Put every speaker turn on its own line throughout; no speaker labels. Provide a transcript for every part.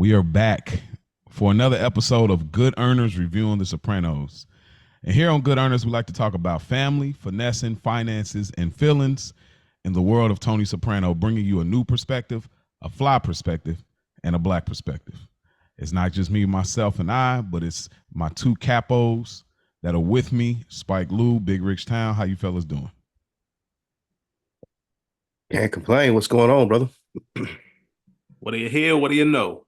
We are back for another episode of Good Earners reviewing The Sopranos. And here on Good Earners, we like to talk about family, finessing, finances, and feelings in the world of Tony Soprano, bringing you a new perspective, a fly perspective, and a black perspective. It's not just me, myself, and I, but it's my two capos that are with me, Spike Lou, Big Rich Town. How you fellas doing?
Can't complain. What's going on, brother?
What do you hear? What do you know?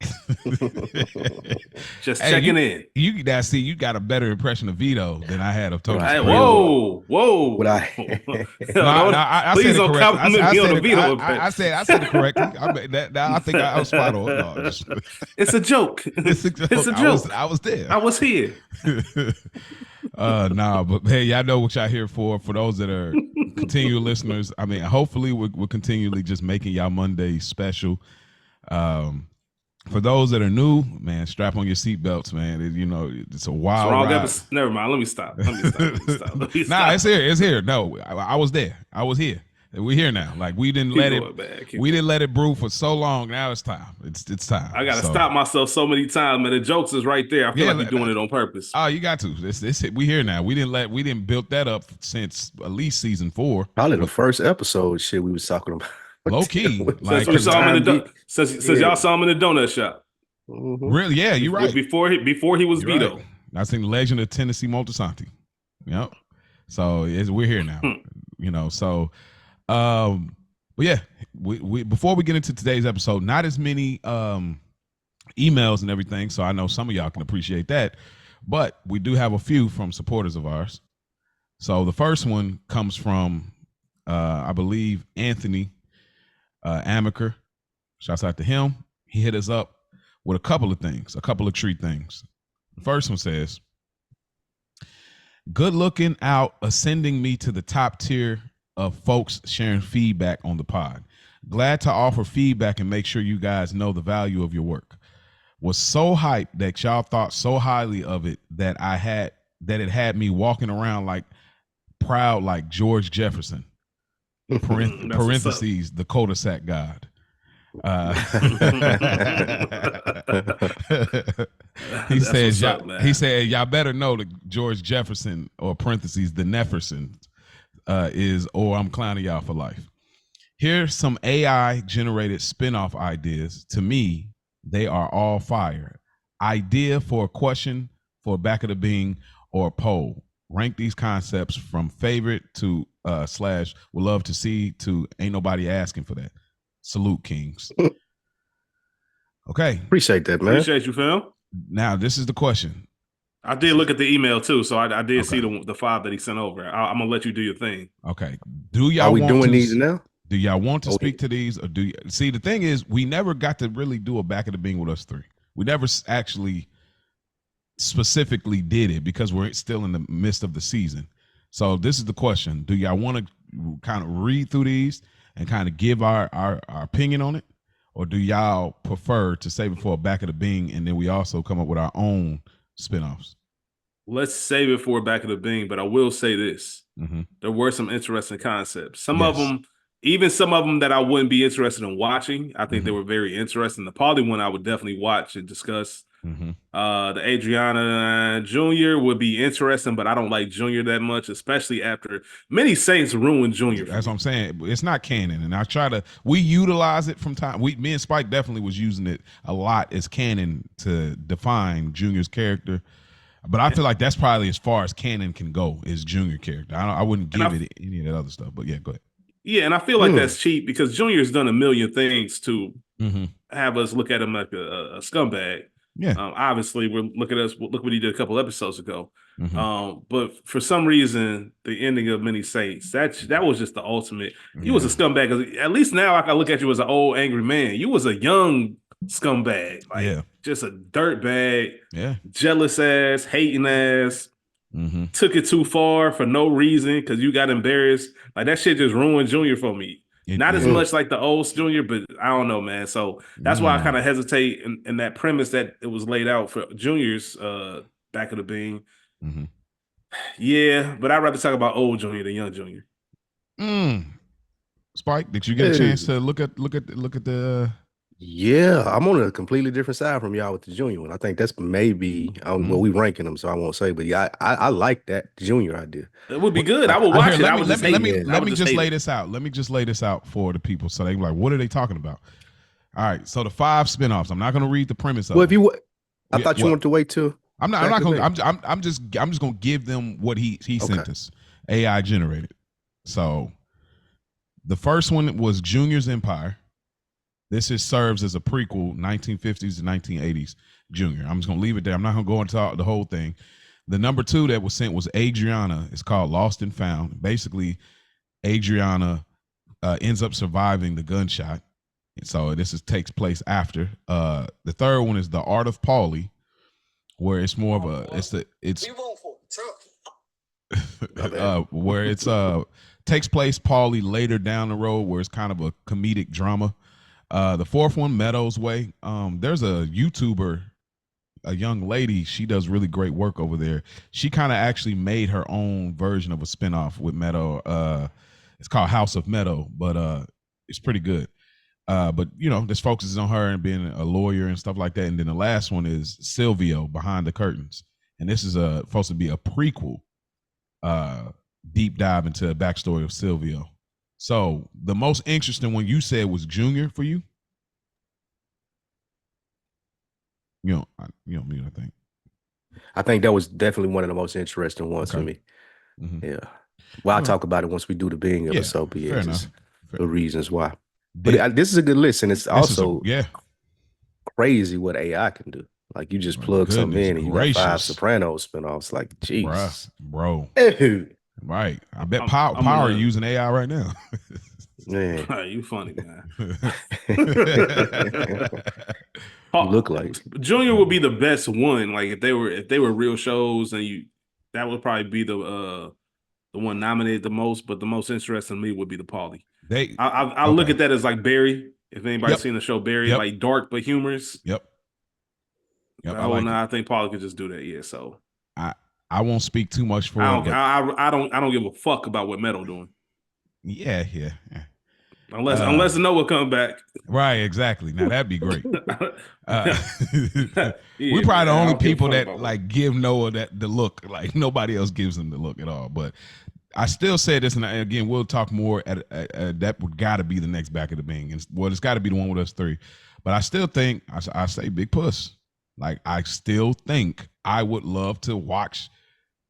Just checking in.
You got a better impression of Vito than I had of Tony.
Hey, whoa.
Please
don't compliment me on the Vito.
I said it correctly. I think I was spot on. No,
it's a joke. It's a joke.
I was there.
I was here.
But hey, y'all know what y'all here for. For those that are continual listeners, I mean, hopefully we're continually just making y'all Mondays special. For those that are new, man, strap on your seatbelts, man. It's a wild ride.
Never mind. Let me stop.
Nah, it's here. No, I was there. I was here. We're here now. Like we didn't let it brew for so long. Now it's time. It's time.
I gotta stop myself so many times, man. The jokes is right there. I feel like you're doing it on purpose.
Oh, you got to. We here now. We didn't build that up since at least season 4.
Probably the first episode shit we was talking about.
Low key.
Like y'all saw him in the donut shop.
Mm-hmm.
Really? Yeah, you're right.
Before he was Vito.
Right. I seen the Legend of Tennessee Moltisanti. Yep. So we're here now. So but yeah, we before we get into today's episode, not as many emails and everything, so I know some of y'all can appreciate that, but we do have a few from supporters of ours. So the first one comes from I believe Anthony Amaker. Shouts out to him. He hit us up with a couple of treat things. The first one says, good looking out, ascending me to the top tier of folks sharing feedback on the pod. Glad to offer feedback and make sure you guys know the value of your work. Was so hyped that y'all thought so highly of it that it had me walking around like proud like George Jefferson. Parentheses, the cul-de-sac god. He said y'all better know that George Jefferson, or parentheses, the Neferson, is, or I'm clowning y'all for life. Here's some AI generated spinoff ideas. To me, they are all fire. Idea for a question for a back of the bean or a poll. Rank these concepts from favorite to / would love to see to ain't nobody asking for that. Salute, Kings. Okay.
Appreciate that, man.
Appreciate you, Phil.
Now, this is the question.
I did look at the email too, so I did see the 5 that he sent over. I'm gonna let you do your thing.
Okay. Do y'all
Are we doing these now?
Do y'all want to speak to these, or do you see? The thing is, we never got to really do a back of the bean with us 3. We never actually specifically did it because we're still in the midst of the season. So this is the question. Do y'all want to kind of read through these and kind of give our opinion on it? Or do y'all prefer to save it for a back of the bean and then we also come up with our own spinoffs?
Let's save it for a back of the bean, but I will say this.
Mm-hmm.
There were some interesting concepts. Some of them that I wouldn't be interested in watching. I think they were very interesting. The Pauly one I would definitely watch and discuss.
Mm-hmm.
The Adriana Jr. would be interesting, but I don't like Junior that much, especially after many Saints ruined Junior.
That's what I'm saying. It's not canon, and we utilize it from time. Me and Spike definitely was using it a lot as canon to define Junior's character. But I feel like that's probably as far as canon can go is Junior character. I wouldn't give it any of that other stuff. But yeah, go ahead.
Yeah, and I feel like that's cheap because Junior's done a million things to have us look at him like a scumbag.
Yeah.
Obviously, look what he did a couple episodes ago. But for some reason, the ending of Many Saints, that was just the ultimate. He was a scumbag. At least now I can look at you as an old angry man. You was a young scumbag, just a dirtbag, jealous ass, hating ass. Took it too far for no reason because you got embarrassed. Like that shit just ruined Junior for me. Not as much like the old Junior, but I don't know, man. So that's why I kind of hesitate in that premise that it was laid out for Junior's back of the bean. Yeah, but I'd rather talk about old Junior than young Junior.
Spike, did you get a chance to look at the
Yeah, I'm on a completely different side from y'all with the junior one. I think that's maybe well, we ranking them, so I won't say, but yeah, I like that junior idea.
It would be
What-
good. I would
I
watch
Here,
it. I would just hate it. I
let
would
me just
hate
lay
it.
this out. Let me just lay this out for the people, so they be like, what are they talking about? All right, so the 5 spinoffs. I'm not going to read the premise of
Well,
them.
if you, I
Yeah,
thought you
what?
wanted to wait till.
I'm not
back to
going.
back.
I'm just going to give them what he sent
Okay.
us, AI generated. So the first one was Junior's Empire. This serves as a prequel, 1950s to 1980s Junior. I'm just gonna leave it there. I'm not gonna go into the whole thing. The number 2 that was sent was Adriana. It's called Lost and Found. Basically, Adriana ends up surviving the gunshot. So takes place after. The third one is The Art of Paulie, where it's more of a where it's takes place Paulie later down the road, where it's kind of a comedic drama. The fourth one, Meadows Way. There's a YouTuber, a young lady. She does really great work over there. She kind of actually made her own version of a spinoff with Meadow. It's called House of Meadow, but it's pretty good. But this focuses on her and being a lawyer and stuff like that. And then the last one is Silvio, Behind the Curtains, and this is supposed to be a prequel, deep dive into the backstory of Silvio. So the most interesting one you said was Junior for you. Me, I think.
I think that was definitely one of the most interesting ones for me.
Mm-hmm.
Yeah. Well, I'll talk about it once we do the Bing episode. But yeah, just the reasons why. But this is a good list, and it's also crazy what AI can do. Like you just plug something in, and you got 5 Sopranos spinoffs. Like, jeez,
bro. Right. I bet Power using AI right now.
Man,
you funny, man.
You look like
Junior would be the best one. Like if they were real shows, and that would probably be the one nominated the most. But the most interesting to me would be the Paulie. I look at that as like Barry. If anybody's seen the show Barry, like dark but humorous.
Yep.
I think Paulie could just do that. Yeah. So
I won't speak too much for
it. I don't give a fuck about what Meadow doing.
Yeah.
Unless Noah come back.
Right, exactly. Now that'd be great. We probably the only people that like give Noah the look. Like nobody else gives him the look at all. But I still say this, and again, we'll talk more at that would got to be the next Back of the Bing. And it's got to be the one with us 3. But I still think I say Big Puss. Like I still think I would love to watch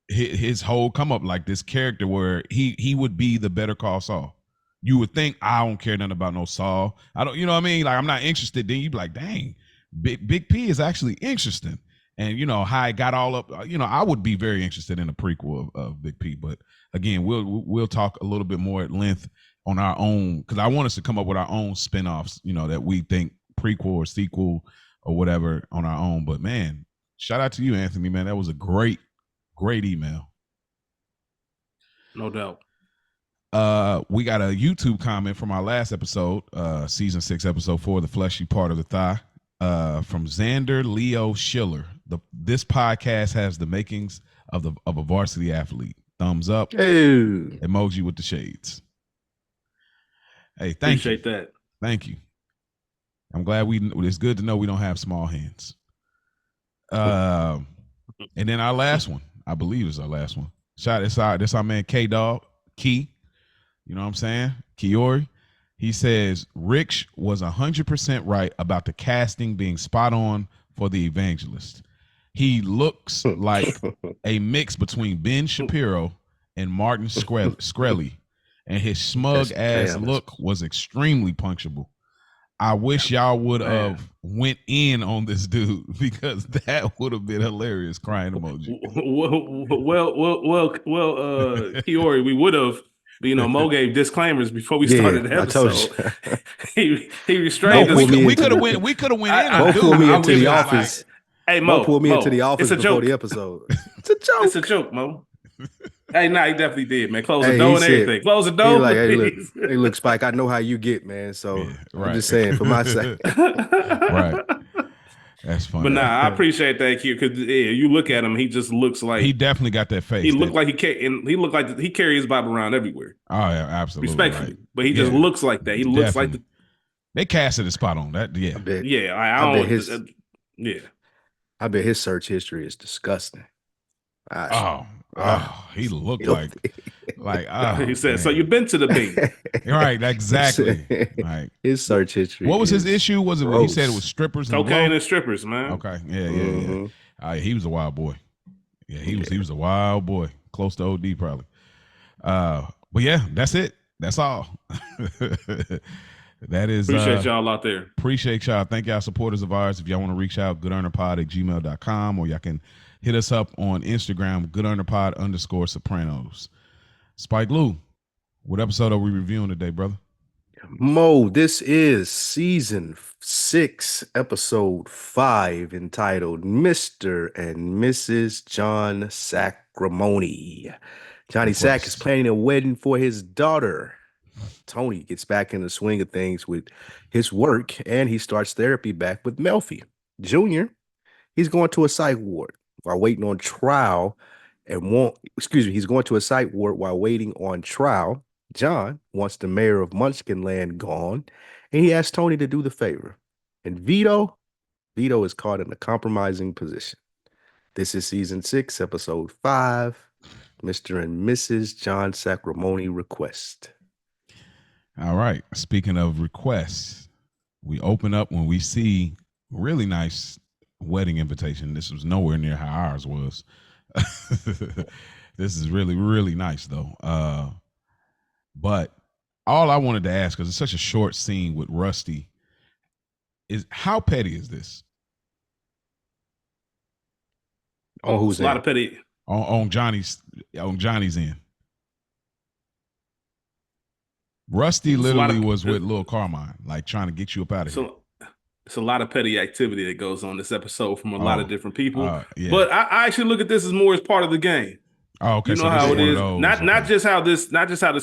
his whole come up, like this character where he would be the Better Call Saul. You would think I don't care nothing about no Saul. I don't, you know what I mean? Like I'm not interested. Then you'd be like, dang, Big P is actually interesting. And how it got all up. I would be very interested in a prequel of Big P. But again, we'll talk a little bit more at length on our own, because I want us to come up with our own spinoffs. That we think prequel or sequel or whatever on our own. But man, shout out to you, Anthony. Man, that was a great email.
No doubt.
We got a YouTube comment from our last episode, season 6, episode 4, the fleshy part of the thigh, from Xander Leo Schiller. This podcast has the makings of a varsity athlete. Thumbs up.
Hey.
Emoji with the shades. Hey,
appreciate that.
Thank you. I'm glad it's good to know we don't have small hands. And then our last one, I believe is our last one. This our man K-Dog, Key. You know what I'm saying? Kiori. He says Rich was 100% right about the casting being spot on for the evangelist. He looks like a mix between Ben Shapiro and Martin Shkreli, and his smug ass look was extremely punchable. I wish y'all would have went in on this dude, because that would have been hilarious. Crying emoji.
Well, Kiori, we would have. But Mo gave disclaimers before we started the episode. he restrained us.
We could have went. We could have went in.
Mo pulled me into the office.
Hey, Mo
pulled me into the office before the episode. It's a joke.
It's a joke, Mo. Hey, nah, he definitely did, man. Close the door and everything. Close the door.
Like, hey, look, Spike. I know how you get, man. So I'm just saying, for my sake.
Right. That's funny.
But nah, I appreciate that, Q, because you look at him, he just looks like
he definitely got that face.
He looked like he looked like he carries his Bob around everywhere.
Oh yeah, absolutely.
Respectfully,
right.
But he just looks like that. He looks like
They casted a spot on that. Yeah.
I bet his search history is disgusting.
He looked like
he said,
man.
so you've been to the Bing.
Right, exactly. Like
his search history.
What was his issue? Was it he said it was strippers and
cocaine and strippers, man.
Okay. Yeah. He was a wild boy. Yeah, he was a wild boy. Close to OD probably. But yeah, that's it. That's all. That is
appreciate y'all out there.
Appreciate y'all. Thank y'all supporters of ours. If y'all want to reach out, goodearnerpod@gmail.com, or y'all can hit us up on Instagram, goodearnerpod_Sopranos. Spike Lou, what episode are we reviewing today, brother?
Mo, this is season 6, episode 5, entitled Mr. and Mrs. John Sacrimoni. Johnny Sack is planning a wedding for his daughter. Tony gets back in the swing of things with his work, and he starts therapy back with Melfi. Junior, he's going to a psych ward while waiting on trial he's going to a psych ward while waiting on trial. John wants the mayor of Munchkinland gone, and he asks Tony to do the favor. And Vito is caught in a compromising position. This is season 6, episode 5, Mr. and Mrs. John Sacrimoni request.
All right. Speaking of requests, we open up when we see really nice wedding invitation. This was nowhere near how ours was. This is really, really nice though. But all I wanted to ask, because it's such a short scene with Rusty, is how petty is this?
Who's a lot of petty
on Johnny's end. Rusty literally was with Lil Carmine, like trying to get you up out of here.
It's a lot of petty activity that goes on this episode from a lot of different people. Yeah. But I actually look at this as more as part of the game.
Oh, okay.
You know how it is. Not just how this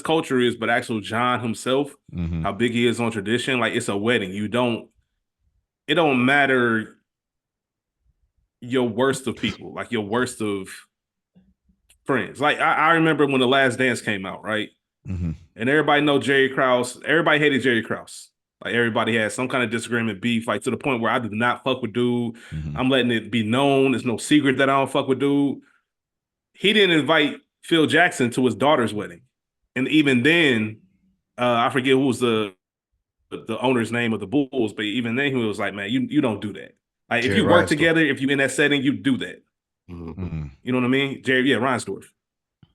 culture is, but actual John himself, how big he is on tradition. Like, it's a wedding. It don't matter your worst of people, like your worst of friends. Like I remember when The Last Dance came out, right? And everybody know Jerry Krause. Everybody hated Jerry Krause. Like, everybody had some kind of disagreement, beef, like to the point where I do not fuck with dude. I'm letting it be known. There's no secret that I don't fuck with dude. He didn't invite Phil Jackson to his daughter's wedding. And even then, I forget who was the owner's name of the Bulls, but even then he was like, man, you don't do that. Like, if you work together, if you're in that setting, you do that. You know what I mean? Jerry, Reinsdorf.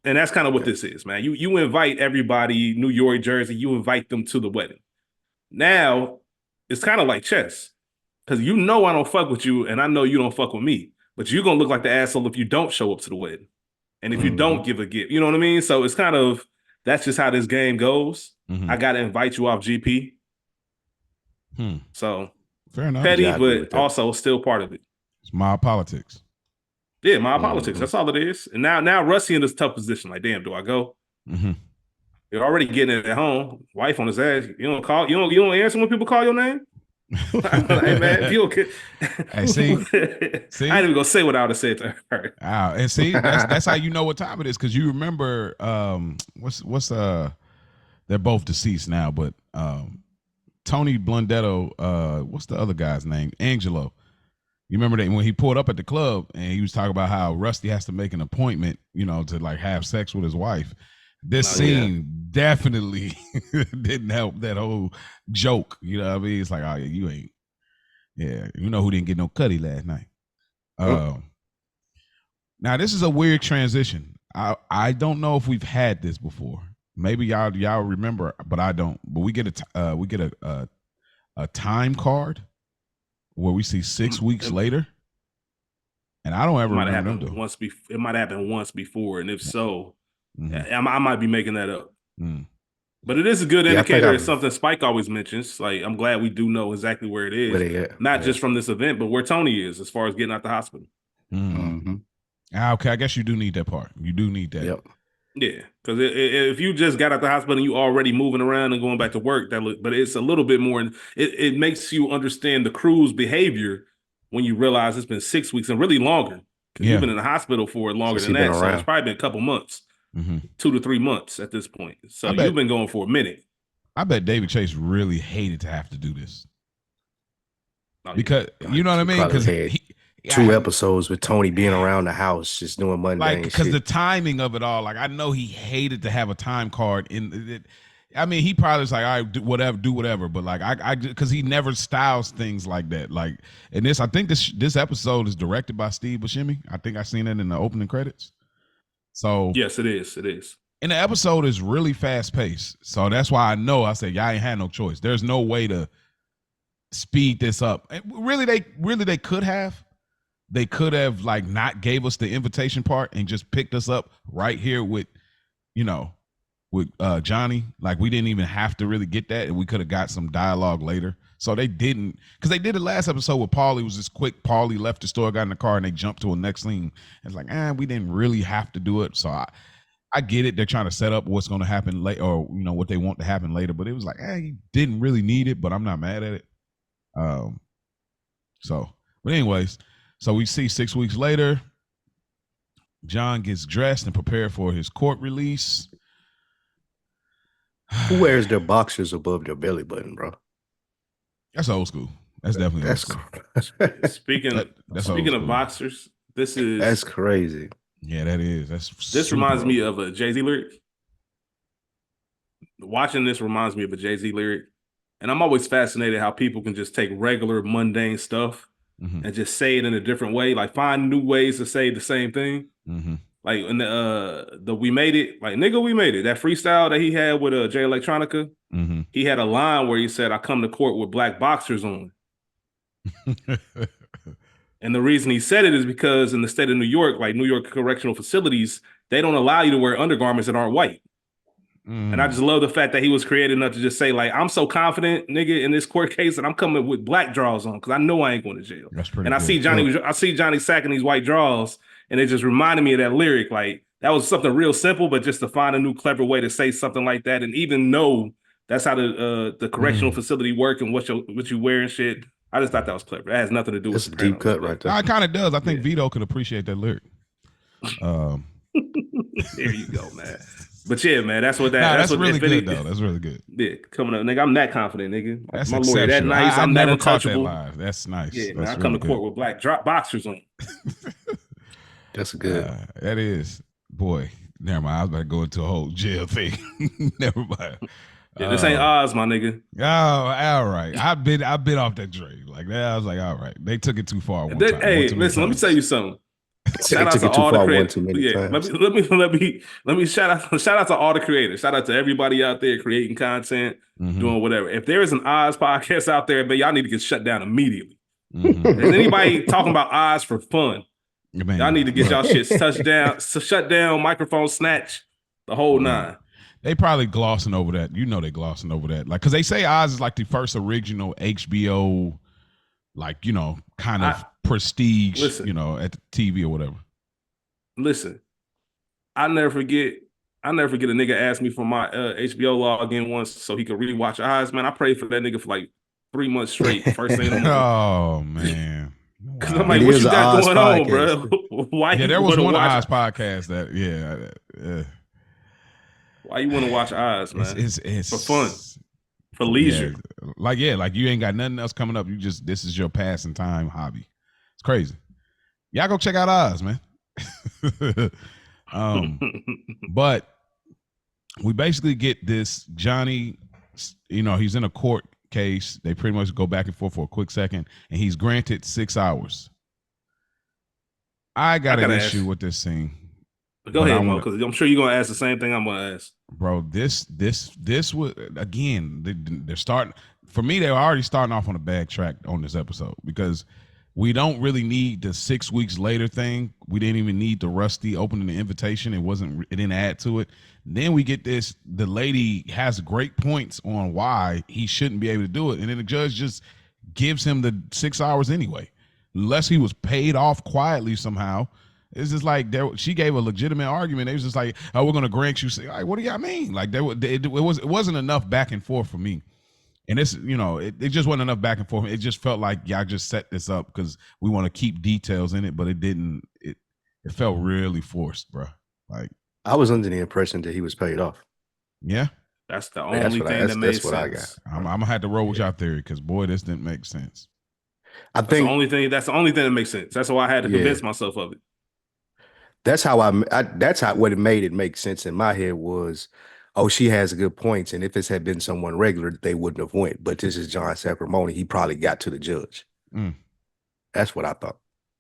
And that's kind of what this is, man. You invite everybody, New York, Jersey, you invite them to the wedding. Now, it's kind of like chess. Because I don't fuck with you, and I know you don't fuck with me. But you're going to look like the asshole if you don't show up to the wedding. And if you don't give a gift. You know what I mean? So it's kind of, that's just how this game goes. I got to invite you off GP. So,
fair enough.
Petty, but also still part of it.
It's mob politics.
Yeah, mob politics. That's all it is. And now Rusty in this tough position. Like, damn, do I go? You're already getting it at home. Wife on his ass. You don't answer when people call your name? Hey, man, if you okay.
Hey, see?
I ain't even gonna say what I would have said to her.
And see, that's how you know what time it is, because you remember what's they're both deceased now, but Tony Blundetto, what's the other guy's name? Angelo. You remember that when he pulled up at the club and he was talking about how Rusty has to make an appointment, to like have sex with his wife. This scene definitely didn't help that whole joke. You know what I mean? It's like, oh, yeah, you ain't. Yeah, who didn't get no cutty last night. Now, this is a weird transition. I don't know if we've had this before. Maybe y'all remember, but I don't. But we get a time card where we see 6 weeks later, and I don't ever remember them doing.
It might have happened once before, and if so, I might be making that up. But it is a good indicator. It's something Spike always mentions. Like, I'm glad we do know exactly where it is, not just from this event, but where Tony is as far as getting out the hospital.
Okay, I guess you do need that part. You do need that.
Yep.
Yeah, because if you just got out the hospital and you already moving around and going back to work, but it's a little bit more. It makes you understand the crew's behavior when you realize it's been 6 weeks and really longer. You've been in the hospital for longer than that, so it's probably been a couple months, 2 to 3 months at this point. So you've been going for a minute.
I bet David Chase really hated to have to do this. Because you know what I mean? Because
two episodes with Tony being around the house, just doing mundane
because
shit.
The timing of it all, like I know he hated to have a time card in it. I mean, he probably was like, all right, do whatever. But like, I because he never styles things like that. Like, and this, I think this episode is directed by Steve Buscemi. I think I seen it in the opening credits. So
yes, it is. It is.
And the episode is really fast paced. So that's why I know I said, y'all ain't had no choice. There's no way to speed this up. And they could have. They could have like not gave us the invitation part and just picked us up right here with, with Johnny. Like we didn't even have to really get that, and we could have got some dialogue later. So they didn't, because they did it last episode with Paulie. It was just quick. Paulie left the store, got in the car, and they jumped to a next scene. It's like, we didn't really have to do it. So I get it. They're trying to set up what's going to happen later, or what they want to happen later. But it was like, you didn't really need it, but I'm not mad at it. But anyways, so we see 6 weeks later, John gets dressed and prepared for his court release.
Who wears their boxers above their belly button, bro?
That's old school. That's definitely old school.
Speaking of boxers,
that's crazy.
Yeah, that is.
This reminds me of a Jay-Z lyric. Watching this reminds me of a Jay-Z lyric. And I'm always fascinated how people can just take regular mundane stuff and just say it in a different way, like find new ways to say the same thing. Like in the We Made It, like nigga, we made it. That freestyle that he had with Jay Electronica, he had a line where he said, "I come to court with black boxers on." And the reason he said it is because in the state of New York, like New York correctional facilities, they don't allow you to wear undergarments that aren't white. And I just love the fact that he was creative enough to just say, like, I'm so confident, nigga, in this court case that I'm coming with black draws on because I know I ain't going to jail.
That's pretty.
And
good.
I see Johnny sacking these white draws, and it just reminded me of that lyric. Like that was something real simple, but just to find a new clever way to say something like that, and even know that's how the correctional facility work and what you wear and shit. I just thought that was clever. That has nothing to do with
a deep cut right there.
It kind of does. I think Vito could appreciate that lyric.
There you go, man. But yeah, man, that's what that.
That's really good, though. That's really good.
Yeah, coming up, nigga. I'm that confident, nigga.
That's
my lawyer that nice. I'm
never
that untouchable.
Caught that live. That's nice.
Yeah,
man.
I come to court with black boxers on.
That's good.
That is, boy. Never mind. I was about to go into a whole jail thing. Never mind.
Yeah, this ain't Oz, my nigga.
Oh, all right. I've been off that train like that. I was like, all right, they took it too far.
Hey, listen, let me tell you something. Shout out to all the creators. Yeah, let me shout out to all the creators. Shout out to everybody out there creating content, doing whatever. If there is an Oz podcast out there, but y'all need to get shut down immediately. Is anybody talking about Oz for fun? Y'all need to get y'all shit shut down, microphone snatch, the whole nine.
They probably glossing over that. They glossing over that. Like, because they say Oz is like the first original HBO, like, kind of prestige, at the TV or whatever.
Listen, I never forget a nigga asked me for my HBO login once so he could rewatch Oz. Man, I prayed for that nigga for like 3 months straight. First thing in the morning.
Oh, man.
Because I'm like, what you got going on, bro? Why?
Yeah, there was one Oz podcast that,
Why you want to watch Oz, man?
It's
for fun, for leisure.
Yeah, like you ain't got nothing else coming up. This is your passing time hobby. It's crazy. Y'all go check out Oz, man. But we basically get this Johnny, he's in a court case. They pretty much go back and forth for a quick second, and he's granted 6 hours. I got an issue with this scene.
Go ahead, Mo, because I'm sure you're gonna ask the same thing I'm gonna ask.
Bro, this was again. They're starting for me. They're already starting off on a bad track on this episode because we don't really need the 6 weeks later thing. We didn't even need the Rusty opening the invitation. It didn't add to it. Then we get this. The lady has great points on why he shouldn't be able to do it, and then the judge just gives him the 6 hours anyway, unless he was paid off quietly somehow. It's just like she gave a legitimate argument. It was just like, "Oh, we're gonna grant you." Like, what do y'all mean? Like, it wasn't enough back and forth for me, and it's it just wasn't enough back and forth. It just felt like y'all just set this up because we want to keep details in it, but it didn't. It felt really forced, bro. Like
I was under the impression that he was paid off.
Yeah,
That's the only thing that made sense.
I'm gonna have to roll with y'all theory because boy, this didn't make sense.
That's the only thing that makes sense. That's why I had to convince myself of it.
That's how what it made it make sense in my head was, oh, she has good points, and if this had been someone regular, they wouldn't have went. But this is John Sacrimoni. He probably got to the judge. That's what I thought.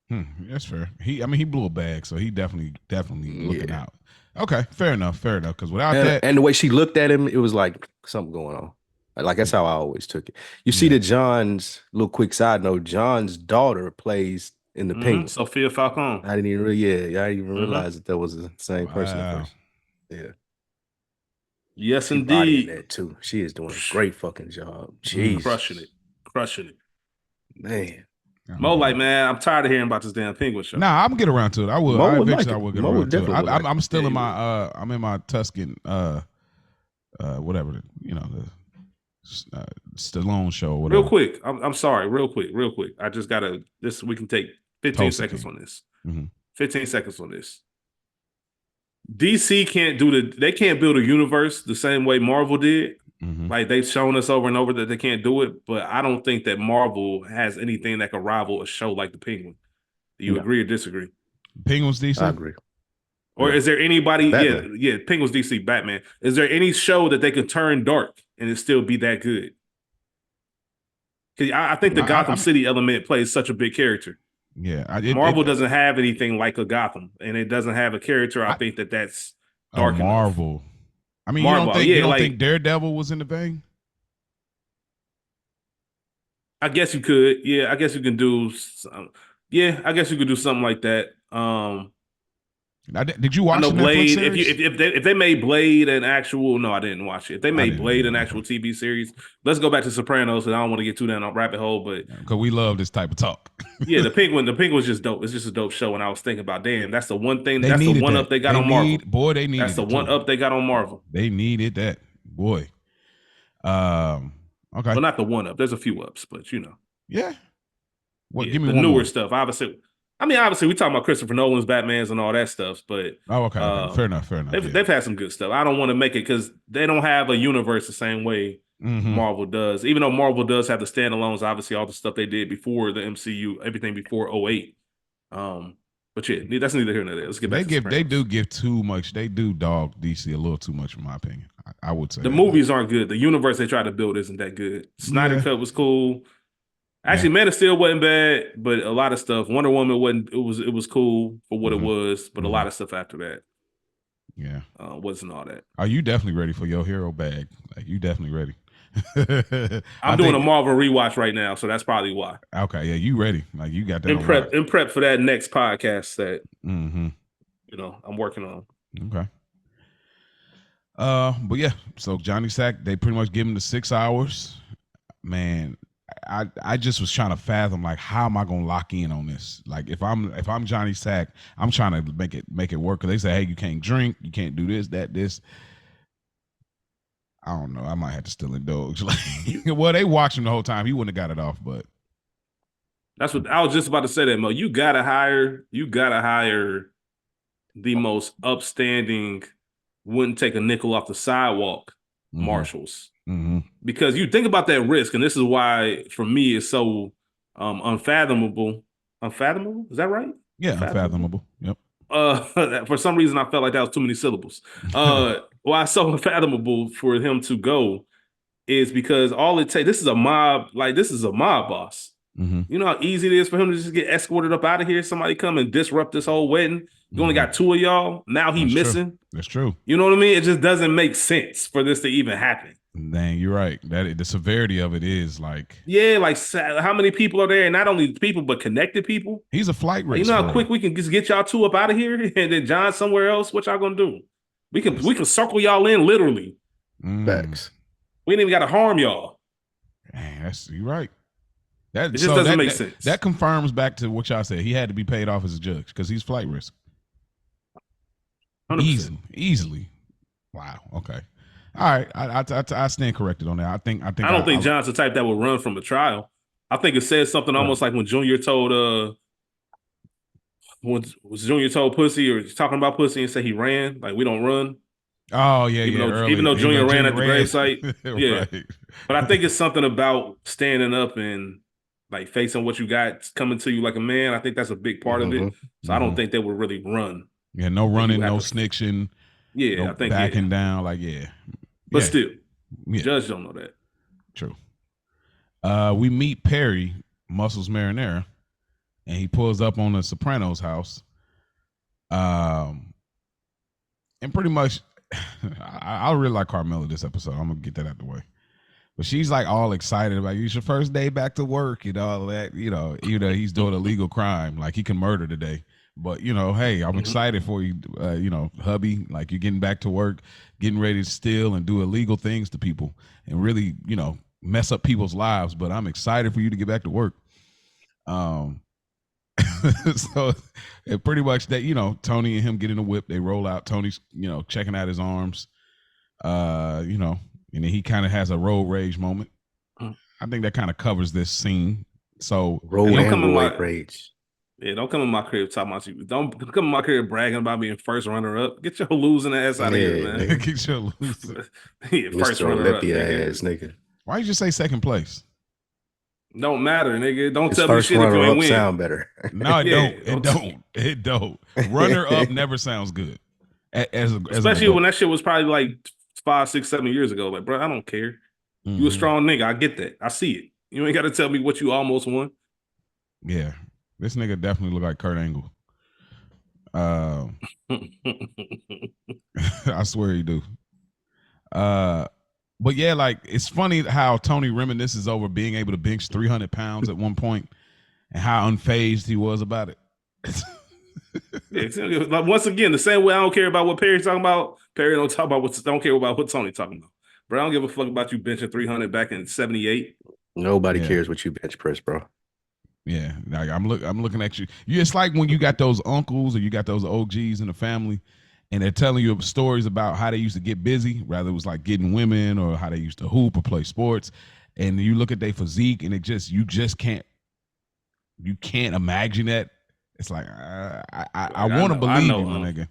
That's fair. He blew a bag, so he definitely looking out. Okay, fair enough. Because without that,
and the way she looked at him, it was like something going on. Like that's how I always took it. You see that John's little quick side note. John's daughter plays in the Penguin.
Sophia Falcone.
I didn't even realize that was the same person at first. Yeah.
Yes, indeed.
That too. She is doing a great fucking job. Jeez.
Crushing it.
Man.
Mo, like, man, I'm tired of hearing about this damn Penguin show.
Nah, I'm gonna get around to it. I will. I will get around to it. I'm still in my I'm in my Tuscan whatever, the Stallone show or whatever.
Real quick. I'm sorry, real quick. I just gotta we can take 15 seconds on this. 15 seconds on this. DC they can't build a universe the same way Marvel did. Like they've shown us over and over that they can't do it, but I don't think that Marvel has anything that can rival a show like the Penguin. Do you agree or disagree?
Penguin's DC?
I agree.
Or is there anybody?
Batman.
Yeah, Penguin's DC, Batman. Is there any show that they could turn dark and it still be that good? Because I think the Gotham City element plays such a big character.
Yeah,
Marvel doesn't have anything like a Gotham, and it doesn't have a character. I think that's dark.
Marvel. I mean,
Marvel,
you don't think Daredevil was in the vein?
I guess you could. Yeah, I guess you can do. I guess you could do something like that.
Did you watch the
Blade?
Netflix series?
If they made Blade an actual, no, I didn't watch it. If they made Blade an actual TV series, let's go back to Sopranos. And I don't want to get too down a rabbit hole, but
because we love this type of talk.
Yeah, the Penguin's just dope. It's just a dope show. And I was thinking about, damn, that's the one thing. That's the one up they got on Marvel.
Boy, they needed.
That's the one up they got on Marvel.
They needed that, boy. Okay.
Well, not the one up. There's a few ups, but you know.
Yeah.
What? Yeah, give me the newer more stuff. Obviously, we talking about Christopher Nolan's Batmans and all that stuff, but
okay. Fair enough.
They've had some good stuff. I don't want to make it because they don't have a universe the same way Marvel does. Even though Marvel does have the standalones, obviously all the stuff they did before the MCU, everything before 2008. But yeah, that's neither here nor there. Let's get back.
They do give too much. They do dog DC a little too much, in my opinion. I would say
the movies aren't good. The universe they try to build isn't that good. Snyder Cut was cool. Actually, Man of Steel wasn't bad, but a lot of stuff. Wonder Woman wasn't. It was cool for what it was, but a lot of stuff after that, wasn't all that.
Are you definitely ready for your hero bag? Like you definitely ready?
I'm doing a Marvel rewatch right now, so that's probably why.
Okay, yeah, you ready? Like you got that
in prep for that next podcast that I'm working on.
Okay. But yeah, so Johnny Sack, they pretty much give him the 6 hours. Man, I just was trying to fathom, like, how am I gonna lock in on this? Like, if I'm Johnny Sack, I'm trying to make it work. Cause they say, hey, you can't drink, you can't do this, that, this. I don't know. I might have to still indulge. Like, well, they watched him the whole time. He wouldn't have got it off, but
that's what I was just about to say. That Mo, you gotta hire the most upstanding, wouldn't take a nickel off the sidewalk marshals. Because you think about that risk, and this is why for me it's so unfathomable. Unfathomable? Is that right?
Yeah, unfathomable. Yep.
For some reason I felt like that was too many syllables. Why it's so unfathomable for him to go is because all it takes, this is a mob boss. You know how easy it is for him to just get escorted up out of here. Somebody come and disrupt this whole wedding. You only got 2 of y'all. Now he missing.
True. That's true.
You know what I mean? It just doesn't make sense for this to even happen.
Dang, you're right. That the severity of it is like,
yeah, like how many people are there, and not only people but connected people.
He's a flight risk.
You know how quick we can just get y'all two up out of here, and then John somewhere else. What y'all gonna do? We can circle y'all in literally.
Facts.
We ain't even got to harm y'all.
Dang, you're right. It
just doesn't make sense.
That confirms back to what y'all said. He had to be paid off as a judge because he's flight risk.
100%.
Easily. Wow. Okay. All right, I stand corrected on that. I don't
think John's the type that would run from a trial. I think it says something almost like when Junior told Pussy or talking about Pussy and said he ran, like we don't run.
Oh yeah,
even though Junior ran at the gravesite. Yeah,
right.
But I think it's something about standing up and like facing what you got coming to you like a man. I think that's a big part of it. So I don't think they would really run.
Yeah, no running, no snitching.
Yeah,
no
I think
backing down. Like
but still, Judge don't know that.
True. We meet Perry, Muscles Marinara, and he pulls up on the Sopranos house. And pretty much, I really like Carmela this episode. I'm gonna get that out the way. But she's like all excited about it's your first day back to work and all that. He's doing a legal crime, like he can murder today. But hey, I'm excited for you, hubby. Like you're getting back to work, getting ready to steal and do illegal things to people and really, mess up people's lives. But I'm excited for you to get back to work. So pretty much that, Tony and him get in a whip. They roll out. Tony's, checking out his arms. And then he kind of has a road rage moment. I think that kind of covers this scene. So
road rage.
Yeah, don't come in my crib talking about you. Don't come in my crib bragging about being first runner up. Get your losing ass out of here, man.
Get your losing.
First runner up,
nigga.
Why did you say second place?
Don't matter, nigga. Don't tell me shit if you ain't win.
Sound better.
No, it don't. Runner up never sounds good.
Especially when that shit was probably like 5, 6, 7 years ago. Like, bro, I don't care. You a strong nigga. I get that. I see it. You ain't got to tell me what you almost won.
Yeah. This nigga definitely look like Kurt Angle. I swear he do. But yeah, like it's funny how Tony reminisces over being able to bench 300 pounds at one point and how unfazed he was about it.
Like, once again, the same way I don't care about what Perry's talking about, Perry don't care about what Tony talking about. Bro, I don't give a fuck about you benching 300 back in 78.
Nobody cares what you bench press, bro.
Yeah, like I'm looking at you. It's like when you got those uncles or you got those OGs in the family, and they're telling you stories about how they used to get busy, rather it was like getting women or how they used to hoop or play sports, and you look at their physique and you can't imagine that. It's like I want to believe you, my nigga.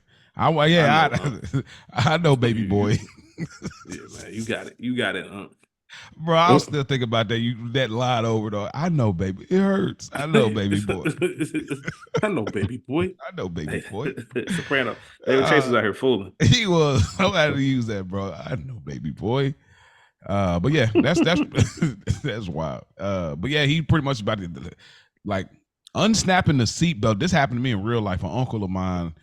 I know, baby boy.
Yeah, man, you got it.
Bro, I'll still think about that line over though. I know, baby. It hurts. I know, baby boy.
I know, baby boy.
I know, baby boy.
Soprano. David Chase was out here fooling.
He was. I'm going to use that, bro. I know, baby boy. But yeah, that's that's wild. But yeah, he pretty much about to like unsnapping the seatbelt. This happened to me in real life. An uncle of mine,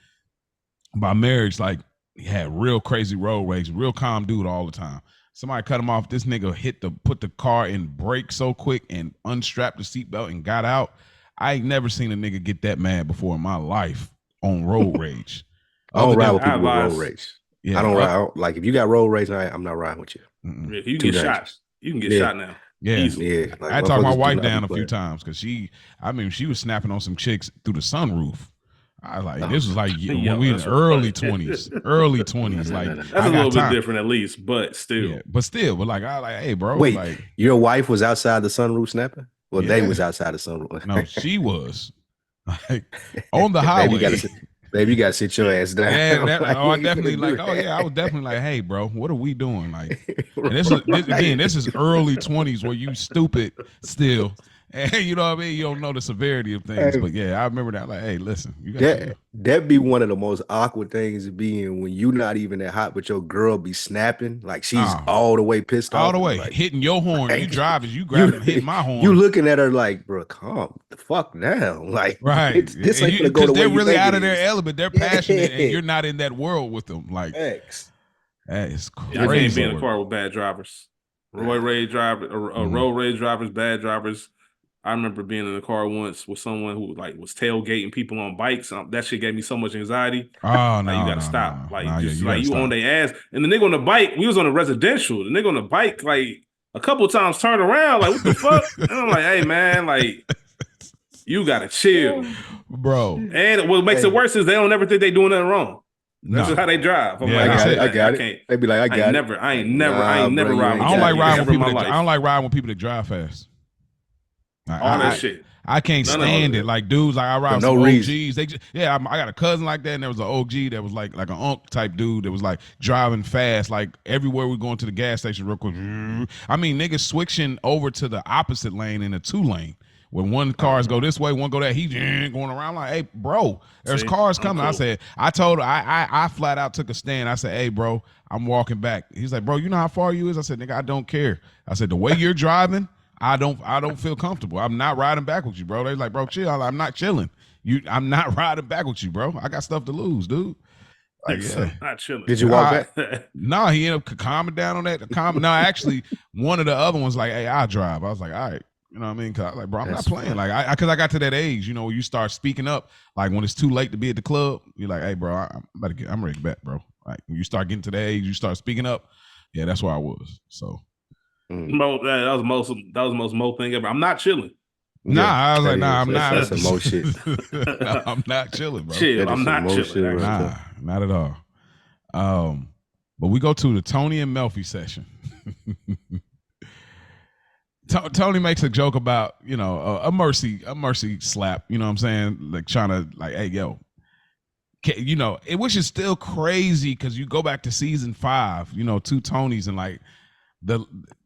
by marriage, like he had real crazy road rage, real calm dude all the time. Somebody cut him off. This nigga put the car in brake so quick and unstrapped the seatbelt and got out. I ain't never seen a nigga get that mad before in my life on road rage.
I don't ride with people with road rage. Yeah, I don't ride. Like if you got road rage, I'm not riding with you.
If you get shot, you can get shot now.
Yeah, yeah. Like, I talked my wife down a few times because she was snapping on some chicks through the sunroof. I was like, this was like when we in the early 20s, Like
that's a little bit different, at least, but still.
Yeah, but like, I like, hey, bro.
Wait,
like,
your wife was outside the sunroof snapping? Well, they was outside the sunroof.
No, she was like on the highway.
Baby, you gotta sit your ass down.
Yeah, I definitely like. Oh yeah, I was definitely like, hey, bro, what are we doing? Like, and this is early 20s where you stupid still. And you know what I mean? You don't know the severity of things, but yeah, I remember that. Like, hey, listen, you got
that'd be one of the most awkward things to be in when you're not even that hot, but your girl be snapping like she's all the way pissed off,
all the way
like,
hitting your horn. You driving, you grabbing, hitting my horn.
You looking at her like, bro, calm the fuck down, like
right.
This ain't gonna go the way
they're really out of
their
element. They're passionate, and you're not in that world with them. Like, that is crazy.
I can't be in a car with bad drivers. Road rage drivers, bad drivers. I remember being in a car once with someone who like was tailgating people on bikes. That shit gave me so much anxiety.
Oh no,
you gotta stop.
No.
Like you on their ass. And the nigga on the bike, we was on a residential. The nigga on the bike, like a couple of times turned around, like what the fuck? And I'm like, hey man, like you gotta chill,
bro.
And what makes it worse is they don't ever think they doing nothing wrong. That's just how they drive. I'm like,
I got it. They be like, I got it.
I ain't never riding.
I don't like riding with people. I don't like riding with people that drive fast.
All that shit.
I can't stand it. Like dudes, like I ride with some OGs. They just, I got a cousin like that, and there was an OG that was like an unk type dude that was like driving fast, like everywhere we going to the gas station real quick. I mean, niggas switching over to the opposite lane in a 2-lane. When one cars go this way, one go that, he going around like, hey, bro, there's cars coming. Cool. I told her, I flat out took a stand. I said, hey, bro, I'm walking back. He's like, bro, you know how far you is? I said, nigga, I don't care. I said, the way you're driving, I don't feel comfortable. I'm not riding back with you, bro. They're like, bro, chill. I'm not chilling. I'm not riding back with you, bro. I got stuff to lose, dude. Like,
not chilling.
Did you walk back?
No, he ended up calming down on that. No, actually, one of the other ones like, hey, I'll drive. I was like, all right. You know what I mean? Cause I was like, bro, I'm not playing. Like, because I got to that age, you know, where you start speaking up. Like when it's too late to be at the club, you're like, hey, bro, I'm ready to get back, bro. Like when you start getting to that age, you start speaking up. Yeah, that's where I was. So,
Mo, that was the most Mo thing ever. I'm not chilling.
Nah, I was like, nah, I'm not.
That's some Mo shit.
No, I'm not chilling, bro.
Chill, I'm not chilling.
Nah, not at all. But we go to the Tony and Melfi session. Tony makes a joke about, you know, a mercy slap, you know what I'm saying? Like trying to like, hey, yo, you know, which is still crazy because you go back to season 5, you know, 2 Tonys and like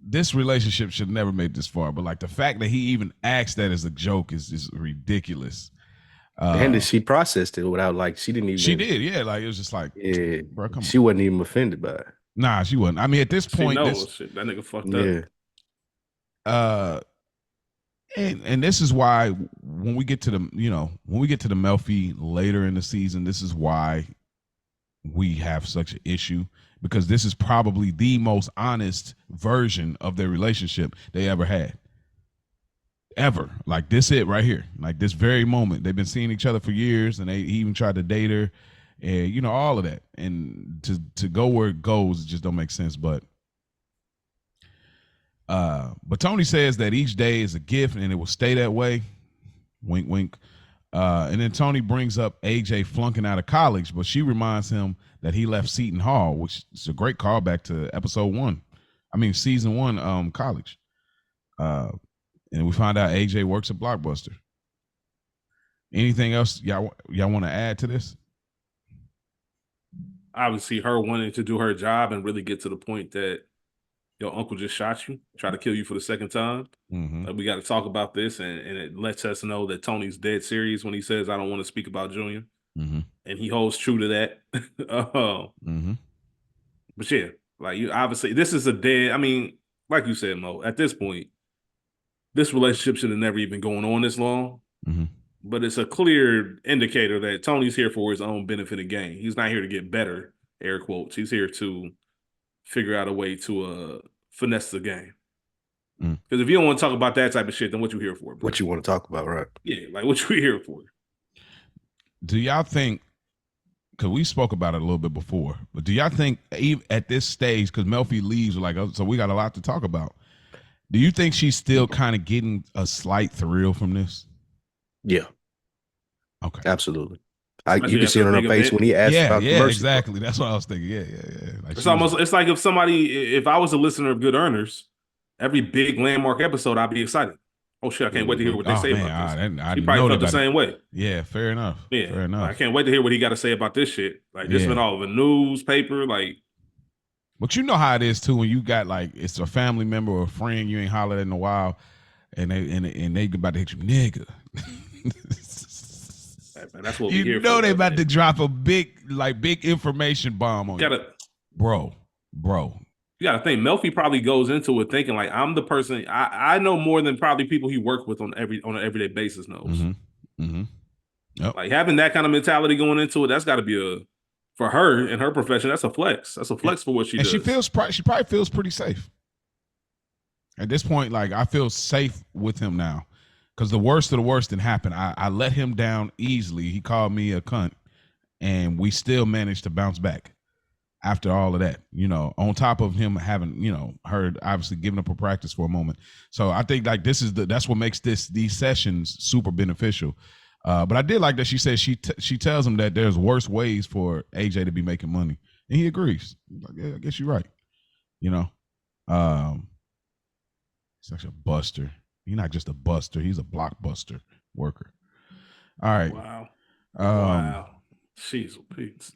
this relationship should never made this far. But like the fact that he even asked that as a joke is ridiculous.
And she processed it without like, she didn't even.
She did, yeah. Like it was just like, bro, come on.
She wasn't even offended by it.
Nah, she wasn't. I mean, at this point,
shit, that nigga fucked up.
And this is why when we get to the Melfi later in the season, this is why we have such an issue, because this is probably the most honest version of their relationship they ever had. Ever. Like this it right here. Like this very moment. They've been seeing each other for years, and he even tried to date her, and you know, all of that. And to go where it goes, it just don't make sense. But Tony says that each day is a gift and it will stay that way. Wink, wink. And then Tony brings up AJ flunking out of college, but she reminds him that he left Seton Hall, which is a great callback to season 1, college. And we find out AJ works at Blockbuster. Anything else y'all want to add to this?
Obviously, her wanting to do her job and really get to the point that your uncle just shot you, tried to kill you for the second time. We got to talk about this, and it lets us know that Tony's dead serious when he says, I don't want to speak about Junior. And he holds true to that. But yeah, like you obviously, this is like you said, Mo, at this point, this relationship should have never even gone on this long. But it's a clear indicator that Tony's here for his own benefit and gain. He's not here to get better, air quotes. He's here to figure out a way to finesse the game. Because if you don't want to talk about that type of shit, then what you here for, bro?
What you want to talk about, right?
Yeah, like what you here for?
Do y'all think, because we spoke about it a little bit before, but do y'all think even at this stage, because Melfi leaves, like, so we got a lot to talk about. Do you think she's still kind of getting a slight thrill from this?
Yeah.
Okay.
Absolutely. You can see it on her face when he asked about the mercy.
Exactly. That's what I was thinking. Yeah. Like
it's like if I was a listener of Good Earners, every big landmark episode, I'd be excited. Oh shit, I can't wait to hear what they say about this. He probably felt the same way.
Yeah, fair enough.
Yeah.
Fair enough.
I can't wait to hear what he got to say about this shit. Like this been all over the newspaper, like.
But you know how it is too when you got like it's a family member or a friend you ain't hollered in a while, and they about to hit you, nigga.
Man, that's what we hear.
You know they about to drop a big information bomb on you. Bro.
You gotta think, Melfi probably goes into it thinking like I'm the person I know more than probably people he worked with on an everyday basis knows.
Yep.
Like having that kind of mentality going into it, that's got to be for her in her profession. That's a flex. That's a flex for what she does.
She probably feels pretty safe at this point. Like I feel safe with him now. Because the worst of the worst didn't happen. I let him down easily. He called me a cunt, and we still managed to bounce back after all of that. You know, on top of him having, heard obviously giving up a practice for a moment. So I think like that's what makes these sessions super beneficial. But I did like that she said she tells him that there's worse ways for AJ to be making money, and he agrees. He's like, yeah, I guess you're right. Such a buster. He's not just a buster; he's a blockbuster worker. All right.
Wow. Wow. Jeez, Pete.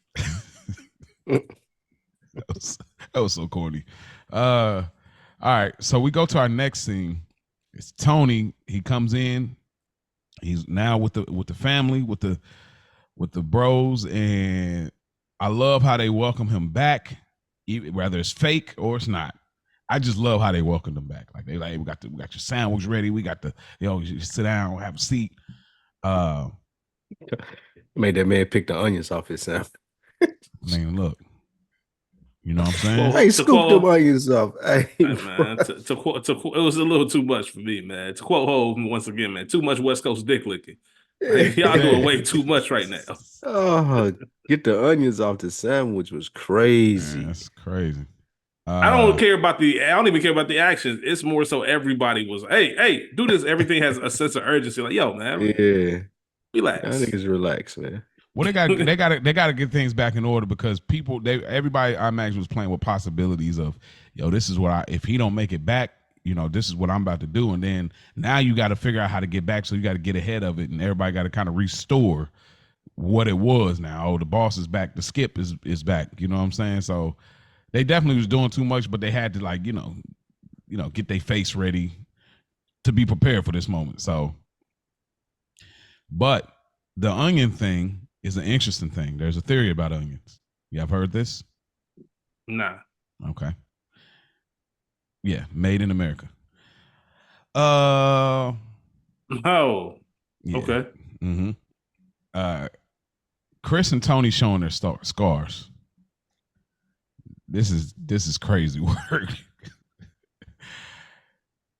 that was so corny. All right. So we go to our next scene. It's Tony. He comes in. He's now with the family, with the bros, and I love how they welcome him back, whether it's fake or it's not. I just love how they welcomed him back. Like they like, we got your sandwich ready. We got you sit down, have a seat.
Made that man pick the onions off his sandwich.
I mean, look. You know what I'm saying?
Hey, scoop them onions off. Hey,
man, it was a little too much for me, man. To quote Hov once again, man, too much West Coast dick licking. Like, y'all doing way too much right now.
Oh, get the onions off the sandwich was crazy.
Man, that's crazy.
I don't even care about the actions. It's more so everybody was, hey, do this. Everything has a sense of urgency. Like, yo, man, relax.
I think it's relax, man.
Well, they got to get things back in order because everybody I imagine was playing with possibilities of, this is what if he don't make it back, this is what I'm about to do, and then now you got to figure out how to get back, so you got to get ahead of it, and everybody got to kind of restore what it was. Now, the boss is back, the skip is back. You know what I'm saying? So they definitely was doing too much, but they had to get their face ready to be prepared for this moment. So, but the onion thing is an interesting thing. There's a theory about onions. You have heard this?
Nah.
Okay. Yeah, made in America. Oh.
Yeah. Okay.
Mm-hmm. Chris and Tony showing their scars. This is crazy work.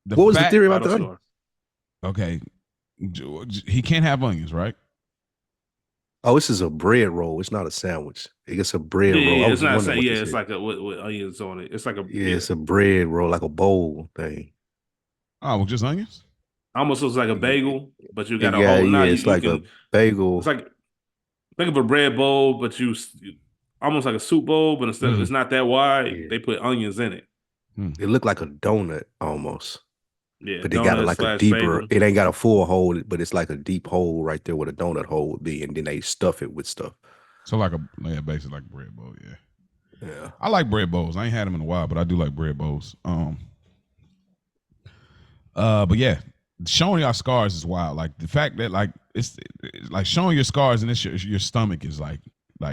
What was the theory about the onion?
Okay. He can't have onions, right?
Oh, this is a bread roll. It's not a sandwich. It's a bread roll.
Yeah, it's not saying. Yeah, it's like with onions on it. It's like
it's a bread roll, like a bowl thing.
Oh, well, just onions?
Almost looks like a bagel, but you got a whole.
Yeah, it's like a bagel.
It's like think of a bread bowl, but you almost like a soup bowl, but instead of it's not that wide, they put onions in it.
It looked like a donut almost.
Yeah,
but they got it like a deeper. Bagel. It ain't got a full hole, but it's like a deep hole right there where a donut hole would be, and then they stuff it with stuff.
So basically like a bread bowl.
Yeah.
I like bread bowls. I ain't had them in a while, but I do like bread bowls. But yeah, showing y'all scars is wild. Like the fact that like it's like showing your scars and it's your stomach is like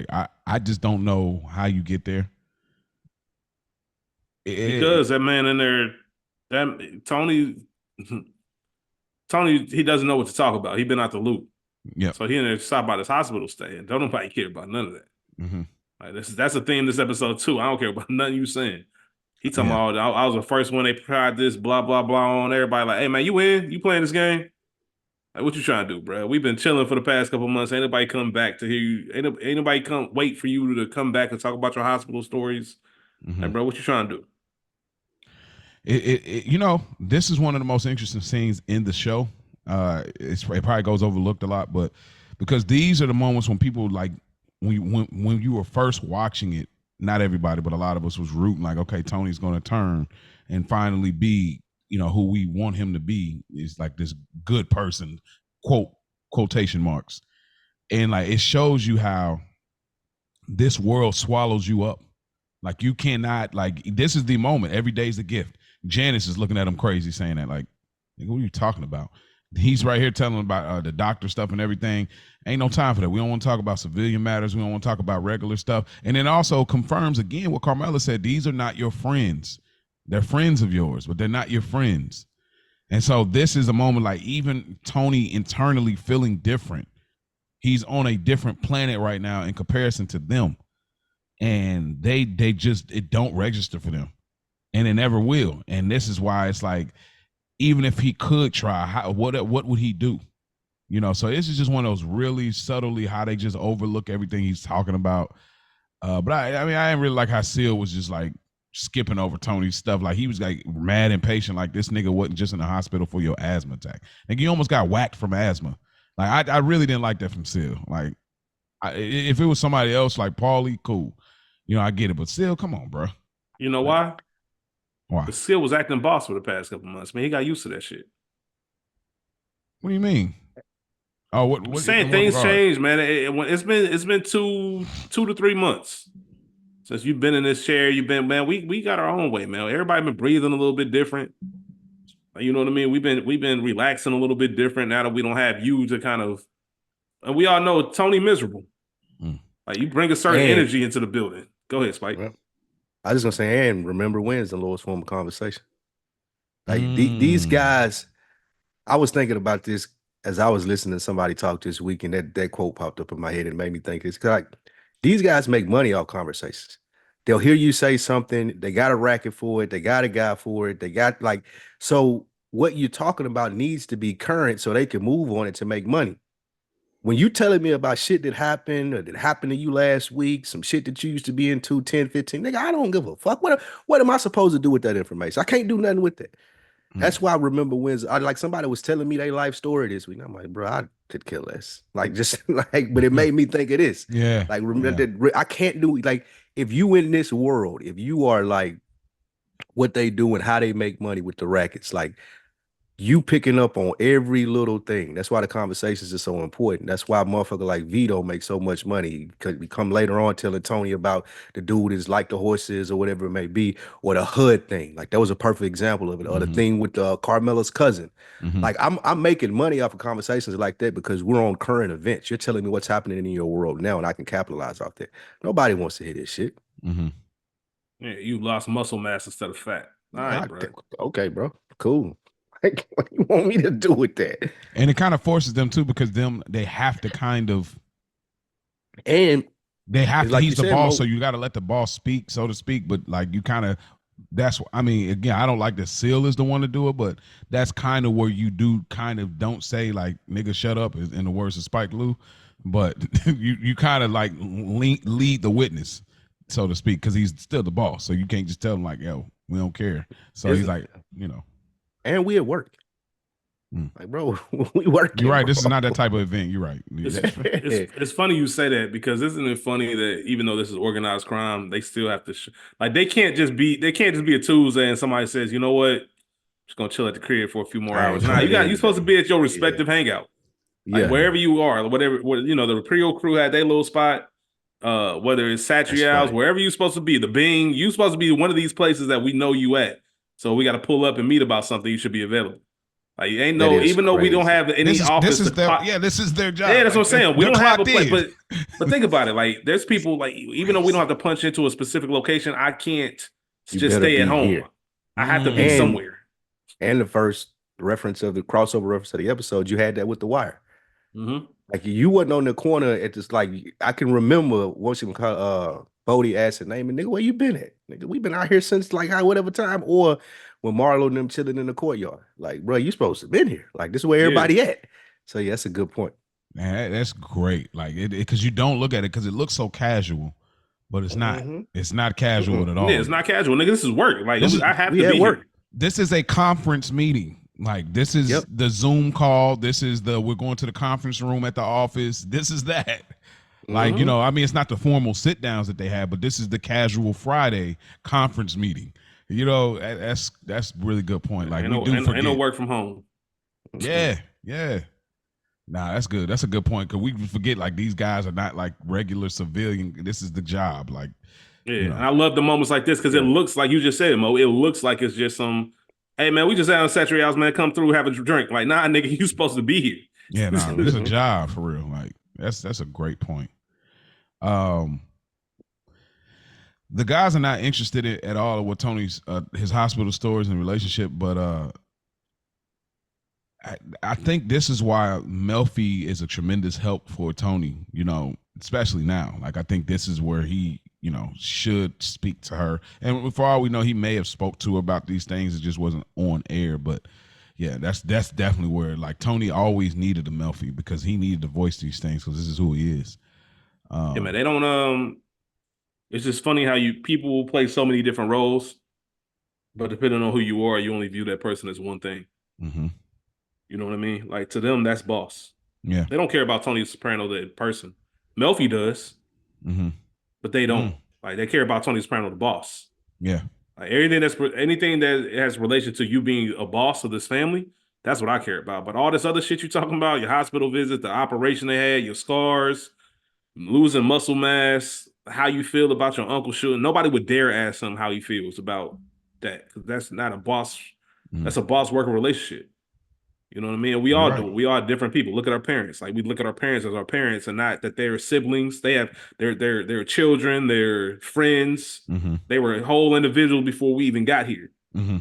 I just don't know how you get there.
Because that man in there. Tony, he doesn't know what to talk about. He been out the loop.
Yeah.
So he in there to talk about his hospital stay. And don't nobody care about none of that.
Mm-hmm.
Like that's the theme of this episode too. I don't care about nothing you saying. He talking about I was the first one they tried this blah blah blah on everybody. Like, hey man, you in? You playing this game? Like, what you trying to do, bro? We've been chilling for the past couple months. Ain't nobody come back to hear you. Ain't nobody come wait for you to come back and talk about your hospital stories. Mm-hmm. Like, bro, what you trying to do?
This is one of the most interesting scenes in the show. It probably goes overlooked a lot, but because these are the moments when people like when you were first watching it, not everybody, but a lot of us was rooting like, okay, Tony's going to turn and finally be, who we want him to be, is like this good person, quotation marks. And like, it shows you how this world swallows you up. Like you cannot, like, this is the moment. Every day's a gift. Janice is looking at him crazy saying that, like, what are you talking about? He's right here telling about the doctor stuff and everything. Ain't no time for that. We don't want to talk about civilian matters. We don't want to talk about regular stuff. And then also confirms again what Carmela said. These are not your friends. They're friends of yours, but they're not your friends. And so this is a moment like even Tony internally feeling different. He's on a different planet right now in comparison to them. And they just, it don't register for them. And it never will. And this is why it's like, even if he could try, what would he do? So this is just one of those really subtly how they just overlook everything he's talking about. But I didn't really like how Seal was just like skipping over Tony's stuff. Like he was like mad impatient. Like this nigga wasn't just in the hospital for your asthma attack. Like you almost got whacked from asthma. Like I really didn't like that from Seal. Like if it was somebody else like Paulie, cool. I get it. But Seal, come on, bro.
You know why?
Why?
Because Seal was acting boss for the past couple months. Man, he got used to that shit.
What do you mean? Oh, what?
I'm saying things change, man. It's been 2 to 3 months since you've been in this chair. You've been, man. We got our own way, man. Everybody been breathing a little bit different. You know what I mean? We've been relaxing a little bit different now that we don't have you to kind of. And we all know Tony miserable. Like you bring a certain energy into the building. Go ahead, Spike.
Well, I was just gonna say, and remember wins the lowest form of conversation. Like these guys, I was thinking about this as I was listening to somebody talk this week, and that quote popped up in my head and made me think it's like these guys make money off conversations. They'll hear you say something, they got a racket for it, they got a guy for it, they got like so what you're talking about needs to be current so they can move on it to make money. When you telling me about shit that happened or that happened to you last week, some shit that you used to be into 10, 15, nigga, I don't give a fuck. What am I supposed to do with that information? I can't do nothing with that. That's why I remember when like somebody was telling me their life story this week. I'm like, bro, I could kill less. Like just like, but it made me think of this.
Yeah.
Like remember that I can't do like if you in this world, if you are like what they do and how they make money with the rackets, like you picking up on every little thing. That's why the conversations are so important. That's why a motherfucker like Vito makes so much money. Because we come later on telling Tony about the dude is like the horses or whatever it may be, or the hood thing. Like that was a perfect example of it. Or the thing with Carmela's cousin. Like I'm making money off of conversations like that because we're on current events. You're telling me what's happening in your world now, and I can capitalize off that. Nobody wants to hear this shit.
Yeah, you lost muscle mass instead of fat. All right, bro.
Okay, bro. Cool. Like, what do you want me to do with that?
And it kind of forces them too because they have to kind of,
and
they have to.
Like
he's the
said,
boss, so you got to let the boss speak, so to speak. But like you kind of, that's. I mean, again, I don't like that Seal is the one to do it, but that's kind of where you do kind of don't say like nigga shut up in the words of Spike Lee, but you kind of like lead the witness, so to speak, because he's still the boss. So you can't just tell him like, yo, we don't care. So he's like, you know.
And we at work. Like, bro, we work.
You're right.
Bro.
This is not that type of event. You're right.
It's funny you say that because isn't it funny that even though this is organized crime, they still have to like they can't just be a Tuesday and somebody says, you know what, just gonna chill at the crib for a few more hours. Nah, you're supposed to be at your respective hangout, like wherever you are, whatever. You know, the Prio crew had their little spot. Whether it's Satrial's, wherever you're supposed to be, the Bing, you're supposed to be one of these places that we know you at. So we got to pull up and meet about something. You should be available. Like ain't no, even though we don't have any office.
This is their job.
Yeah, that's what I'm saying. We don't have a place, but think about it. Like there's people like even though we don't have to punch into a specific location, I can't just stay at home. Here. I have to be somewhere.
And the first reference of the crossover reference of the episode, you had that with The Wire. Like you wasn't on the corner at this. Like I can remember once you Bodie asked his name and nigga, where you been at? Nigga, we been out here since like whatever time, or when Marlo and them chilling in the courtyard. Like, bro, you supposed to have been here. Like this is where everybody at. So yeah, that's a good point.
Man, that's great. Like it because you don't look at it because it looks so casual, but it's not. It's not casual at all.
Yeah, it's not casual, nigga. This is work. Like I have to be
work.
Here.
This is a conference meeting. Like this is the Zoom call. This is we're going to the conference room at the office. This is that. Like, you know, I mean, it's not the formal sit downs that they have, but this is the casual Friday conference meeting. You know, that's really good point. Like we do forget.
Ain't no work from home.
Yeah. Nah, that's good. That's a good point because we forget like these guys are not like regular civilian. This is the job. Like,
and I love the moments like this because it looks like you just said, Mo. It looks like it's just some. Hey man, we just had on Saturday house, man. Come through, have a drink. Like, nah, nigga, you supposed to be here.
Yeah, nah, it's a job for real. Like, that's a great point. The guys are not interested at all in what Tony's his hospital stories and relationship, but I think this is why Melfi is a tremendous help for Tony. You know, especially now. Like, I think this is where he, you know, should speak to her. And for all we know, he may have spoke to her about these things. It just wasn't on air. But yeah, that's definitely where like Tony always needed a Melfi because he needed to voice these things because this is who he is.
Yeah, man, they don't. It's just funny how people will play so many different roles, but depending on who you are, you only view that person as one thing. You know what I mean? Like to them, that's boss.
Yeah,
they don't care about Tony Soprano the person. Melfi does. But they don't. Like they care about Tony Soprano, the boss.
Yeah.
Like anything that has relation to you being a boss of this family, That's what I care about. But all this other shit you talking about, your hospital visit, the operation they had, your scars, losing muscle mass, how you feel about your uncle shooting. Nobody would dare ask him how he feels about that, because that's not a boss. That's a boss worker relationship. You know what I mean? We all do it. We are different people. Look at our parents. Like, we look at our parents as our parents, and not that they're siblings. They have their children, their friends. They were whole individuals before we even got here. You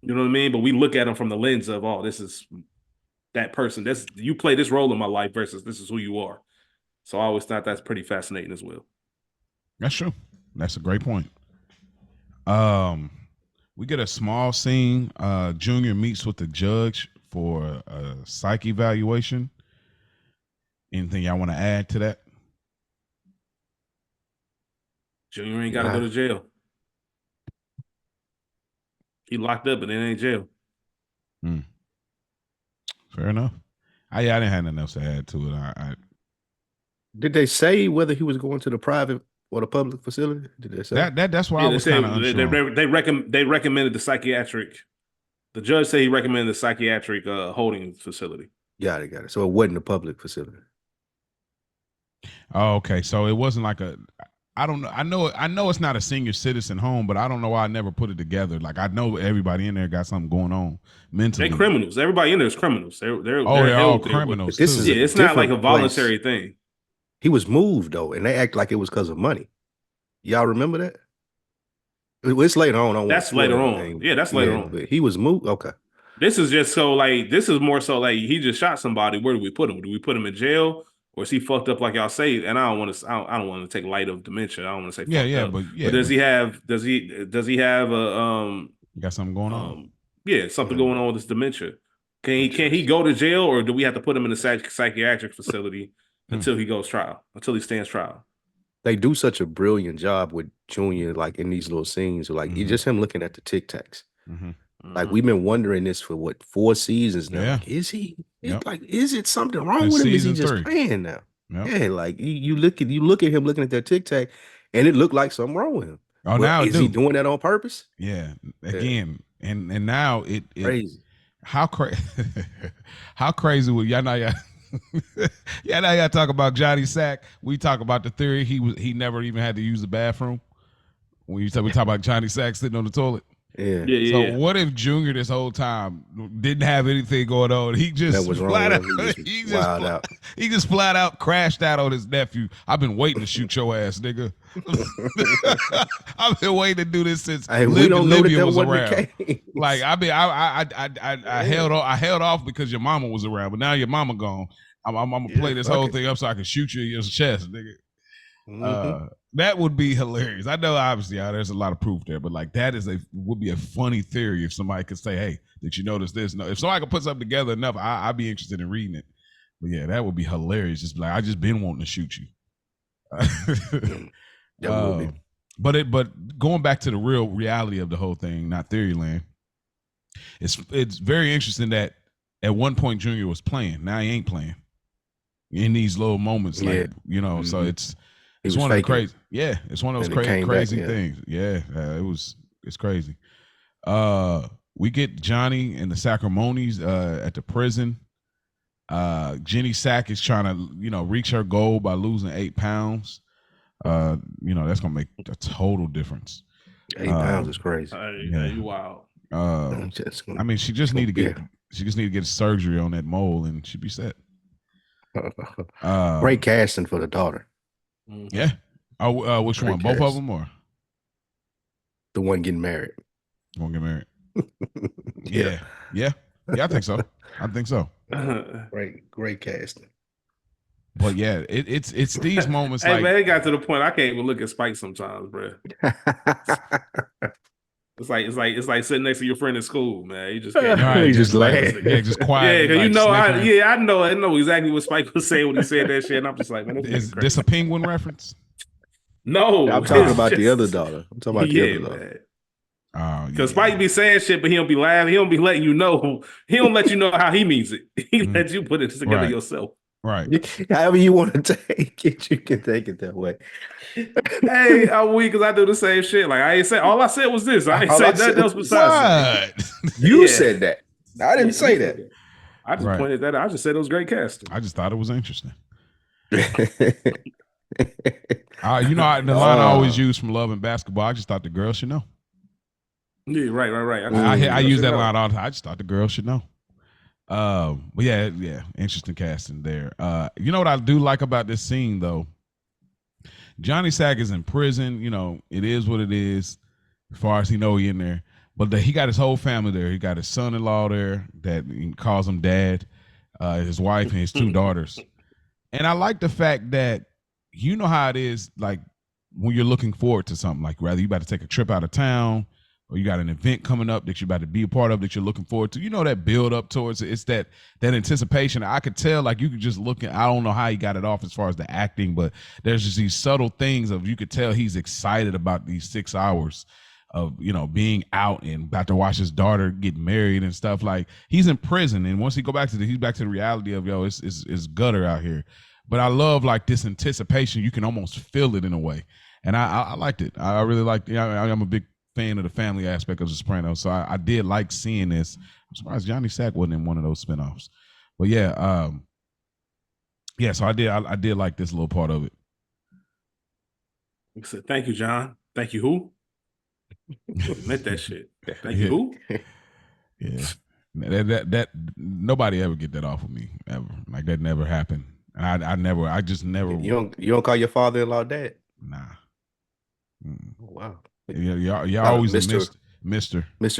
know what I mean? But we look at them from the lens of, oh, this is that person. You play this role in my life versus this is who you are. So I always thought that's pretty fascinating as well.
That's true. That's a great point. We get a small scene. Junior meets with the judge for a psych evaluation. Anything y'all want to add to that?
Junior ain't got to go to jail. He locked up, but it ain't jail.
Fair enough. I didn't have nothing else to add to it.
Did they say whether he was going to the private or the public facility? Did they say
that's why I was kind of unsure.
They recommended the psychiatric. The judge said he recommended the psychiatric holding facility.
Got it. So it wasn't a public facility.
Oh, okay. So it wasn't like I don't know. I know it's not a senior citizen home, but I don't know why I never put it together. Like, I know everybody in there got something going on mentally.
They're criminals. Everybody in there is criminals. They're
all criminals.
It's not like a voluntary thing.
He was moved though, and they act like it was because of money. Y'all remember that? It's later on.
That's later on. Yeah, that's later on.
But he was moved. Okay.
This is just so like, this is more so like he just shot somebody. Where do we put him? Do we put him in jail, or is he fucked up like y'all say? And I don't want to take light of dementia. I don't want to say but does he have a
got something going on?
Something going on with this dementia. Can he go to jail, or do we have to put him in a psychiatric facility until he stands trial?
They do such a brilliant job with Junior, like in these little scenes, like just him looking at the Tic Tacs. Like, we've been wondering this for 4 seasons now. Like, is he? Like, is it something wrong with him? Is he just playing now? Yeah, like you look at him looking at that Tic Tac, and it looked like something wrong with him.
Oh, now
is he doing that on purpose?
Yeah, again, and now it
crazy.
How crazy would y'all know? Yeah, now y'all talk about Johnny Sack. We talk about the theory he never even had to use the bathroom. We talk about Johnny Sack sitting on the toilet.
Yeah.
What if Junior this whole time didn't have anything going on? He just flat out, he just flat out crashed out on his nephew. I've been waiting to shoot your ass, nigga. I've been waiting to do this since Libya was around. Like, I held off because your mama was around, but now your mama gone. I'm gonna play this whole thing up so I can shoot you in your chest, nigga. That would be hilarious. I know, obviously, there's a lot of proof there, but like, that would be a funny theory if somebody could say, "Hey, did you notice this?" No, if somebody could put something together enough, I'd be interested in reading it. But yeah, that would be hilarious. Just like, I just been wanting to shoot you. But going back to the real reality of the whole thing, not Theoryland, it's very interesting that at one point Junior was playing. Now he ain't playing in these little moments, like, so it's one of the crazy. Yeah, it's one of those crazy things. Yeah, it's crazy. We get Johnny and the Sacrimoni's at the prison. Jenny Sack is trying to, reach her goal by losing 8 pounds. That's gonna make a total difference.
8 pounds is crazy.
You wild.
I mean, she just need to get surgery on that mole and she'd be set.
Great casting for the daughter.
Yeah. Which one? Both of them, or
the one getting married?
Won't get married. Yeah. I think so.
Great casting.
But yeah, it's these moments.
Hey, man, it got to the point I can't even look at Spike sometimes, bro. It's like sitting next to your friend in school, man. You just can't.
He just laugh.
Yeah, just quiet.
Yeah, because I know exactly what Spike was saying when he said that shit. And I'm just like, man,
is this a Penguin reference?
No,
I'm talking about the other daughter. I'm talking about the other daughter.
Because Spike be saying shit, but he don't be laughing. He don't be letting you know. He don't let you know how he means it. He let you put it together yourself.
Right.
However you want to take it, you can take it that way.
Hey, I'm weak because I do the same shit. Like, I ain't say, all I said was this. I ain't say nothing else besides
that. You said that. I didn't say that.
I just pointed that out. I just said it was great casting.
I just thought it was interesting. The line I always use from Love and Basketball, I just thought the girl should know.
Yeah, right.
I use that line all the time. I just thought the girl should know. But yeah, interesting casting there. You know what I do like about this scene though? Johnny Sack is in prison. You know, it is what it is. As far as he in there, but he got his whole family there. He got his son-in-law there that he calls him dad, his wife and his 2 daughters. And I like the fact that you know how it is, like when you're looking forward to something, like rather you about to take a trip out of town or you got an event coming up that you're about to be a part of that you're looking forward to. You know that build up towards it. It's that anticipation. I could tell, like you could just look at, I don't know how he got it off as far as the acting, but there's just these subtle things of you could tell he's excited about these 6 hours of, being out and about to watch his daughter get married and stuff. Like he's in prison. And once he he's back to the reality of, it's gutter out here. But I love like this anticipation. You can almost feel it in a way. And I liked it. I really liked it. I'm a big fan of the family aspect of The Sopranos. So I did like seeing this. I'm surprised Johnny Sack wasn't in one of those spinoffs. But yeah, so I did like this little part of it.
I said, thank you, John. Thank you, who? Meant that shit. Thank you, who?
Yeah. That nobody ever get that off of me ever. Like that never happened. I just never.
You don't call your father-in-law dad?
Nah.
Oh, wow.
Yeah, y'all always Mr.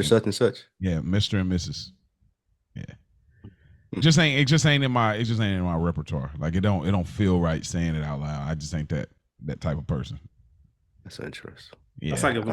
Such and such.
Yeah, Mr. and Mrs. Yeah. It just ain't in my repertoire. Like it don't feel right saying it out loud. I just ain't that type of person.
That's interesting.
Yeah. That's like if a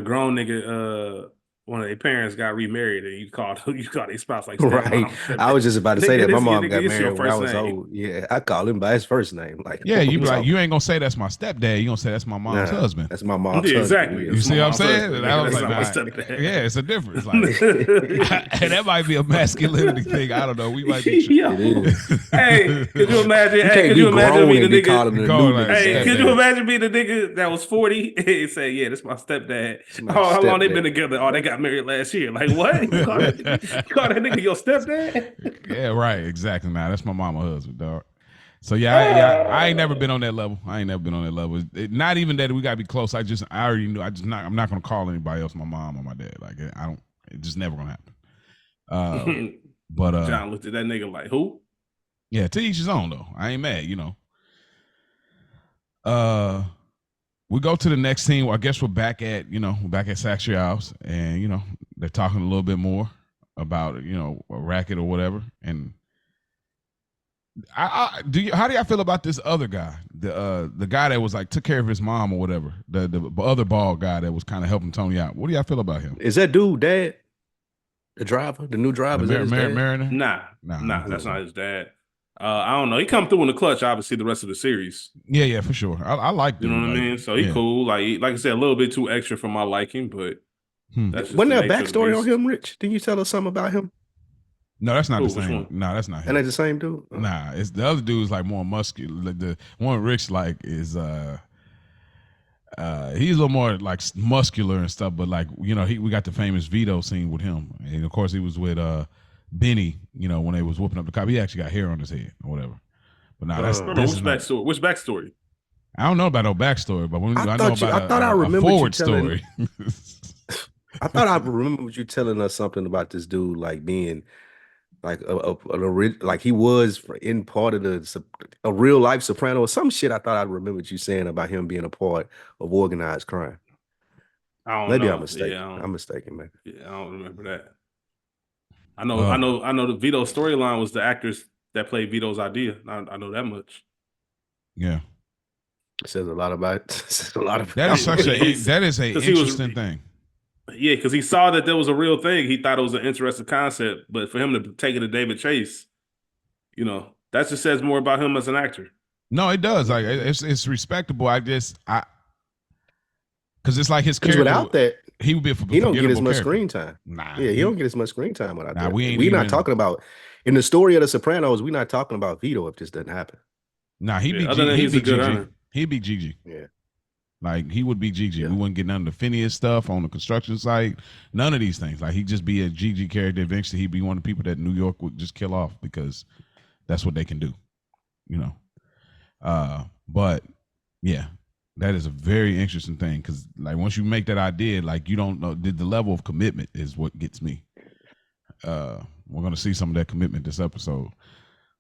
grown nigga one of their parents got remarried and you called their spouse like
right. I was just about to say that my mom got married when I was old. Yeah, I call him by his first name. Like
you be like, you ain't gonna say that's my stepdad. You gonna say that's my mom's husband.
That's my mom's husband.
Exactly.
You see what I'm saying? And I was like, yeah, it's a difference. Like, and that might be a masculinity thing. I don't know. We might be.
Hey, could you imagine? Could you imagine being the nigga? Could you imagine being the nigga that was 40 and say, yeah, this is my stepdad. How long they been together? Oh, they got married last year. Like what? You call that nigga your stepdad?
Yeah, right. Exactly. Nah, that's my mama husband, dog. So yeah, I ain't never been on that level. Not even that we gotta be close. I already knew. I'm not gonna call anybody else my mom or my dad. Like it's just never gonna happen. But
John looked at that nigga like, who?
Yeah, to each his own though. I ain't mad, We go to the next scene. I guess we're back at Sack's house, and they're talking a little bit more about a racket or whatever. And how do y'all feel about this other guy, the guy that was like took care of his mom or whatever, the other bald guy that was kind of helping Tony out? What do y'all feel about him?
Is that dude dad? The driver, the new driver,
Mariner?
Nah, that's not his dad. I don't know. He come through in the clutch, obviously, the rest of the series.
Yeah, for sure. I like him.
You know what I mean? So he cool. Like I said, a little bit too extra for my liking, but that's just
wasn't there a backstory on him, Rich? Didn't you tell us something about him?
No, that's not the same. No, that's not him.
And that's the same dude?
Nah, it's the other dude's like more muscular. Like the one Rich like is he's a little more like muscular and stuff, but like, we got the famous Vito scene with him. And of course he was with Benny, when they was whooping up the cop. He actually got hair on his head or whatever. But now
which backstory? Which backstory?
I don't know about no backstory, but
I thought I remember
forward story.
I thought I remember you telling us something about this dude like being like like he was in part of a real life soprano or some shit. I thought I remembered you saying about him being a part of organized crime.
Maybe
I'm mistaken. Yeah, I'm mistaken, man.
Yeah, I don't remember that. I know the Vito storyline was the actors that played Vito's idea. I know that much.
Yeah.
It says a lot about it. It says a lot about
that is an interesting thing.
Yeah, because he saw that there was a real thing. He thought it was an interesting concept, but for him to take it to David Chase, that just says more about him as an actor.
No, it does. Like it's respectable. Because it's like his character.
Without that,
he would be.
He don't get as much screen time.
Nah,
yeah, he don't get as much screen time without that.
We're
not talking about in the story of the Sopranos. We're not talking about Vito if this doesn't happen.
Nah, he beat Gigi. He beat Gigi.
Yeah.
Like he would be Gigi. Yeah. We wouldn't get none of the Phineas stuff on the construction site. None of these things. Like he'd just be a Gigi character. Eventually, he'd be one of the people that New York would just kill off because that's what they can do. But yeah, that is a very interesting thing because like once you make that idea, like you don't know the level of commitment is what gets me. We're gonna see some of that commitment this episode.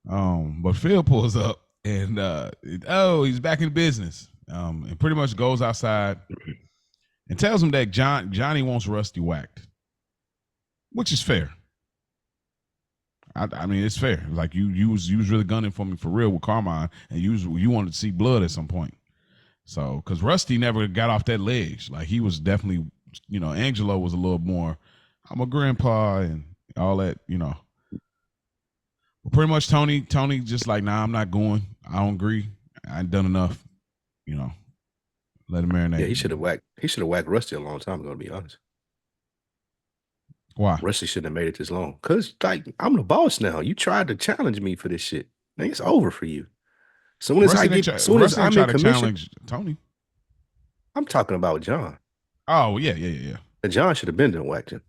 But Phil pulls up and he's back in business. And pretty much goes outside and tells him that Johnny wants Rusty whacked, which is fair. I mean, it's fair. Like you was really gunning for me for real with Carmine, and you wanted to see blood at some point. So, because Rusty never got off that ledge. Like he was definitely, Angelo was a little more. I'm a grandpa and all that, But pretty much Tony just like, nah, I'm not going. I don't agree. I ain't done enough. Let him marinate.
Yeah, he should have whacked Rusty a long time ago, to be honest.
Why?
Rusty shouldn't have made it this long. Cause like I'm the boss now. You tried to challenge me for this shit. I think it's over for you. Soon as I'm in commission,
challenge Tony.
I'm talking about John.
Oh yeah.
And John should have been there and whacked him.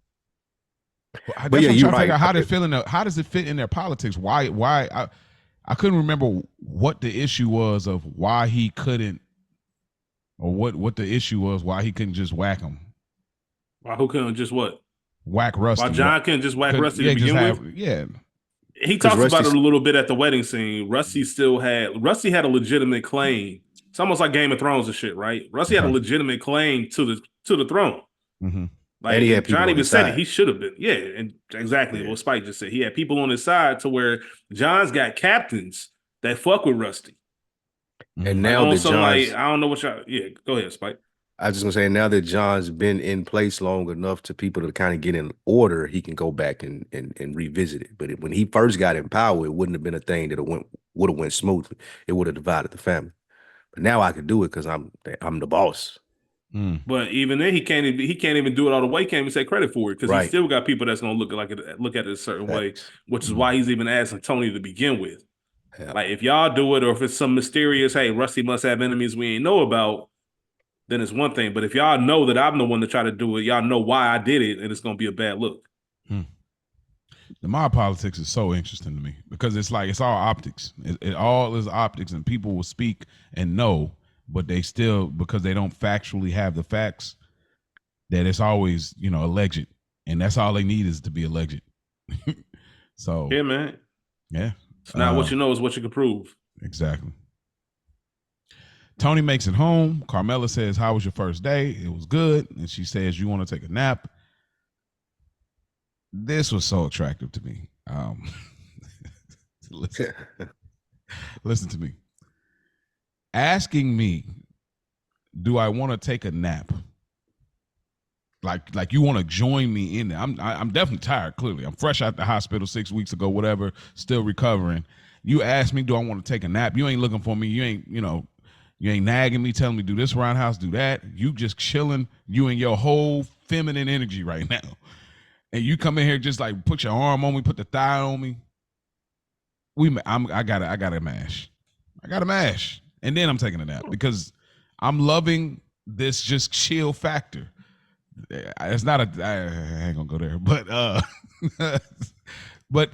But yeah, you're right. How does it fit in their politics? Why? I couldn't remember what the issue was of why he couldn't. Or what the issue was, why he couldn't just whack him.
Why who couldn't just what?
Whack Rusty.
Why John couldn't just whack Rusty to begin with?
Yeah.
He talks about it a little bit at the wedding scene. Rusty had a legitimate claim. It's almost like Game of Thrones and shit, right? Rusty had a legitimate claim to the throne.
Mm-hmm.
Like John even said it, he should have been. Yeah, and exactly what Spike just said. He had people on his side to where John's got captains that fuck with Rusty.
And now that John's,
I don't know what y'all. Yeah, go ahead, Spike.
I was just gonna say, now that John's been in place long enough to people to kind of get in order, he can go back and revisit it. But when he first got in power, it wouldn't have been a thing that would have went smoothly. It would have divided the family. But now I can do it because I'm the boss.
But even then, he can't even do it all the way. Can't even take credit for it because he still got people that's gonna look at it a certain way, which is why he's even asking Tony to begin with. Yeah. Like if y'all do it, or if it's some mysterious, hey, Rusty must have enemies we ain't know about, then it's one thing. But if y'all know that I'm the one to try to do it, y'all know why I did it, and it's gonna be a bad look.
The mob politics is so interesting to me because it's like it's all optics. It all is optics, and people will speak and know, but they still, because they don't factually have the facts, that it's always alleged, and that's all they need is to be alleged. So
yeah, man.
Yeah.
It's not what you know, is what you can prove.
Exactly. Tony makes it home. Carmela says, how was your first day? It was good. And she says, you want to take a nap? This was so attractive to me. Listen to me. Asking me, do I want to take a nap? Like you want to join me in there. I'm definitely tired, clearly. I'm fresh out the hospital 6 weeks ago, whatever, still recovering. You ask me, do I want to take a nap? You ain't looking for me. You ain't, you ain't nagging me, telling me do this roundhouse, do that. You just chilling, you and your whole feminine energy right now. And you come in here just like put your arm on me, put the thigh on me. I gotta mash. I gotta mash. And then I'm taking a nap because I'm loving this just chill factor. It's not I ain't gonna go there, but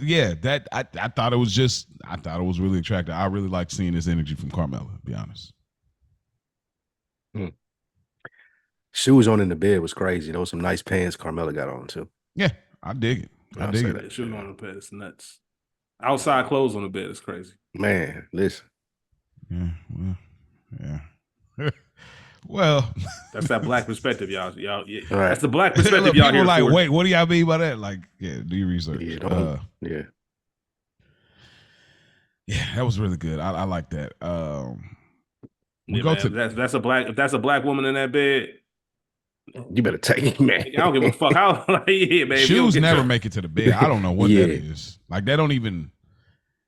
yeah, that I thought it was really attractive. I really like seeing this energy from Carmela, to be honest.
Shoes on in the bed was crazy. There was some nice pants Carmela got on too.
Yeah, I dig it. I dig it.
Shoes on the bed is nuts. Outside clothes on the bed is crazy.
Man, listen.
Yeah. Well,
that's that black perspective, y'all. Right. That's the black
perspective,
y'all. People
here like, wait, what do y'all mean by that? Like, yeah, do your research.
Yeah,
yeah, that was really good. I like that.
That's a black woman in that bed.
You better take it, man.
I don't give a fuck how. Man,
shoes never make it to the bed. I don't know what that is. Like, they don't even.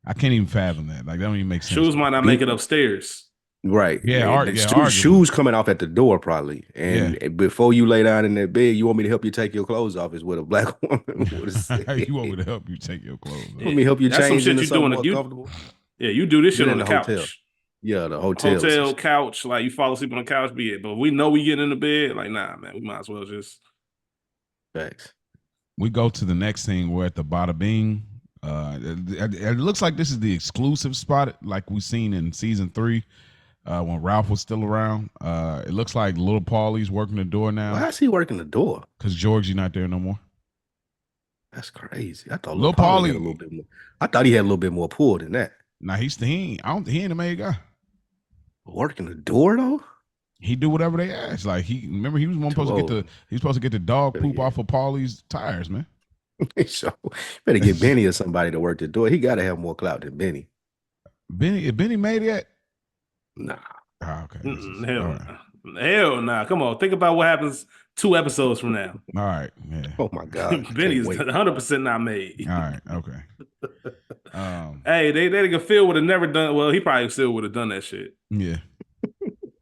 I can't even fathom that. Like, that don't even make sense.
Shoes might not make it upstairs.
Right.
Yeah.
Shoes coming off at the door probably. And before you lay down in that bed, you want me to help you take your clothes off is what a black woman would say.
You want me to help you take your clothes off.
Let me help you change into something more comfortable.
Yeah, you do this shit on the couch. Hotel.
Yeah, the hotel
couch. Like you fall asleep on the couch, be it. But we know we get in the bed. Like, nah, man, we might as well just.
Thanks.
We go to the next thing. We're at the Bada Bing. It looks like this is the exclusive spot, like we seen in season 3, when Ralph was still around. It looks like Little Paulie's working the door now.
Why is he working the door?
Because Georgie not there no more.
That's crazy. I thought Little Paulie had a little bit more. I thought he had a little bit more pull than that.
Nah, he ain't a main guy.
Working the door though.
He do whatever they ask. Like he was supposed to get the dog poop off of Paulie's tires, man.
So better get Benny or somebody to work the door. He got to have more clout than Benny.
Is Benny made yet?
Nah.
Oh, okay.
Hell nah. Come on. Think about what happens 2 episodes from now.
All right. Yeah.
Oh my God.
Benny's 100% not made.
All right. Okay.
Hey, they nigga Phil would have never done. Well, he probably still would have done that shit.
Yeah.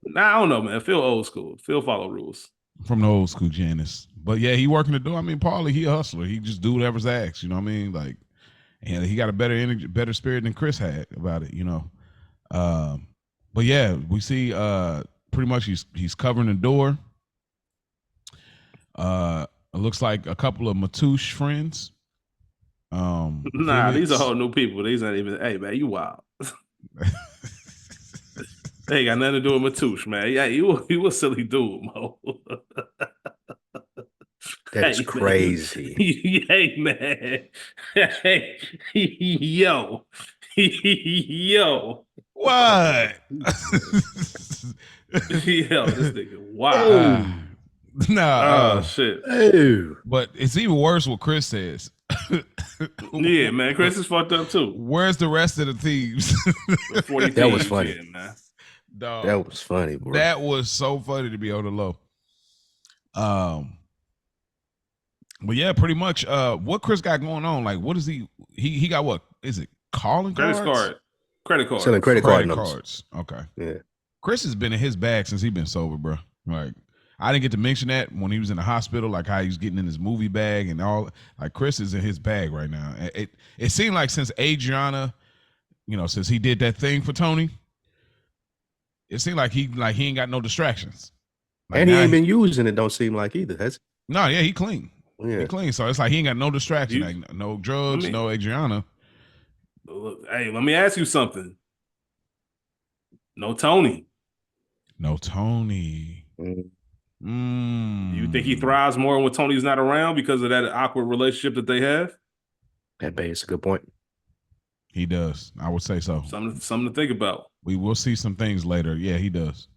Nah, I don't know, man. Phil old school. Phil follow rules.
From the old school Janice. But yeah, he working the door. I mean, Paulie, he a hustler. He just do whatever's asked. You know what I mean? Like, and he got a better energy, better spirit than Chris had about it. You know. But yeah, we see pretty much he's covering the door. It looks like a couple of Matouche friends.
Nah, these are whole new people. These ain't even. Hey man, you wild. They ain't got nothing to do with Matouche, man. Yeah, you a silly dude, Mo.
That's crazy.
Hey man. Hey, yo.
What?
Yo, this nigga. Wow. Oh shit.
Ew.
But it's even worse what Chris says.
Yeah, man. Chris is fucked up too.
Where's the rest of the thieves?
That was funny.
Yeah, man.
Dog,
that was funny, bro.
That was so funny to be on the low. But yeah, pretty much what Chris got going on, like what is he got what? Is it calling cards?
Credit cards.
Selling credit cards.
Okay.
Yeah.
Chris has been in his bag since he's been sober, bro. Like I didn't get to mention that when he was in the hospital, like how he was getting in his movie bag and all. Like Chris is in his bag right now. It seemed like since Adriana, since he did that thing for Tony, it seemed like he ain't got no distractions. Like
and he ain't been using it. Don't seem like either. Has
no, yeah, he clean.
Yeah.
He clean. So it's like he ain't got no distraction, like no drugs, no Adriana.
Look, hey, let me ask you something. No Tony.
No Tony.
You think he thrives more when Tony's not around because of that awkward relationship that they have?
That is a good point.
He does. I would say so.
Something to think about.
We will see some things later. Yeah, he does.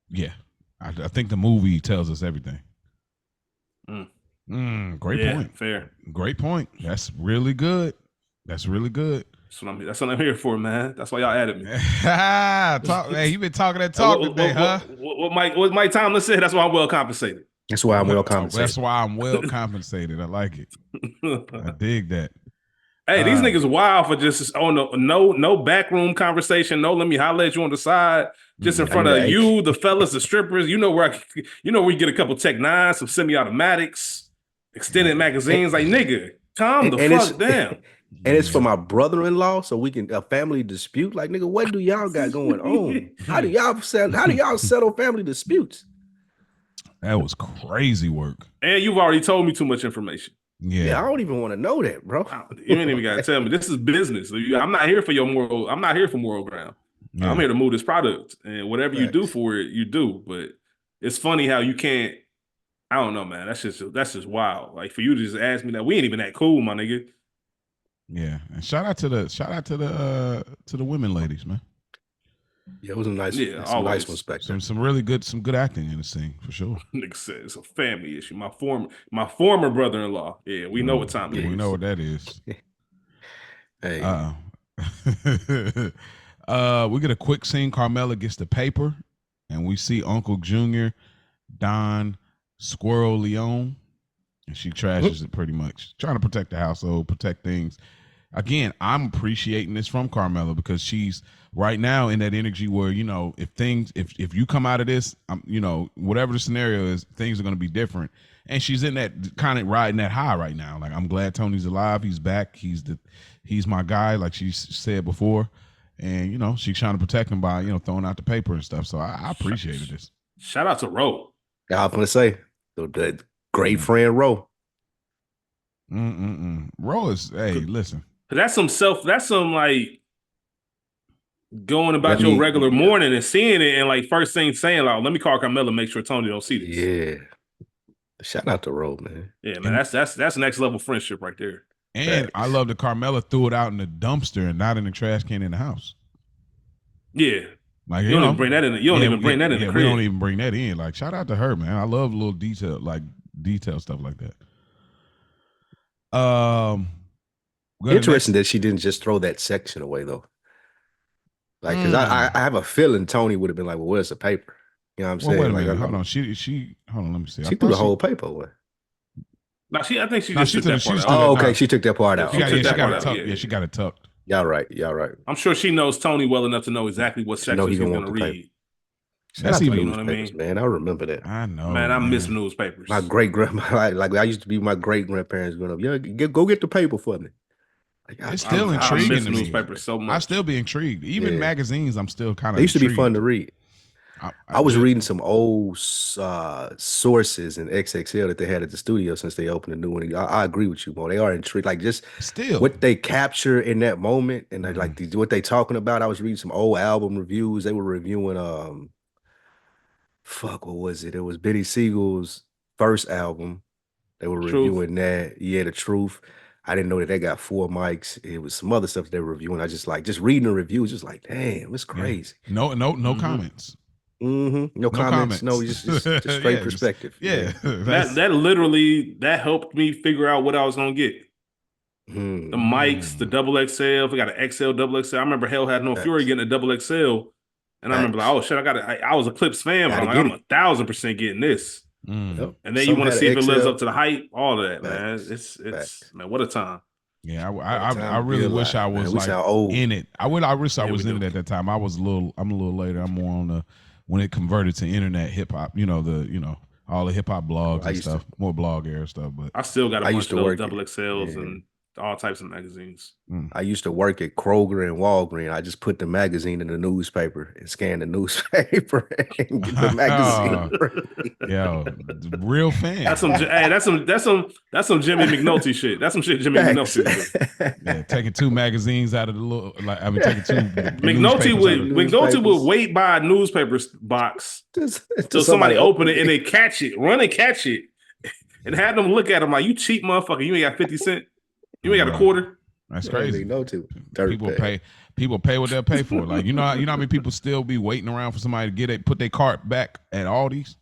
Yeah. I think the movie tells us everything. Great point.
Fair.
Great point. That's really good. That's really good.
That's what I'm here for, man. That's why y'all added me.
Man, you been talking that talk today, huh?
What Mike Tomlin said, that's why I'm well compensated.
That's why I'm well compensated.
That's why I'm well compensated. I like it. I dig that.
Hey, these niggas wild for just no backroom conversation. No, let me holler at you on the side, just in front of you, the fellas, the strippers. You know where you get a couple Tech 9s, some semi-automatics, extended magazines. Like nigga, calm the fuck down.
And it's for my brother-in-law, so we can a family dispute. Like nigga, what do y'all got going on? How do y'all settle family disputes?
That was crazy work.
And you've already told me too much information.
Yeah, I don't even want to know that, bro.
You ain't even got to tell me. This is business. I'm not here for your moral. I'm not here for moral ground. Yeah. I'm here to move this product, and whatever you do for it, you do. But it's funny how you can't. I don't know, man. That's just wild. Like for you to just ask me that, we ain't even that cool, my nigga.
Yeah, and shout out to the women ladies, man.
Yeah, it was a nice, nice perspective.
Some good acting in the scene for sure.
Nigga said it's a family issue. My former brother-in-law. Yeah, we know what time it is.
We know what that is.
Hey.
We get a quick scene. Carmela gets the paper, and we see Uncle Junior, Don Squirrel Leone, and she trashes it pretty much, trying to protect the household, protect things. Again, I'm appreciating this from Carmela because she's right now in that energy where, if you come out of this, whatever the scenario is, things are going to be different. And she's in that kind of riding that high right now. Like, I'm glad Tony's alive. He's back. He's my guy, like she said before. and you know she's trying to protect him by throwing out the paper and stuff. So I appreciated this.
Shout out to Ro.
I was gonna say the great friend Ro.
Ro is listen.
That's some like going about your regular morning and seeing it and like first thing saying like, let me call Carmella and make sure Tony don't see this.
Yeah. Shout out to Ro, man.
Yeah, man. And that's next level friendship right there.
And I love that Carmella threw it out in the dumpster and not in the trash can in the house.
Yeah. Like you don't even bring that in. You don't even bring that in the crib.
We don't even bring that in. Like shout out to her, man. I love little detail stuff like that.
Interesting that she didn't just throw that section away though. Like, cause I have a feeling Tony would have been like, "Well, where's the paper?" You know what I'm saying?
Wait a minute. Hold on. She hold on. Let me see.
She threw the whole paper away.
No, I think she just took that part out.
Oh, okay. She took that part out.
She got it tucked. Yeah, she got it tucked.
Y'all right.
I'm sure she knows Tony well enough to know exactly what section she's going to read.
That's even you know what I mean, man. I remember that.
I know,
man. I miss newspapers.
My great grandma, like I used to be my great grandparents growing up. Yeah, go get the paper for me.
Like, it's still intriguing to me.
Newspapers so much.
I still be intrigued. Even magazines, I'm still kind of.
They used to be fun to read. I was reading some old sources in XXL that they had at the studio since they opened a new one. I agree with you, Mo. They are intrigued, like just
still
what they capture in that moment and like what they talking about. I was reading some old album reviews. They were reviewing what was it? It was Benny Siegel's first album. They were reviewing that. Yeah, The Truth. I didn't know that they got 4 mics. It was some other stuff they were reviewing. I just just reading the reviews, just like, damn, it's crazy.
No comments.
No comments. No, just straight perspective.
That literally helped me figure out what I was gonna get. The mics, the XXL. We got an XL, XXL. I remember Hell Had No Fury getting a XXL, and I remember like, oh shit, I was a Clips fan, but I'm like, I'm 1,000% getting this.
Yep.
And then you want to see if it lives up to the hype, all of that, man. It's man, what a time.
Yeah, I really wish I was in it. I wish I was in it at that time. I'm a little later. I'm more on when it converted to internet hip hop, all the hip hop blogs and stuff, more blog era stuff. But
I still got a bunch of those XXLs and all types of magazines.
I used to work at Kroger and Walgreens. I just put the magazine in the newspaper and scan the newspaper and get the magazine.
Yo, real fan.
That's some Jimmy McNulty shit. That's some shit Jimmy McNulty did.
Yeah, taking 2 magazines out of the taking 2.
McNulty would wait by a newspaper box till somebody open it and they catch it, run and catch it, and have them look at him like, you cheap motherfucker. You ain't got 50 cents. You ain't got a quarter.
That's crazy.
People
pay what they'll pay for. Like you know how many people still be waiting around for somebody to put their cart back at Aldi's.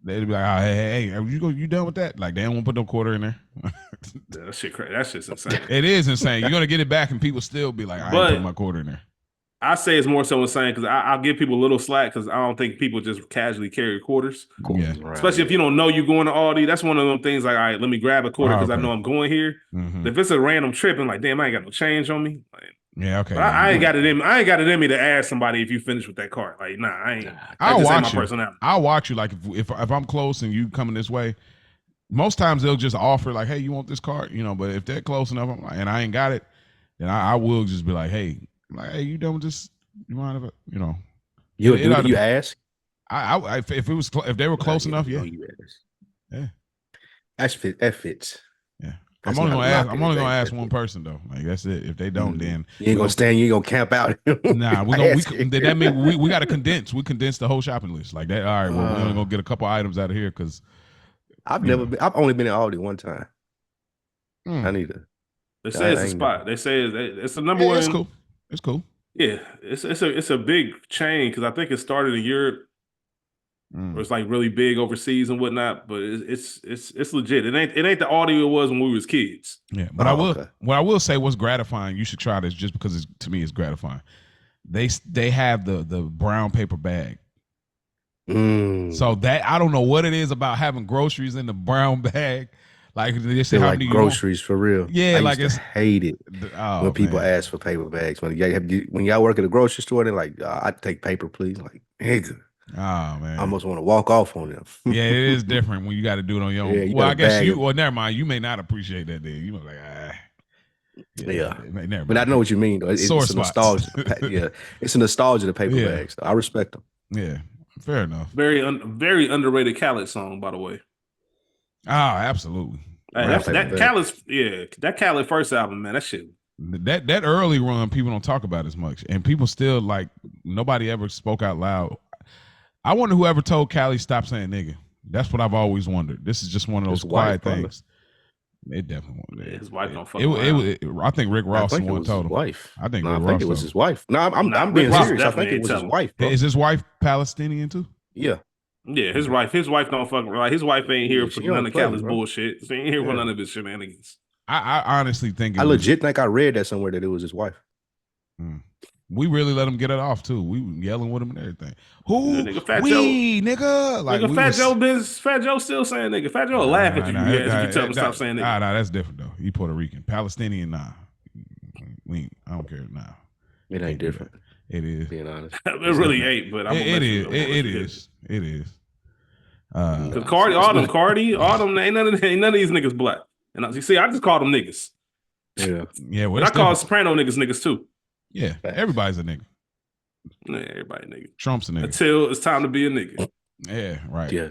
They'd be like, oh, hey, you done with that? Like they don't want to put no quarter in there.
That shit crazy. That shit's insane.
It is insane. You're gonna get it back, and people still be like, I ain't putting my quarter in there.
I say it's more so insane because I'll give people a little slack because I don't think people just casually carry quarters.
Yeah.
Especially if you don't know you're going to Aldi. That's one of them things like, all right, let me grab a quarter because I know I'm going here.
Mm-hmm.
If it's a random trip and like, damn, I ain't got no change on me. Like,
yeah, okay.
I ain't got it in. I ain't got it in me to ask somebody if you finish with that cart. Like, nah, I ain't.
I'll watch you. I'll watch you. Like if I'm close and you coming this way, most times they'll just offer like, hey, you want this cart? But if they're close enough and I ain't got it, then I will just be like, hey, you done with this? You mind if
you ask?
If they were close enough, yeah.
That fits.
Yeah. I'm only gonna ask one person though. Like that's it. If they don't, then
you ain't gonna stand. You ain't gonna camp out.
Nah, that means we got to condense. We condense the whole shopping list like that. All right, well, we're only gonna get a couple items out of here because
I've only been at Aldi one time. I need to.
They say it's a spot. They say it's the number one.
It's cool. It's cool.
Yeah, it's a big chain because I think it started in Europe. Where it's like really big overseas and whatnot, but it's legit. It ain't the Aldi it was when we was kids.
Yeah, but what I will say what's gratifying. You should try this just because to me it's gratifying. They have the brown paper bag. So that I don't know what it is about having groceries in the brown bag. Like they say, how many
groceries for real?
Yeah,
I hate it when people ask for paper bags. When y'all work at a grocery store, they're like, "I take paper, please." Like, nigga.
Oh man,
I almost want to walk off on them.
Yeah, it is different when you got to do it on your own. Well, I guess never mind. You may not appreciate that. Then you know, like,
Yeah. But I know what you mean, though. It's a nostalgia. Yeah. It's a nostalgia to paper bags. Though. I respect them.
Yeah. Fair enough.
Very underrated Khaled song, by the way.
Oh, absolutely.
That Khaled first album, man, that shit.
That early run, people don't talk about as much, and people still like nobody ever spoke out loud. I wonder whoever told Khaled stop saying nigga. That's what I've always wondered. This is just one of those quiet things. It definitely was.
His wife don't fuck around.
I think Rick Ross the one told him.
Wife.
I think
it was his wife. No, I'm being serious. I think it was his wife. Bro.
Is his wife Palestinian too?
Yeah.
Yeah, his wife don't fuck around. His wife ain't here for none of Khaled's bullshit. She ain't here for none of his shenanigans.
I honestly think
I legit think I read that somewhere that it was his wife.
We really let him get it off too. We were yelling with him and everything. Who?
Nigga, Fat Joe.
Like
Fat Joe still saying nigga. Fat Joe will laugh at you if you tell him stop saying nigga.
Nah, that's different though. He Puerto Rican. Palestinian, nah. I don't care. Nah.
It ain't different.
It is.
Being honest.
It really ain't, but
it is.
Because Cardi, all them, ain't none of these niggas black. And you see, I just call them niggas.
Yeah.
Well,
I call Soprano niggas too.
Yeah, everybody's a nigga.
Yeah, everybody nigga.
Trump's a nigga.
Until it's time to be a nigga.
Yeah, right.
Yeah.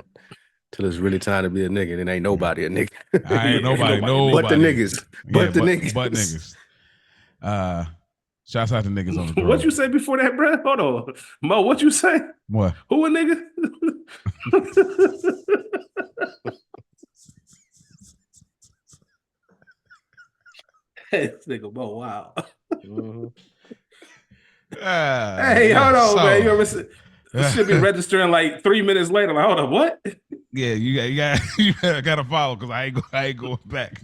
Till it's really time to be a nigga, then ain't nobody a nigga.
I ain't nobody.
But the niggas. But the niggas.
Shouts out to niggas on the road.
What you say before that, bro? Hold on. Mo, what you say?
What?
Who a nigga? This nigga Mo, wow. Hey, hold on, man. You ever see? Should be registering like 3 minutes later. Like, hold on, what?
Yeah, you gotta follow because I ain't going back.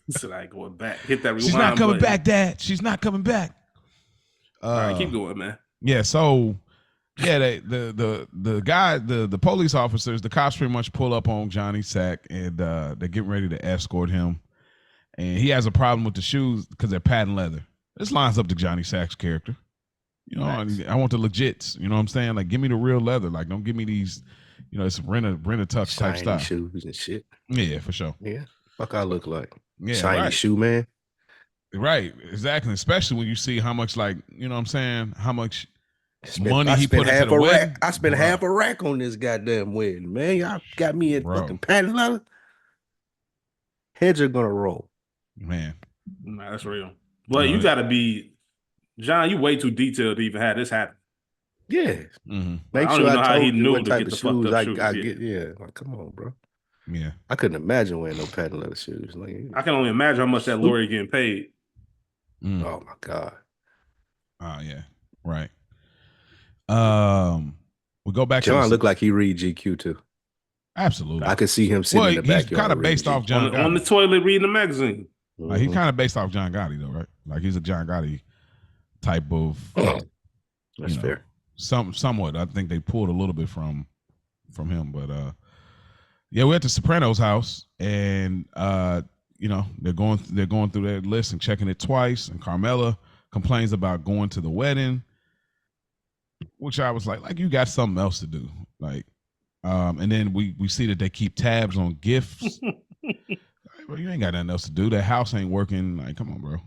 He said I ain't going back. Hit that rewind.
She's not coming back, Dad. She's not coming back.
All right, keep going, man.
Yeah, so the guy, the police officers, the cops pretty much pull up on Johnny Sack and they're getting ready to escort him. And he has a problem with the shoes because they're patent leather. This lines up to Johnny Sack's character. You know, nice. I want the legits. You know what I'm saying? Like, give me the real leather. Like, don't give me these, it's rent-a-tux type stuff.
Shoes and shit.
Yeah, for sure.
Yeah. Fuck I look like.
Yeah,
shiny shoe, man.
Right, exactly. Especially when you see how much, like, you know what I'm saying? How much money he put into the wedding.
I spent half a rack on this goddamn wedding, man. Y'all got me in fucking patent leather. Heads are gonna roll.
Man.
Nah, that's real. Well, you gotta be, John, you way too detailed to even have this happen.
Yeah.
Mm-hmm.
Make sure I told you what type of shoes I get. Yeah. Like, come on, bro.
Yeah.
I couldn't imagine wearing no patent leather shoes. Like,
I can only imagine how much that lawyer getting paid.
Oh my God.
Oh yeah. Right. We go back.
John looked like he read GQ too.
Absolutely.
I could see him sitting in the backyard.
He's kind of based off John
on the toilet reading the magazine.
Like, he's kind of based off John Gotti, though, right? Like, he's a John Gotti type of.
That's fair.
Somewhat. I think they pulled a little bit from him, but yeah, we're at the Sopranos house, and they're going through their list and checking it twice. And Carmela complains about going to the wedding, which I was like you got something else to do, like. And then we see that they keep tabs on gifts. Well, you ain't got nothing else to do. That house ain't working. Like, come on, bro.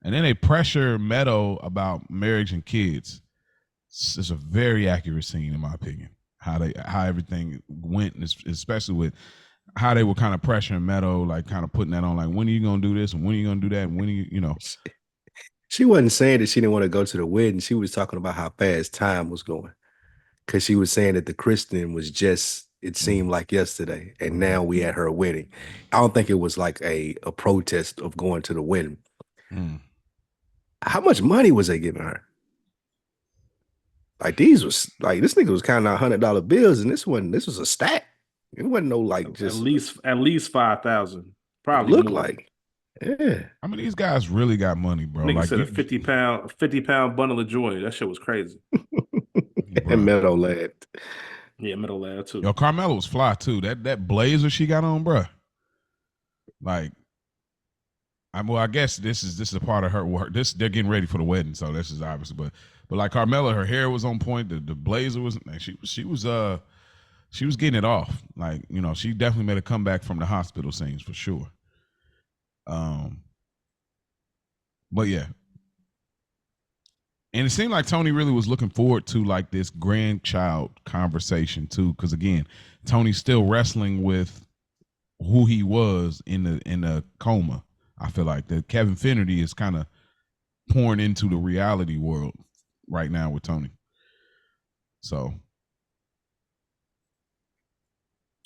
And then they pressure Meadow about marriage and kids. It's a very accurate scene, in my opinion. How everything went, especially with how they were kind of pressuring Meadow, like kind of putting that on, like, when are you gonna do this and when are you gonna do that? And when are you.
She wasn't saying that she didn't want to go to the wedding. She was talking about how fast time was going. Because she was saying that the christening was just, it seemed like yesterday, and now we at her wedding. I don't think it was like a protest of going to the wedding. How much money was they giving her? Like, this nigga was counting out $100 bills, and this was a stack. It wasn't no like just
at least 5,000. Probably
look
more.
like. Yeah.
I mean, these guys really got money, bro.
Nigga
like
said a 50-pound bundle of joy. That shit was crazy.
And Meadow laughed.
Yeah, Meadow laughed too.
Yo, Carmela was fly too. That blazer she got on, bro. Like, I guess this is a part of her work. They're getting ready for the wedding, so this is obviously. But like Carmela, her hair was on point. The blazer was. She was getting it off. Like, she definitely made a comeback from the hospital scenes for sure. But yeah. And it seemed like Tony really was looking forward to like this grandchild conversation too, because again, Tony's still wrestling with who he was in the coma. I feel like that Kevin Finnerty is kind of pouring into the reality world right now with Tony. So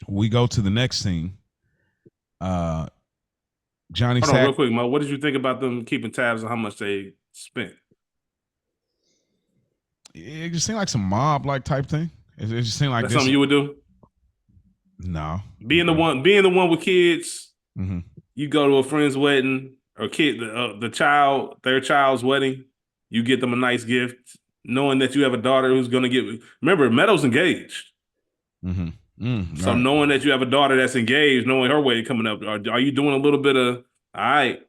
we go to the next scene. Johnny
Hold
Sack.
on, real quick, Mo. What did you think about them keeping tabs on how much they spent?
It just seemed like some mob-like type thing. It just seemed like
that's something you would do.
No,
being the one with kids. Mm-hmm. You go to a friend's wedding or their child's wedding. You get them a nice gift, knowing that you have a daughter who's going to get. Remember, Meadow's engaged. Mm-hmm. So knowing that you have a daughter that's engaged, knowing her wedding coming up, are you doing a little bit of, all right,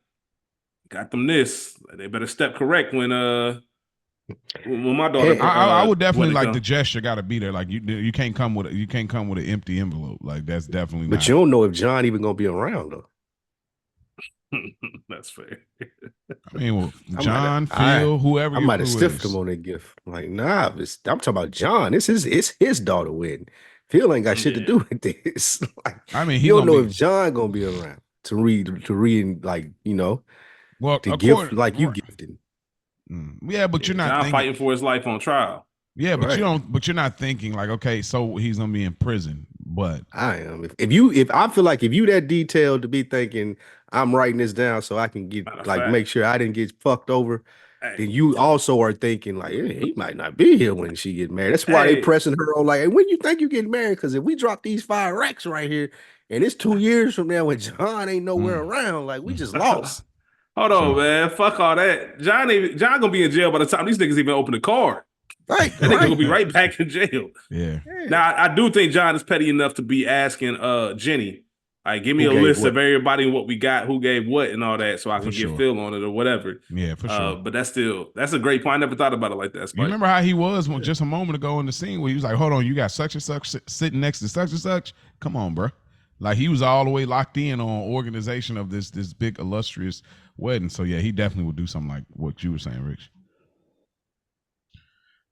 got them this. They better step correct when my daughter.
I would definitely like the gesture got to be there. Like you can't come with an empty envelope. Like that's definitely.
But you don't know if John even gonna be around though.
That's fair.
I mean, well, John, Phil, whoever.
I might have stiffed him on that gift. Like, nah, I'm talking about John. It's his daughter wedding. Phil ain't got shit to do with this. Like,
I mean,
you don't know if John gonna be around to read, like, you know,
well,
to gift like you gifted.
Yeah, but you're not
John fighting for his life on trial.
Yeah, but you're not thinking like, okay, so he's gonna be in prison. But
I am. If I feel like if you that detailed to be thinking I'm writing this down so I can get make sure I didn't get fucked over, then you also are thinking like, hey, he might not be here when she get married. That's why they pressing her on like, hey, when you think you get married? Because if we drop these 5 racks right here, and it's 2 years from now when John ain't nowhere around, like we just lost.
Hold on, man. Fuck all that. John gonna be in jail by the time these niggas even open the car.
Right.
That nigga gonna be right back in jail.
Yeah.
Now I do think John is petty enough to be asking Jenny, like, give me a list of everybody and what we got, who gave what and all that, so I can get Phil on it or whatever.
Yeah, for sure.
But that's a great point. I never thought about it like that. Spike.
You remember how he was just a moment ago in the scene where he was like, hold on, you got such and such sitting next to such and such? Come on, bro. Like he was all the way locked in on organization of this big illustrious wedding. So yeah, he definitely would do something like what you were saying, Rich.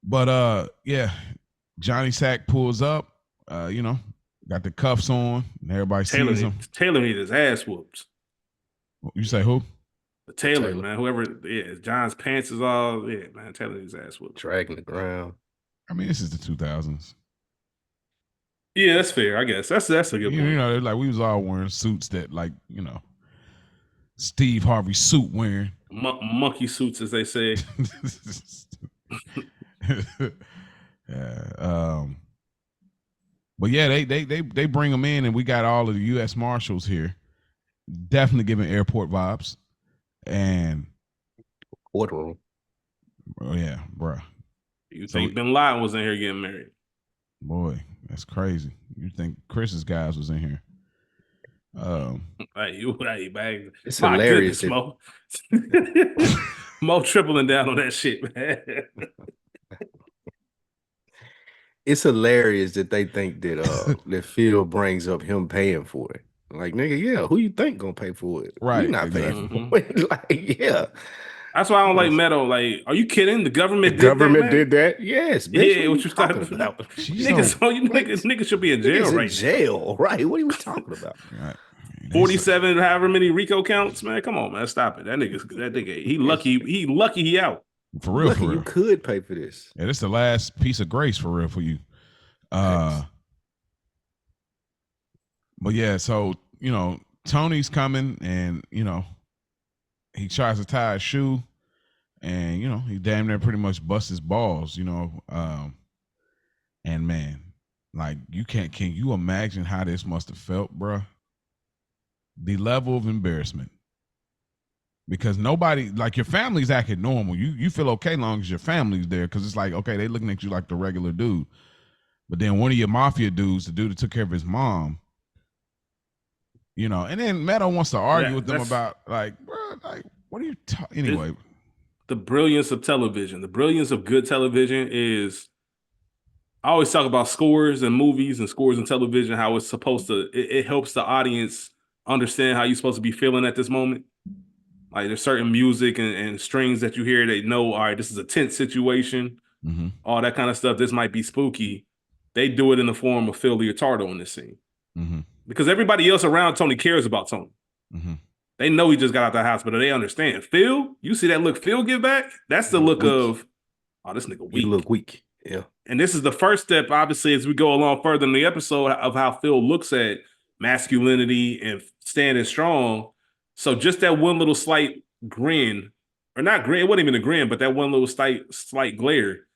But yeah, Johnny Sack pulls up, got the cuffs on, and everybody sees him.
Taylor needs his ass whooped.
You say who?
The Taylor, man. Whoever, John's pants is all, man. Taylor needs his ass whooped.
Dragging the ground.
I mean, this is the 2000s.
Yeah, that's fair. I guess that's a good point.
You know, like we was all wearing suits that, like, Steve Harvey suit wearing
monkey suits, as they say.
But yeah, they bring them in, and we got all of the U.S. Marshals here, definitely giving airport vibes, and
courtroom.
Oh yeah, bro.
You think Bin Laden was in here getting married?
Boy, that's crazy. You think Chris's guys was in here?
Man.
It's hilarious.
Mo. Mo tripling down on that shit, man.
It's hilarious that they think that that Phil brings up him paying for it. Like, nigga, yeah, who you think gonna pay for it?
Right.
We're not paying for it. Like, yeah.
That's why I don't like Meadow. Like, are you kidding? The government
did that? Yes. Bitch,
yeah, what you talking about? Niggas should be in jail right now.
Jail, right? What are you talking about?
Right.
47, however many RICO counts, man. Come on, man. Stop it. That nigga, he lucky he out.
For real.
You could pay for this.
Yeah, this is the last piece of grace for real for you. But yeah, so Tony's coming, and he tries to tie a shoe, and he damn near pretty much busts his balls, and man, like can you imagine how this must have felt, bruh? The level of embarrassment. Because nobody, like, your family's acting normal. You feel okay long as your family's there, because it's like, okay, they looking at you like the regular dude. But then one of your mafia dudes, the dude that took care of his mom, and then Meadow wants to argue with them about, like, bro, like, what are you talking? Anyway.
The brilliance of television, the brilliance of good television is, I always talk about scores and movies and scores and television, how it's supposed to, it helps the audience understand how you're supposed to be feeling at this moment. Like there's certain music and strings that you hear that know, all right, this is a tense situation, all that kind of stuff. This might be spooky. They do it in the form of Phil Leotardo in this scene. Because everybody else around Tony cares about Tony. They know he just got out the hospital. They understand. Phil, you see that look Phil give back? That's the look of, oh, this nigga weak.
You look weak. Yeah.
And this is the first step, obviously, as we go along further in the episode of how Phil looks at masculinity and standing strong. So just that one little slight grin, or not grin, it wasn't even a grin, but that one little slight glare,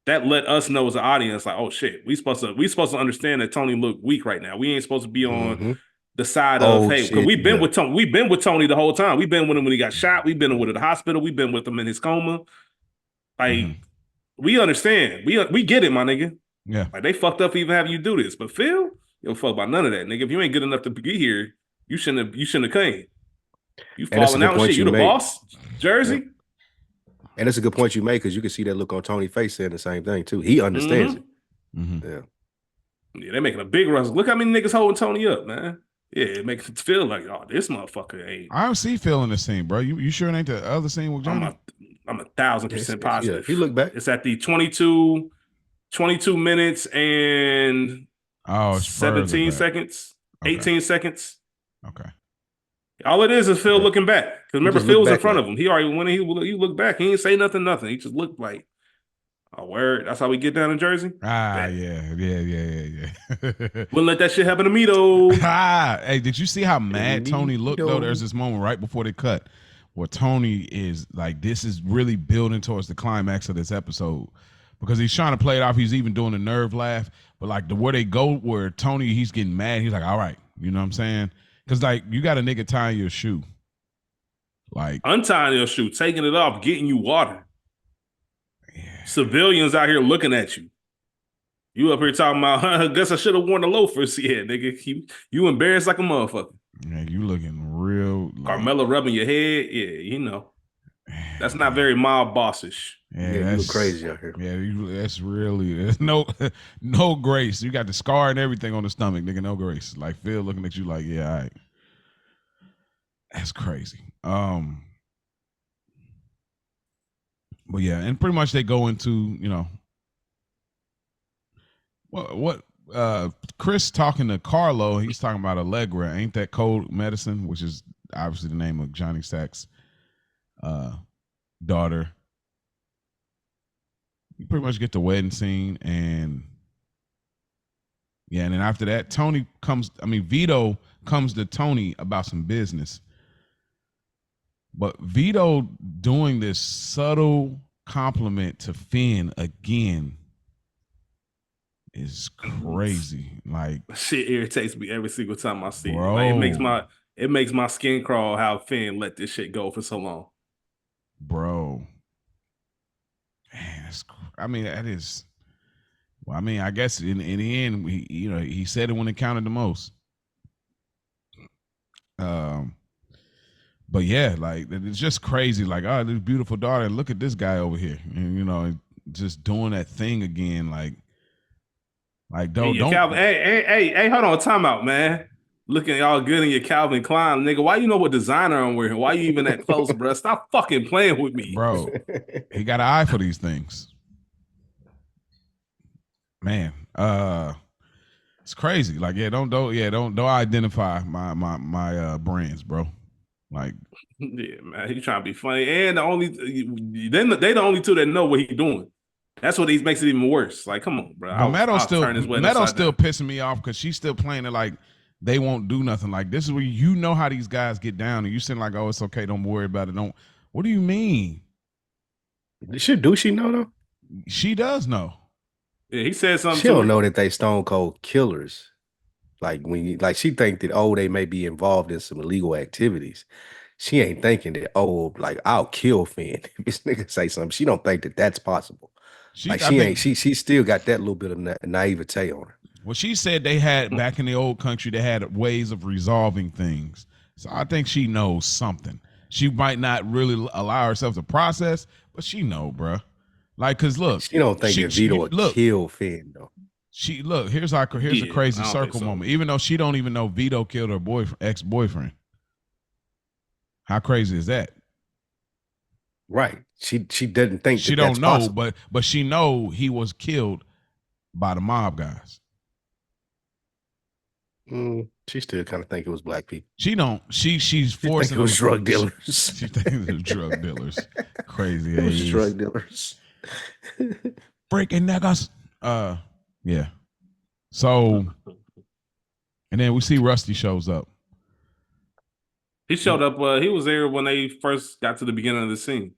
that let us know as an audience, like, oh shit, we supposed to understand that Tony look weak right now. We ain't supposed to be on the side of, hey, because we've been with Tony. We've been with Tony the whole time. We've been with him when he got shot. We've been with him at the hospital. We've been with him in his coma. Like, we understand. We get it, my nigga.
Yeah.
Like, they fucked up for even having you do this. But Phil, you don't fuck about none of that, nigga. If you ain't good enough to be here, you shouldn't have came. You falling out and shit. You the boss, Jersey.
Yep. And it's a good point you make, because you can see that look on Tony's face saying the same thing too. He understands it.
Yeah, they're making a big rush. Look how many niggas holding Tony up, man. Yeah, it makes it feel like, oh, this motherfucker ain't.
I don't see Phil in the scene, bro. You sure it ain't the other scene with Johnny?
I'm 1,000% positive.
Yeah, if you look back,
it's at the 22 minutes and 17 seconds, 18 seconds.
Okay.
All it is Phil looking back. Because remember, Phil was in front of him. He already, when he looked back, he didn't say nothing. He just looked like, oh, word. That's how we get down in Jersey?
Yeah.
Wouldn't let that shit happen to me, though.
Hey, did you see how mad Tony looked, though? There's this moment right before they cut where Tony is like, this is really building towards the climax of this episode. Because he's trying to play it off. He's even doing a nerve laugh. But like where they go, where Tony, he's getting mad. He's like, all right. You know what I'm saying? Because, like, you got a nigga tying your shoe. Like,
untying your shoe, taking it off, getting you water. Yeah. Civilians out here looking at you. You up here talking about, I guess I should have worn the loafers. Yeah, nigga. You embarrassed like a motherfucker.
Yeah, you looking real.
Carmela rubbing your head. Yeah, you know. That's not very mild bossish.
Yeah, you look crazy out here.
Yeah, that's really, there's no grace. You got the scar and everything on the stomach, nigga. No grace. Like Phil looking at you like, yeah, all right. That's crazy. But yeah, and pretty much they go into, you know, what Chris talking to Carlo, he's talking about Allegra. Ain't that cold medicine? Which is obviously the name of Johnny Sack's daughter. You pretty much get the wedding scene, and then after that, Vito comes to Tony about some business. But Vito doing this subtle compliment to Finn again is crazy. Like,
shit irritates me every single time I see it. Like, it makes my skin crawl how Finn let this shit go for so long.
Bro. Man, that is. Well, I mean, I guess in the end, he said it when it counted the most. But yeah, like, it's just crazy. Like, oh, this beautiful daughter. Look at this guy over here, and just doing that thing again. Like don't.
Calvin, hey, hold on, time out, man. Looking all good in your Calvin Klein, nigga. Why you know what designer I'm wearing? Why you even that close, bro? Stop fucking playing with me,
bro. He got an eye for these things, man. It's crazy. Like, don't identify my brands, bro. Like,
yeah, man, he trying to be funny, and they the only two that know what he doing. That's what makes it even worse. Like, come on, bro.
Meadow's still pissing me off because she's still playing it like they won't do nothing. Like, this is where you know how these guys get down, and you saying like, oh, it's okay, don't worry about it. Don't. What do you mean?
Do she know though?
She does know.
Yeah, he said something.
She don't know that they stone cold killers. Like, she think that, they may be involved in some illegal activities. She ain't thinking that, like, I'll kill Finn if this nigga say something. She don't think that that's possible. She still got that little bit of naivete on her.
Well, she said they had back in the old country, they had ways of resolving things. So I think she knows something. She might not really allow herself to process, but she know, bruh. Like, cause look,
she don't think that Vito would kill Finn though.
Here's a crazy circle moment. Even though she don't even know Vito killed her ex-boyfriend. How crazy is that?
Right. She didn't think
she don't know, possible. but she know he was killed by the mob guys.
She still kind of think it was black people.
She don't. She's forcing.
She think it was drug dealers.
She thinks it was drug dealers. Crazy.
It was drug dealers.
Breaking niggas. Yeah. So, and then we see Rusty shows up.
He showed up. He was there when they first got to the beginning of the scene.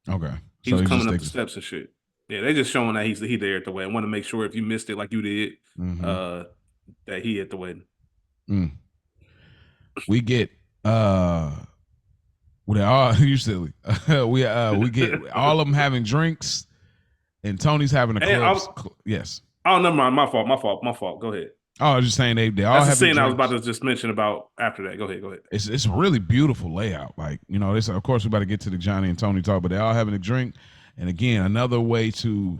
Okay.
He was coming up the steps and shit. Yeah, they just showing that he there at the wedding. I want to make sure if you missed it like you did, that he at the wedding.
We get well, they all usually we get all of them having drinks, and Tony's having a club. Yes.
Oh, never mind. My fault. Go ahead.
Oh, I was just saying they all have.
That's the scene I was about to just mention about after that. Go ahead.
It's a really beautiful layout. Like, you know, of course we're about to get to the Johnny and Tony talk, but they all having a drink. And again, another way to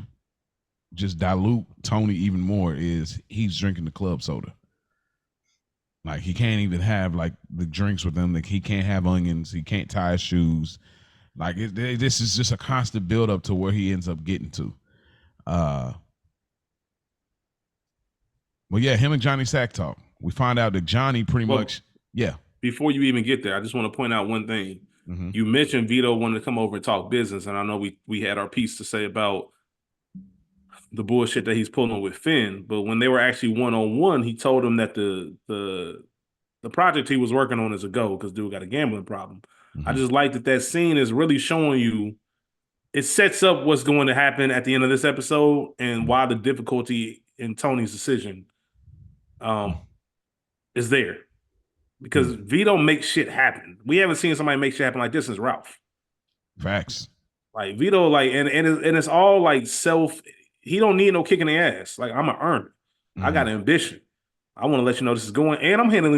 just dilute Tony even more is he's drinking the club soda. Like, he can't even have like the drinks with them. Like, he can't have onions. He can't tie his shoes. Like, this is just a constant build up to where he ends up getting to. Well, yeah, him and Johnny Sack talk. We find out that Johnny pretty much, yeah.
Before you even get there, I just want to point out one thing. You mentioned Vito wanted to come over and talk business, and I know we had our piece to say about the bullshit that he's pulling with Finn. But when they were actually one-on-one, he told him that the project he was working on is a go because dude got a gambling problem. I just like that scene is really showing you. It sets up what's going to happen at the end of this episode and why the difficulty in Tony's decision is there. Because Vito makes shit happen. We haven't seen somebody make shit happen like this since Ralph.
Facts.
Like Vito, like and it's all like self. He don't need no kick in the ass. Like, I'm an earner. I got ambition. I want to let you know this is going. And I'm handing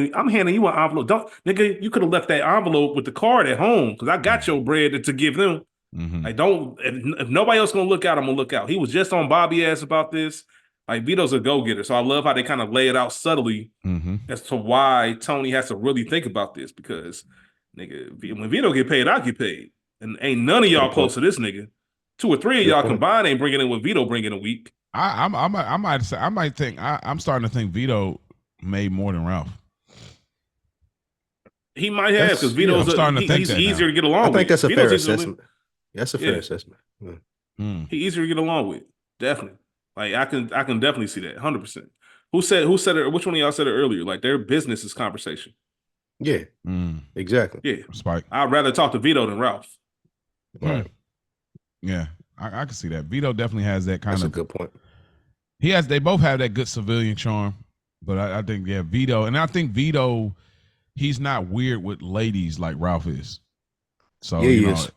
you an envelope. Nigga, you could have left that envelope with the card at home because I got your bread to give them. Like, if nobody else gonna look out, I'm gonna look out. He was just on Bobby ass about this. Like, Vito's a go-getter. So I love how they kind of lay it out subtly as to why Tony has to really think about this because, nigga, when Vito get paid, I get paid. And ain't none of y'all close to this nigga. 2 or 3 of y'all combined ain't bringing in what Vito bringing a week.
I'm starting to think Vito made more than Ralph.
He might have because Vito's he's easier to get along with.
I think that's a fair assessment. That's a fair assessment.
He's easier to get along with. Definitely. Like, I can definitely see that 100%. Who said it? Which one of y'all said it earlier? Like, their business is conversation.
Yeah, exactly.
Yeah,
Spike.
I'd rather talk to Vito than Ralph.
Right.
Yeah, I can see that. Vito definitely has that kind of.
That's a good point.
They both have that good civilian charm, but I think Vito, and I think Vito, he's not weird with ladies like Ralph is. So
he is.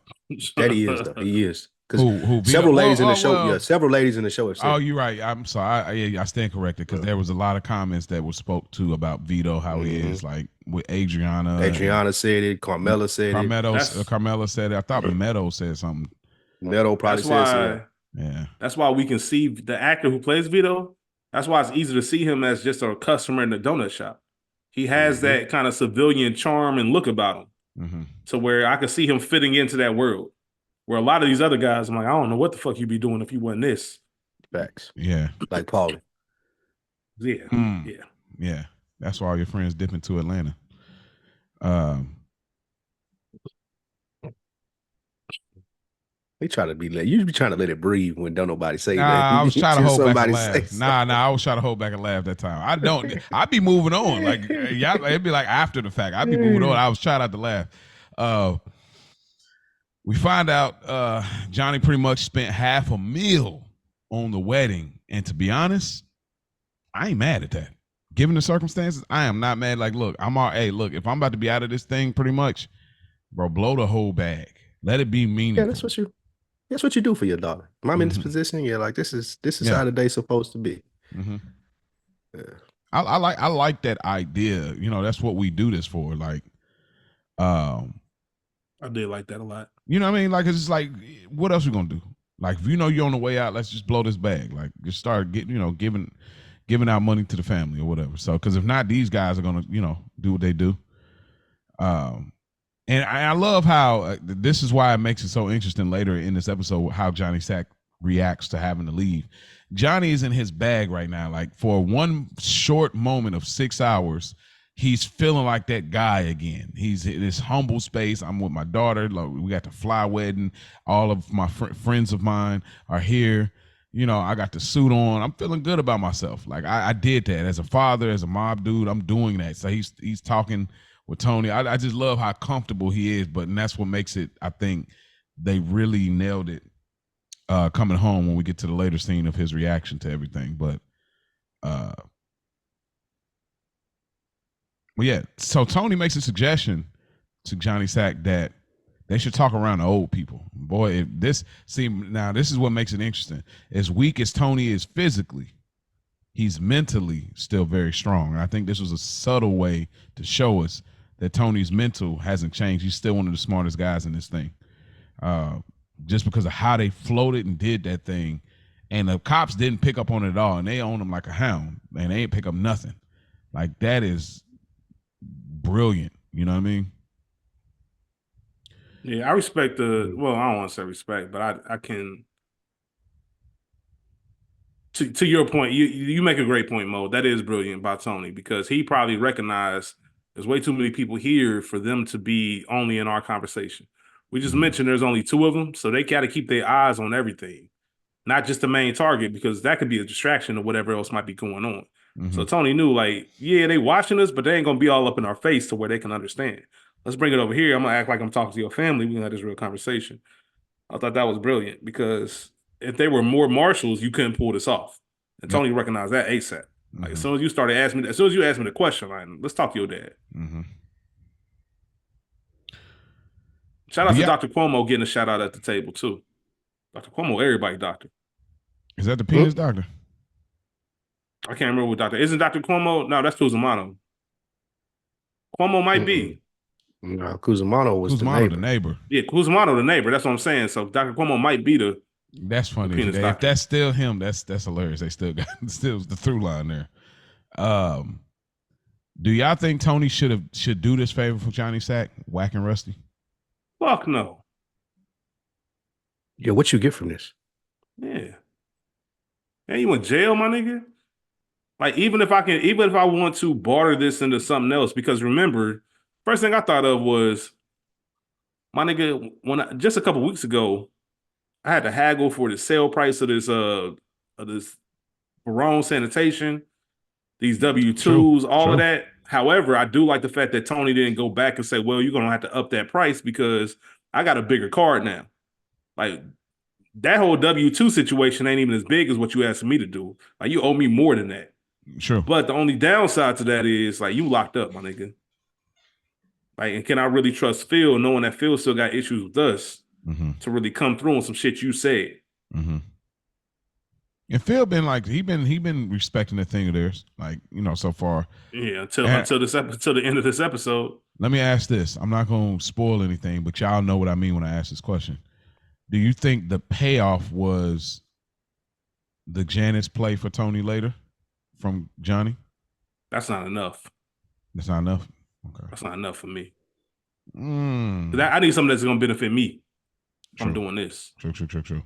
That he is, though. He is. Because several ladies in the show, several ladies in the show have said.
Oh, you're right. I'm sorry. I stand corrected because there was a lot of comments that were spoke to about Vito, how he is, like with Adriana.
Adriana said it. Carmela said it.
Carmela said it. I thought Meadow said something.
Meadow probably said it.
Yeah.
That's why we can see the actor who plays Vito. That's why it's easy to see him as just a customer in the donut shop. He has that kind of civilian charm and look about him, to where I can see him fitting into that world. Where a lot of these other guys, I'm like, I don't know what the fuck you be doing if you wasn't this.
Facts.
Yeah.
Like Paulie.
Yeah.
Yeah. That's why all your friends dip into Atlanta.
They try to be you be trying to let it breathe when don't nobody say that.
I was trying to hold back a laugh. I was trying to hold back a laugh that time. I'd be moving on. Like, it'd be like after the fact. I'd be moving on. I was trying not to laugh. We find out Johnny pretty much spent $500,000 on the wedding. And to be honest, I ain't mad at that. Given the circumstances, I am not mad. Like, look, if I'm about to be out of this thing pretty much, bro, blow the whole bag. Let it be meaningful.
Yeah, that's what you do for your daughter. If I'm in this position, like this is how the day's supposed to be.
Yeah. I like that idea. You know, that's what we do this for. Like,
I did like that a lot.
You know what I mean? Like, it's just like, what else we gonna do? Like, if you know you're on the way out, let's just blow this bag. Like, just start getting, giving out money to the family or whatever. So, because if not, these guys are gonna, do what they do. And I love how this is why it makes it so interesting later in this episode how Johnny Sack reacts to having to leave. Johnny is in his bag right now. Like for one short moment of 6 hours, he's feeling like that guy again. He's in this humble space. I'm with my daughter. Like, we got the fly wedding. All of my friends of mine are here. You know, I got the suit on. I'm feeling good about myself. Like I did that as a father, as a mob dude. I'm doing that. So he's talking with Tony. I just love how comfortable he is, and that's what makes it, I think they really nailed it coming home when we get to the later scene of his reaction to everything. But yeah, so Tony makes a suggestion to Johnny Sack that they should talk around the old people. Boy, this is what makes it interesting. As weak as Tony is physically, he's mentally still very strong. And I think this was a subtle way to show us that Tony's mental hasn't changed. He's still one of the smartest guys in this thing. Just because of how they floated and did that thing. And the cops didn't pick up on it at all. And they own him like a hound. And they ain't pick up nothing. Like, that is brilliant. You know what I mean?
Yeah, I respect well, I don't want to say respect, but I can. To your point, you make a great point, Mo. That is brilliant by Tony, because he probably recognized there's way too many people here for them to be only in our conversation. We just mentioned there's only 2 of them, so they got to keep their eyes on everything, not just the main target, because that could be a distraction of whatever else might be going on. Mm-hmm. So Tony knew, like, yeah, they watching us, but they ain't gonna be all up in our face to where they can understand. Let's bring it over here. I'm gonna act like I'm talking to your family. We can have this real conversation. I thought that was brilliant, because if they were more marshals, you couldn't pull this off. And Tony recognized that ASAP. Like, as soon as you started asking me, as soon as you asked me the question, like, let's talk to your dad. Mm-hmm. Shout out to Dr. Cuomo getting a shout out at the table too. Dr. Cuomo, everybody doctor.
Is that the penis doctor?
I can't remember what doctor. Isn't Dr. Cuomo? No, that's Cusimano. Cuomo might be.
No, Cusimano was the neighbor.
Yeah, Cusimano the neighbor. That's what I'm saying. So Dr. Cuomo might be the.
That's funny. If that's still him, that's hilarious. They still got still the through line there. Do y'all think Tony should do this favor for Johnny Sack, whacking Rusty?
Fuck no.
Yeah, what you get from this?
Yeah. Hey, you in jail, my nigga? Like, even if I want to barter this into something else, because remember, first thing I thought of was, my nigga, just a couple weeks ago, I had to haggle for the sale price of this Barone sanitation, these W-2s, all of that. However, I do like the fact that Tony didn't go back and say, well, you're gonna have to up that price because I got a bigger card now. Like, that whole W-2 situation ain't even as big as what you asked me to do. Like, you owe me more than that.
Sure.
But the only downside to that is, like, you locked up, my nigga. Like, and can I really trust Phil, knowing that Phil still got issues with us, to really come through on some shit you said?
Mm-hmm. And Phil been like, he been respecting the thing of theirs, like, you know, so far.
Yeah, until the end of this episode.
Let me ask this. I'm not gonna spoil anything, but y'all know what I mean when I ask this question. Do you think the payoff was the Janice play for Tony later from Johnny?
That's not enough.
That's not enough? Okay.
That's not enough for me. I need something that's going to benefit me from doing this.
True.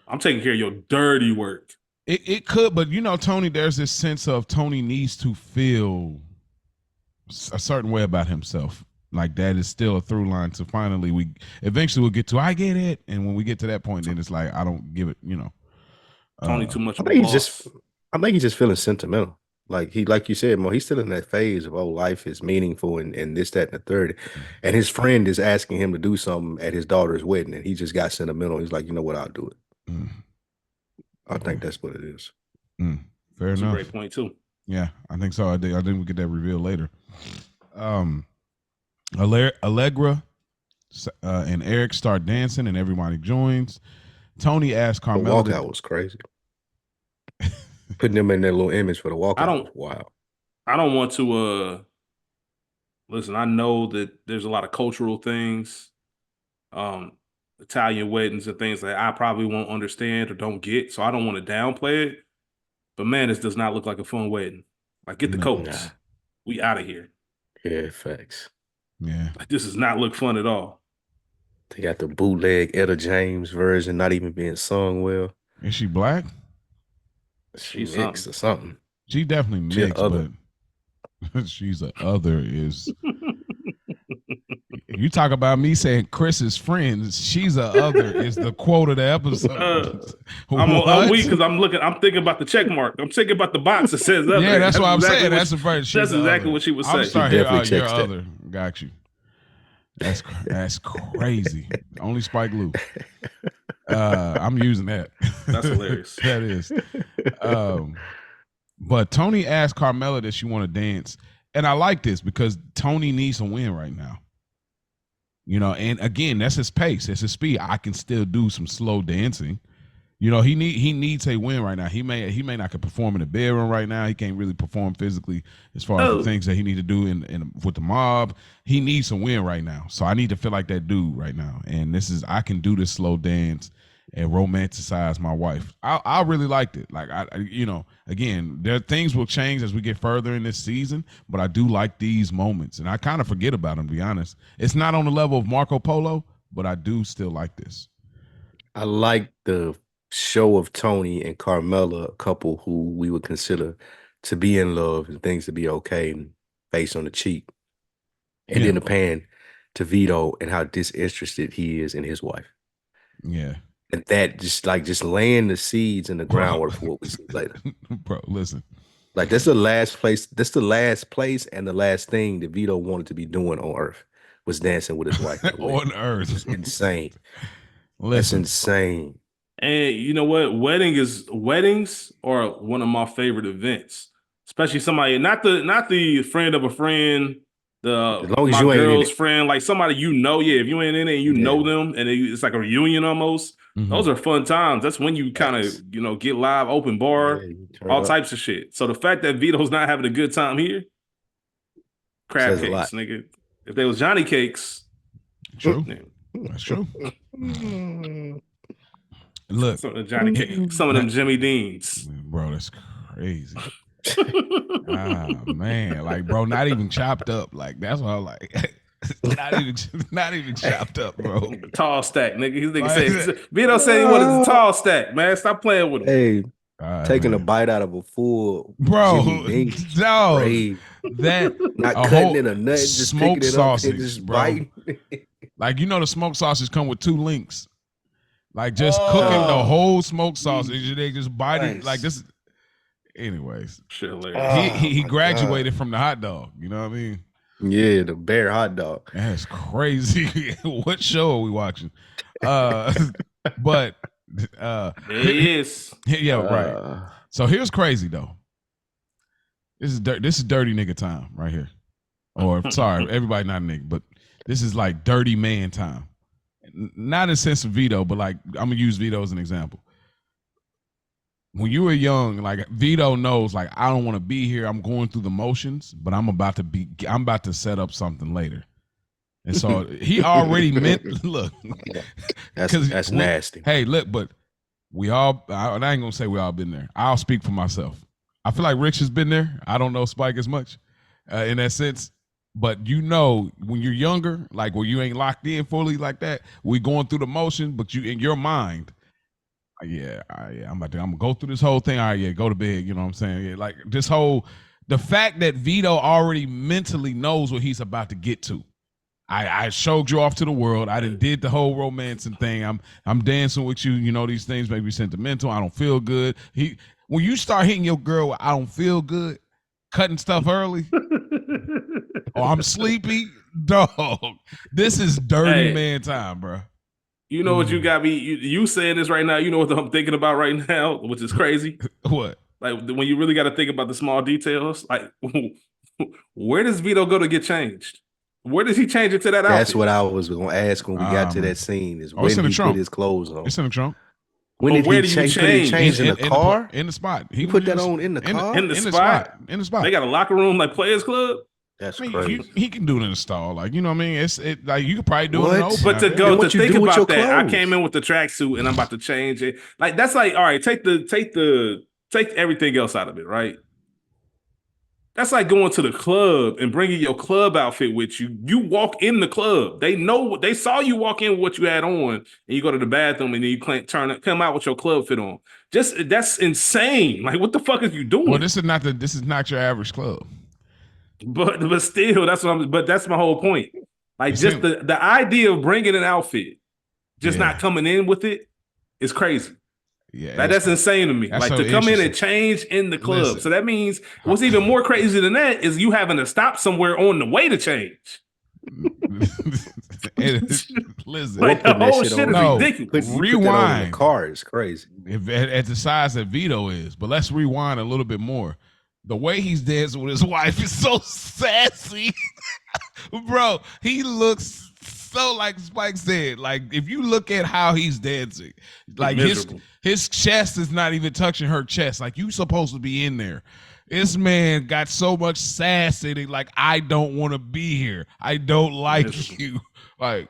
I'm taking care of your dirty work.
It could, but you know, Tony, there's this sense of Tony needs to feel a certain way about himself. Like, that is still a through line to finally eventually we'll get to, I get it. And when we get to that point, then it's like, I don't give it, you know.
Tony too much.
I think he's just feeling sentimental. Like you said, Mo, he's still in that phase of, life is meaningful and this, that, and the third. And his friend is asking him to do something at his daughter's wedding, and he just got sentimental. He's like, you know what, I'll do it. I think that's what it is.
Fair enough.
That's a great point too.
Yeah, I think so. I think we get that reveal later. Allegra and Eric start dancing, and everybody joins. Tony asks Carmela.
The walkout was crazy. Putting them in their little image for the walkout. Wow.
I don't want to listen. I know that there's a lot of cultural things, Italian weddings and things that I probably won't understand or don't get, so I don't want to downplay it. But man, this does not look like a fun wedding. Like, get the coats. We out of here.
Yeah, facts.
Yeah.
Like, this does not look fun at all.
They got the bootleg Etta James version, not even being sung well.
Is she black?
She's mixed or something.
She definitely mixed, but she's a other is. You talk about me saying Chris's friends. She's a other is the quote of the episode.
I'm weak because I'm thinking about the check mark. I'm thinking about the box that says other.
Yeah, that's what I'm saying. That's the first.
That's exactly what she was saying.
I'm sorry, you're other. Got you. That's crazy. Only Spike Lee. I'm using that.
That's hilarious.
That is. But Tony asked Carmella that she want to dance. And I like this because Tony needs a win right now. You know, and again, that's his pace, that's his speed. I can still do some slow dancing. You know, he needs a win right now. He may not can perform in the bedroom right now. He can't really perform physically as far as the things that he need to do in with the mob. He needs a win right now. So I need to feel like that dude right now. And I can do this slow dance and romanticize my wife. I really liked it. Like again, things will change as we get further in this season, but I do like these moments, and I kind of forget about them. To be honest, it's not on the level of Marco Polo, but I do still like this.
I like the show of Tony and Carmella, a couple who we would consider to be in love and things to be okay, and face on the cheek, and then the pan to Vito and how disinterested he is in his wife.
Yeah.
And that just laying the seeds in the groundwork for what we see later.
Bro, listen.
Like that's the last place and the last thing that Vito wanted to be doing on Earth was dancing with his wife.
On Earth.
It's insane.
Listen.
That's insane.
And you know what? Weddings are one of my favorite events. Especially somebody, not the friend of a friend,
as long as
my
you ain't
girl's friend, like somebody if you ain't in it and you know them, and it's like a reunion almost. Mm-hmm. Those are fun times. That's when you kind of get live, open bar, all types of shit. So the fact that Vito's not having a good time here, crab cakes, nigga. If there was Johnny Cakes,
true. That's true. Look,
some of them Jimmy Deans,
bro. That's crazy. Man, like, bro, not even chopped up. Like, that's what I'm like. not even chopped up, bro.
Tall stack, nigga. His nigga said Vito said he wanted a tall stack, man. Stop playing with him.
Hey, taking a bite out of a full
bro. No, that
not cutting it or nothing, just
smoked sausage,
just
bro.
biting.
Like, the smoked sausage come with 2 links. Like, just cooking the whole smoked sausage, they just bite it like this. Anyways, he graduated from the hot dog. You know what I mean?
Yeah, the bear hot dog.
That's crazy. What show are we watching? But
it is.
Yeah, right. So here's crazy though. This is dirty nigga time right here. Or sorry, everybody not a nigga, but this is like dirty man time. Not in the sense of Vito, but like I'm gonna use Vito as an example. When you were young, like Vito knows, like I don't want to be here. I'm going through the motions, but I'm about to set up something later. And so he already meant. Look,
that's nasty.
Hey, look, but we all. I ain't gonna say we all been there. I'll speak for myself. I feel like Rich has been there. I don't know Spike as much in that sense, but when you're younger, like where you ain't locked in fully like that, we going through the motion, but you in your mind. I'm gonna go through this whole thing. All right, go to bed. You know what I'm saying? Yeah, like the fact that Vito already mentally knows what he's about to get to. I showed you off to the world. I did the whole romancing thing. I'm dancing with you. You know, these things may be sentimental. I don't feel good. When you start hitting your girl, I don't feel good, cutting stuff early, or I'm sleepy, dog. This is dirty man time, bro.
You know what you got me? You saying this right now. You know what I'm thinking about right now, which is crazy.
What?
Like when you really got to think about the small details. Like, where does Vito go to get changed? Where does he change it to that outfit?
That's what I was going to ask when we got to that scene. Is when he put his clothes on.
It's in the trunk.
When did he change in the car?
In the spot.
He put that on in the car?
In the spot.
They
got a locker room like Players Club?
That's crazy.
He can do it in the stall, like you know what I mean. Like you could probably do it in the open.
But to think about that, I came in with the tracksuit and I'm about to change it. Like that's like all right. Take everything else out of it, right? That's like going to the club and bringing your club outfit with you. You walk in the club. They saw you walk in with what you had on, and you go to the bathroom and then you come out with your club fit on. That's insane. Like, what the fuck is you doing?
Well, this is not your average club.
But still, that's my whole point. Like, just the idea of bringing an outfit, not coming in with it, is crazy. Yeah, that's insane to me. Like, to come in and change in the club. Listen, so that means what's even more crazy than that is you having to stop somewhere on the way to change.
Listen,
like, the whole shit is ridiculous.
Rewind. The car is crazy.
At the size that Vito is, but let's rewind a little bit more. The way he's dancing with his wife is so sassy, bro. He looks so like Spike said. Like, if you look at how he's dancing, like his chest is not even touching her chest. Like, you supposed to be in there. This man got so much sass in it. Like, I don't want to be here. I don't like you. Like,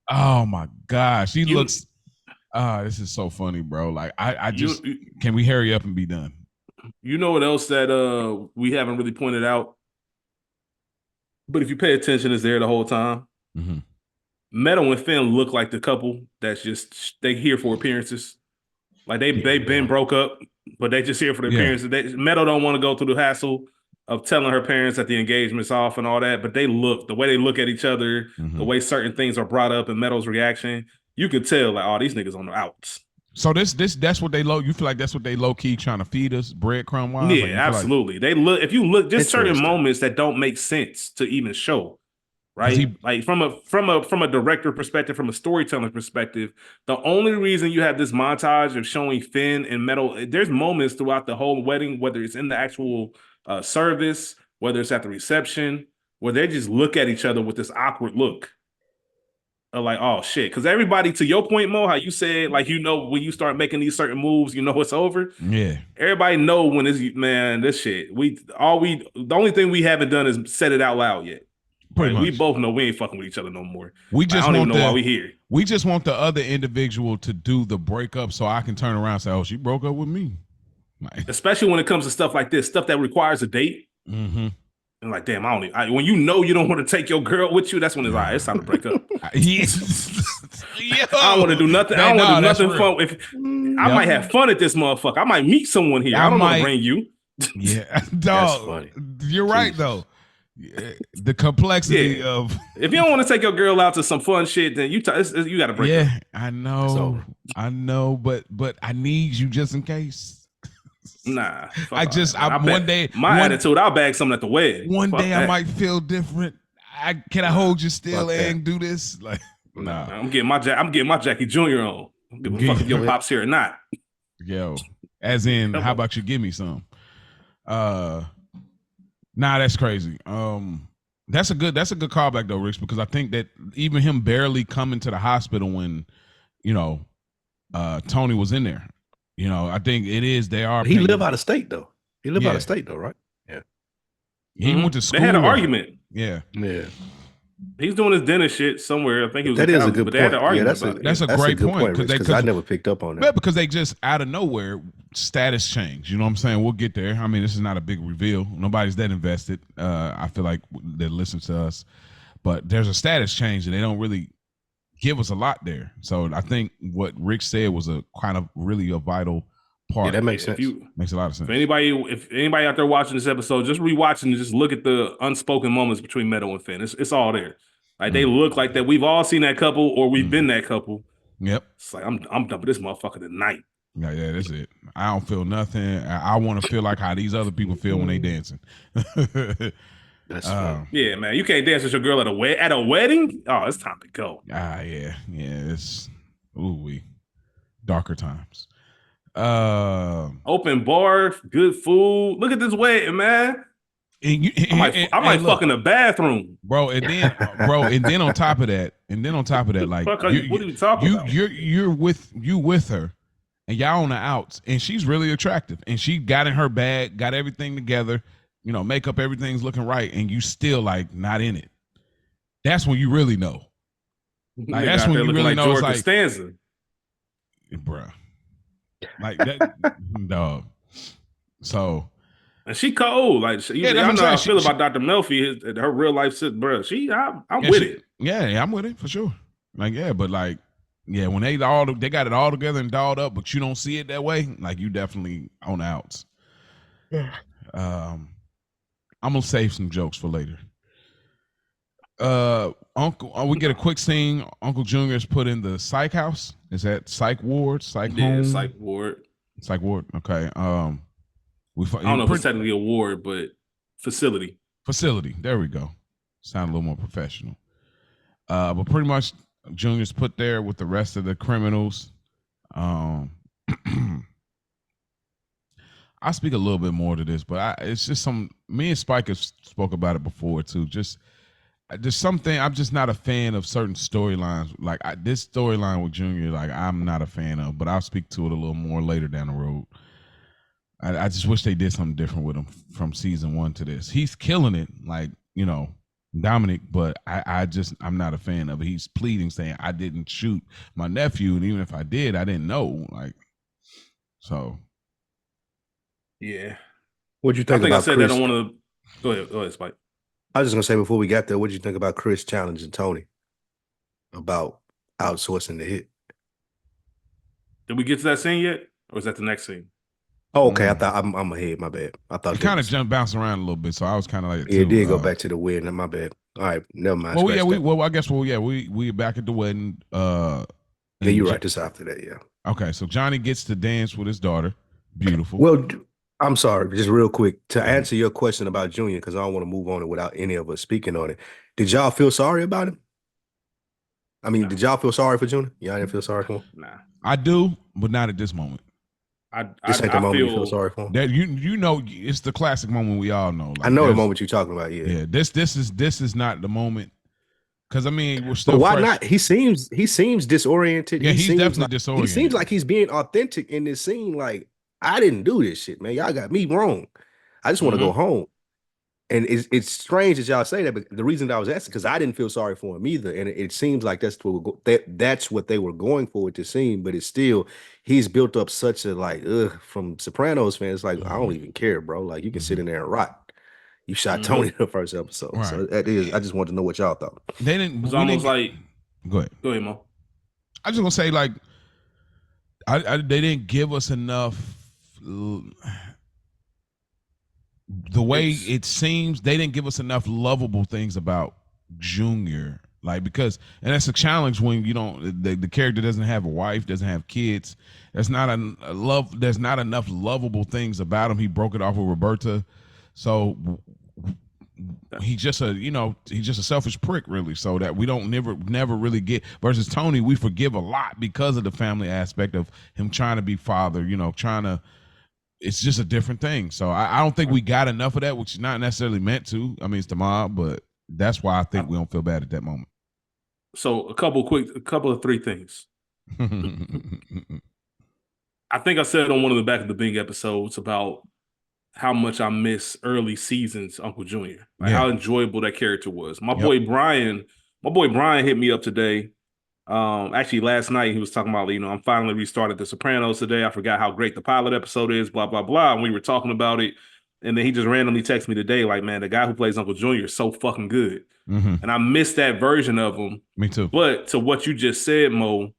oh my gosh, he looks. This is so funny, bro. Like, I just can we hurry up and be done?
You know what else that we haven't really pointed out, but if you pay attention, it's there the whole time.
Mm-hmm.
Meadow and Finn look like the couple that's just they here for appearances. Like they've been broke up, but they just here for the appearances. Meadow don't want to go through the hassle of telling her parents that the engagement's off and all that, but the way they look at each other, the way certain things are brought up, and Meadow's reaction, you could tell like, oh, these niggas on the outs.
So that's what they you feel like that's what they low key trying to feed us, breadcrumb wise?
Yeah, like, absolutely. They look, if you look, just certain moments that don't make sense to even show. Right, like from a director perspective, from a storytelling perspective, the only reason you have this montage of showing Finn and Meadow, there's moments throughout the whole wedding, whether it's in the actual service, whether it's at the reception, where they just look at each other with this awkward look, of like, oh shit, because everybody, to your point, Mo, how you said, like, you know, when you start making these certain moves, you know it's over.
Yeah,
everybody know when this shit. The only thing we haven't done is said it out loud yet. We both know we ain't fucking with each other no more.
We just
I don't even know why we here.
We just want the other individual to do the breakup so I can turn around and say, oh, she broke up with me.
Especially when it comes to stuff like this, stuff that requires a date.
Mm-hmm.
And like, damn, when you know you don't want to take your girl with you, that's when it's it's time to break up. I don't want to do nothing. I don't want to do nothing fun. I might have fun at this motherfucker. I might meet someone here. I don't want to bring you.
Yeah, dog. You're right, though. Yeah, the complexity of
if you don't want to take your girl out to some fun shit, then you got to break up.
Yeah, I know, but I need you just in case.
Nah,
one day
attitude, I'll bag something at the wedding.
One day I might feel different. Can I hold you still and do this? Like, nah.
I'm getting my Jackie Jr. on. I'm giving a fuck if your pops here or not.
Yo, as in, how about you give me some? Nah, that's crazy. That's a good callback though, Rich, because I think that even him barely coming to the hospital when, Tony was in there, I think they are.
He live out of state though. Out of state though, right? Yeah.
He went to school.
They had an argument.
Yeah.
Yeah.
He's doing his dentist shit somewhere. I think he was.
That is a good point.
They had an argument
that's a great point
because I never picked up on that.
Yeah, because they just out of nowhere status change. You know what I'm saying? We'll get there. I mean, this is not a big reveal. Nobody's that invested. I feel like that listens to us, but there's a status change and they don't really give us a lot there. So I think what Rick said was a kind of really a vital part.
Yeah, that makes sense.
Makes a lot of sense.
If anybody out there watching this episode, just rewatching and just look at the unspoken moments between Meadow and Finn. It's all there. Like they look like that. We've all seen that couple, or we've been that couple.
Yep.
It's like I'm done with this motherfucker tonight.
Yeah, that's it. I don't feel nothing. I want to feel like how these other people feel when they dancing.
That's
yeah, man. You can't dance with your girl at a wedding. Oh, it's time to go.
Yeah. It's darker times.
Open bar, good food. Look at this wedding, man. I might fuck in the bathroom,
bro. And then on top of that, like,
what are you talking about?
You're with her, and y'all on the outs, and she's really attractive, and she got in her bag, got everything together, makeup, everything's looking right, and you still like not in it. That's when you really know. Like that's when you really know. It's like
Costanza,
bruh. Like that, dog. So.
And she cold. Like, I know how I feel about Dr. Melfi, her real life shit, bro. I'm with it.
Yeah, I'm with it for sure. Like, yeah, but like, yeah, when they got it all together and dolled up, but you don't see it that way, like you definitely on the outs. Yeah. I'm gonna save some jokes for later. We get a quick scene. Uncle Junior is put in the psych house. Is that psych ward? Psych home?
Psych ward.
Psych ward. Okay.
I don't know if it's technically a ward, but facility.
Facility. There we go. Sound a little more professional. But pretty much Junior's put there with the rest of the criminals. I'll speak a little bit more to this, but it's just me and Spike have spoke about it before too. Just something, I'm just not a fan of certain storylines. Like this storyline with Junior, like I'm not a fan of, but I'll speak to it a little more later down the road. I just wish they did something different with him from season 1 to this. He's killing it, like, Dominic, but I'm not a fan of it. He's pleading, saying I didn't shoot my nephew, and even if I did, I didn't know. Like, so.
Yeah.
What'd you think about Chris?
I said that on one of the. Go ahead, Spike.
I was just gonna say before we got there, what did you think about Chris challenging Tony about outsourcing the hit?
Did we get to that scene yet, or is that the next scene?
Oh, okay. I thought I'm ahead. My bad. I thought
it kind of bounced around a little bit, so I was kind of like,
yeah, it did go back to the wedding. My bad. All right, never mind.
I guess we back at the wedding.
Yeah, you're right. Just after that, yeah.
Okay, so Johnny gets to dance with his daughter. Beautiful.
Well, I'm sorry, just real quick to answer your question about Junior, because I don't want to move on it without any of us speaking on it. Did y'all feel sorry about him? I mean, Did y'all feel sorry for Junior? Y'all didn't feel sorry for him?
Nah,
I do, but not at this moment.
This ain't the moment you feel sorry for him.
That it's the classic moment we all know. Like,
I know the moment you're talking about. Yeah,
yeah. This is not the moment. Because I mean, we're still.
But why
fresh.
not? He seems disoriented.
Yeah, he's definitely disoriented.
He seems like he's being authentic in this scene. Like, I didn't do this shit, man. Y'all got me wrong. I just want to go home. And it's strange that y'all say that, but the reason that I was asking, because I didn't feel sorry for him either. And it seems like that's what they were going for with the scene, but it's still, he's built up such a from Sopranos fans, like, I don't even care, bro. Like, you can sit in there and rot. You shot Tony in the first episode. Right. So I just wanted to know what y'all thought.
They didn't.
It's almost like.
Go ahead.
Go ahead, Mo.
I just gonna say, like, they didn't give us enough. The way it seems, they didn't give us enough lovable things about Junior, like, because, and that's a challenge when you don't, the character doesn't have a wife, doesn't have kids. There's not there's not enough lovable things about him. He broke it off with Roberta, so he's just a selfish prick, really. So that we don't never really get. Versus Tony, we forgive a lot because of the family aspect of him trying to be father, trying to. It's just a different thing. So I don't think we got enough of that, which is not necessarily meant to. I mean, it's the mob, but that's why I think we don't feel bad at that moment.
So a couple of 3 things. I think I said on one of the Back of the Bing episodes about how much I miss early seasons Uncle Junior. Like how enjoyable that character was. My boy Brian hit me up today. Actually last night he was talking about, I'm finally restarted the Sopranos today. I forgot how great the pilot episode is, blah, blah, blah. And we were talking about it. And then he just randomly texted me today, like, man, the guy who plays Uncle Junior is so fucking good. Mm-hmm. And I missed that version of him.
Me too.
But to what you just said, Mo,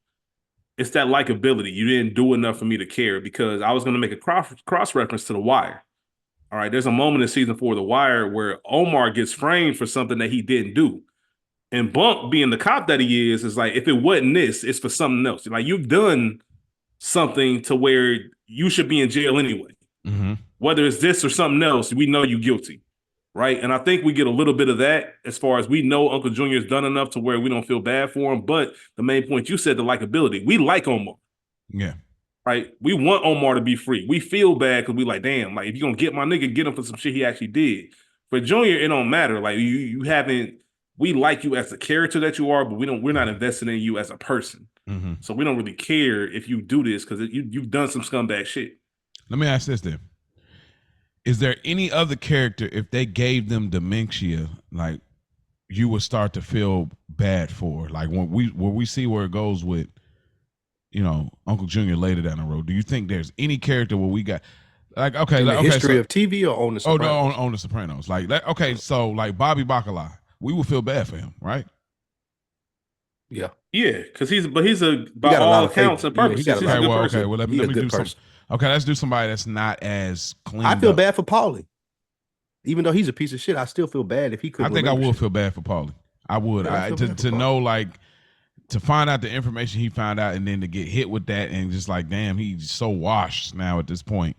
it's that likability. You didn't do enough for me to care, because I was going to make a cross reference to The Wire. All right, there's a moment in season 4 of The Wire where Omar gets framed for something that he didn't do. And Bunk, being the cop that he is like, if it wasn't this, it's for something else. Like, you've done something to where you should be in jail anyway. Mm-hmm. Whether it's this or something else, we know you're guilty, right? And I think we get a little bit of that as far as we know Uncle Junior's done enough to where we don't feel bad for him. But the main point you said, the likability. We like Omar.
Yeah. Right?
We want Omar to be free. We feel bad because we like, damn, like, if you're going to get my nigga, get him for some shit he actually did. For Junior, it don't matter. Like, you haven't... We like you as the character that you are, but we're not invested in you as a person. Mm-hmm. So we don't really care if you do this, because you've done some scumbag shit.
Let me ask this then. Is there any other character, if they gave them dementia, like, you would start to feel bad for? Like, when we see where it goes with, Uncle Junior later down the road, do you think there's any character where we got... Like, okay,
in the history
so,
of TV or on the Sopranos?
Oh, no, on the Sopranos. Like, okay, so like Bobby Bacala, we would feel bad for him, right?
Yeah,
because he's by all accounts and purposes, he's a good person.
Okay, well let me do some. Okay, let's do somebody that's not as clean.
I feel bad for Paulie, even though he's a piece of shit. I still feel bad if he couldn't.
I think I would feel bad for Paulie. I would. To know, like, to find out the information he found out, and then to get hit with that, and just like, damn, he's so washed now at this point.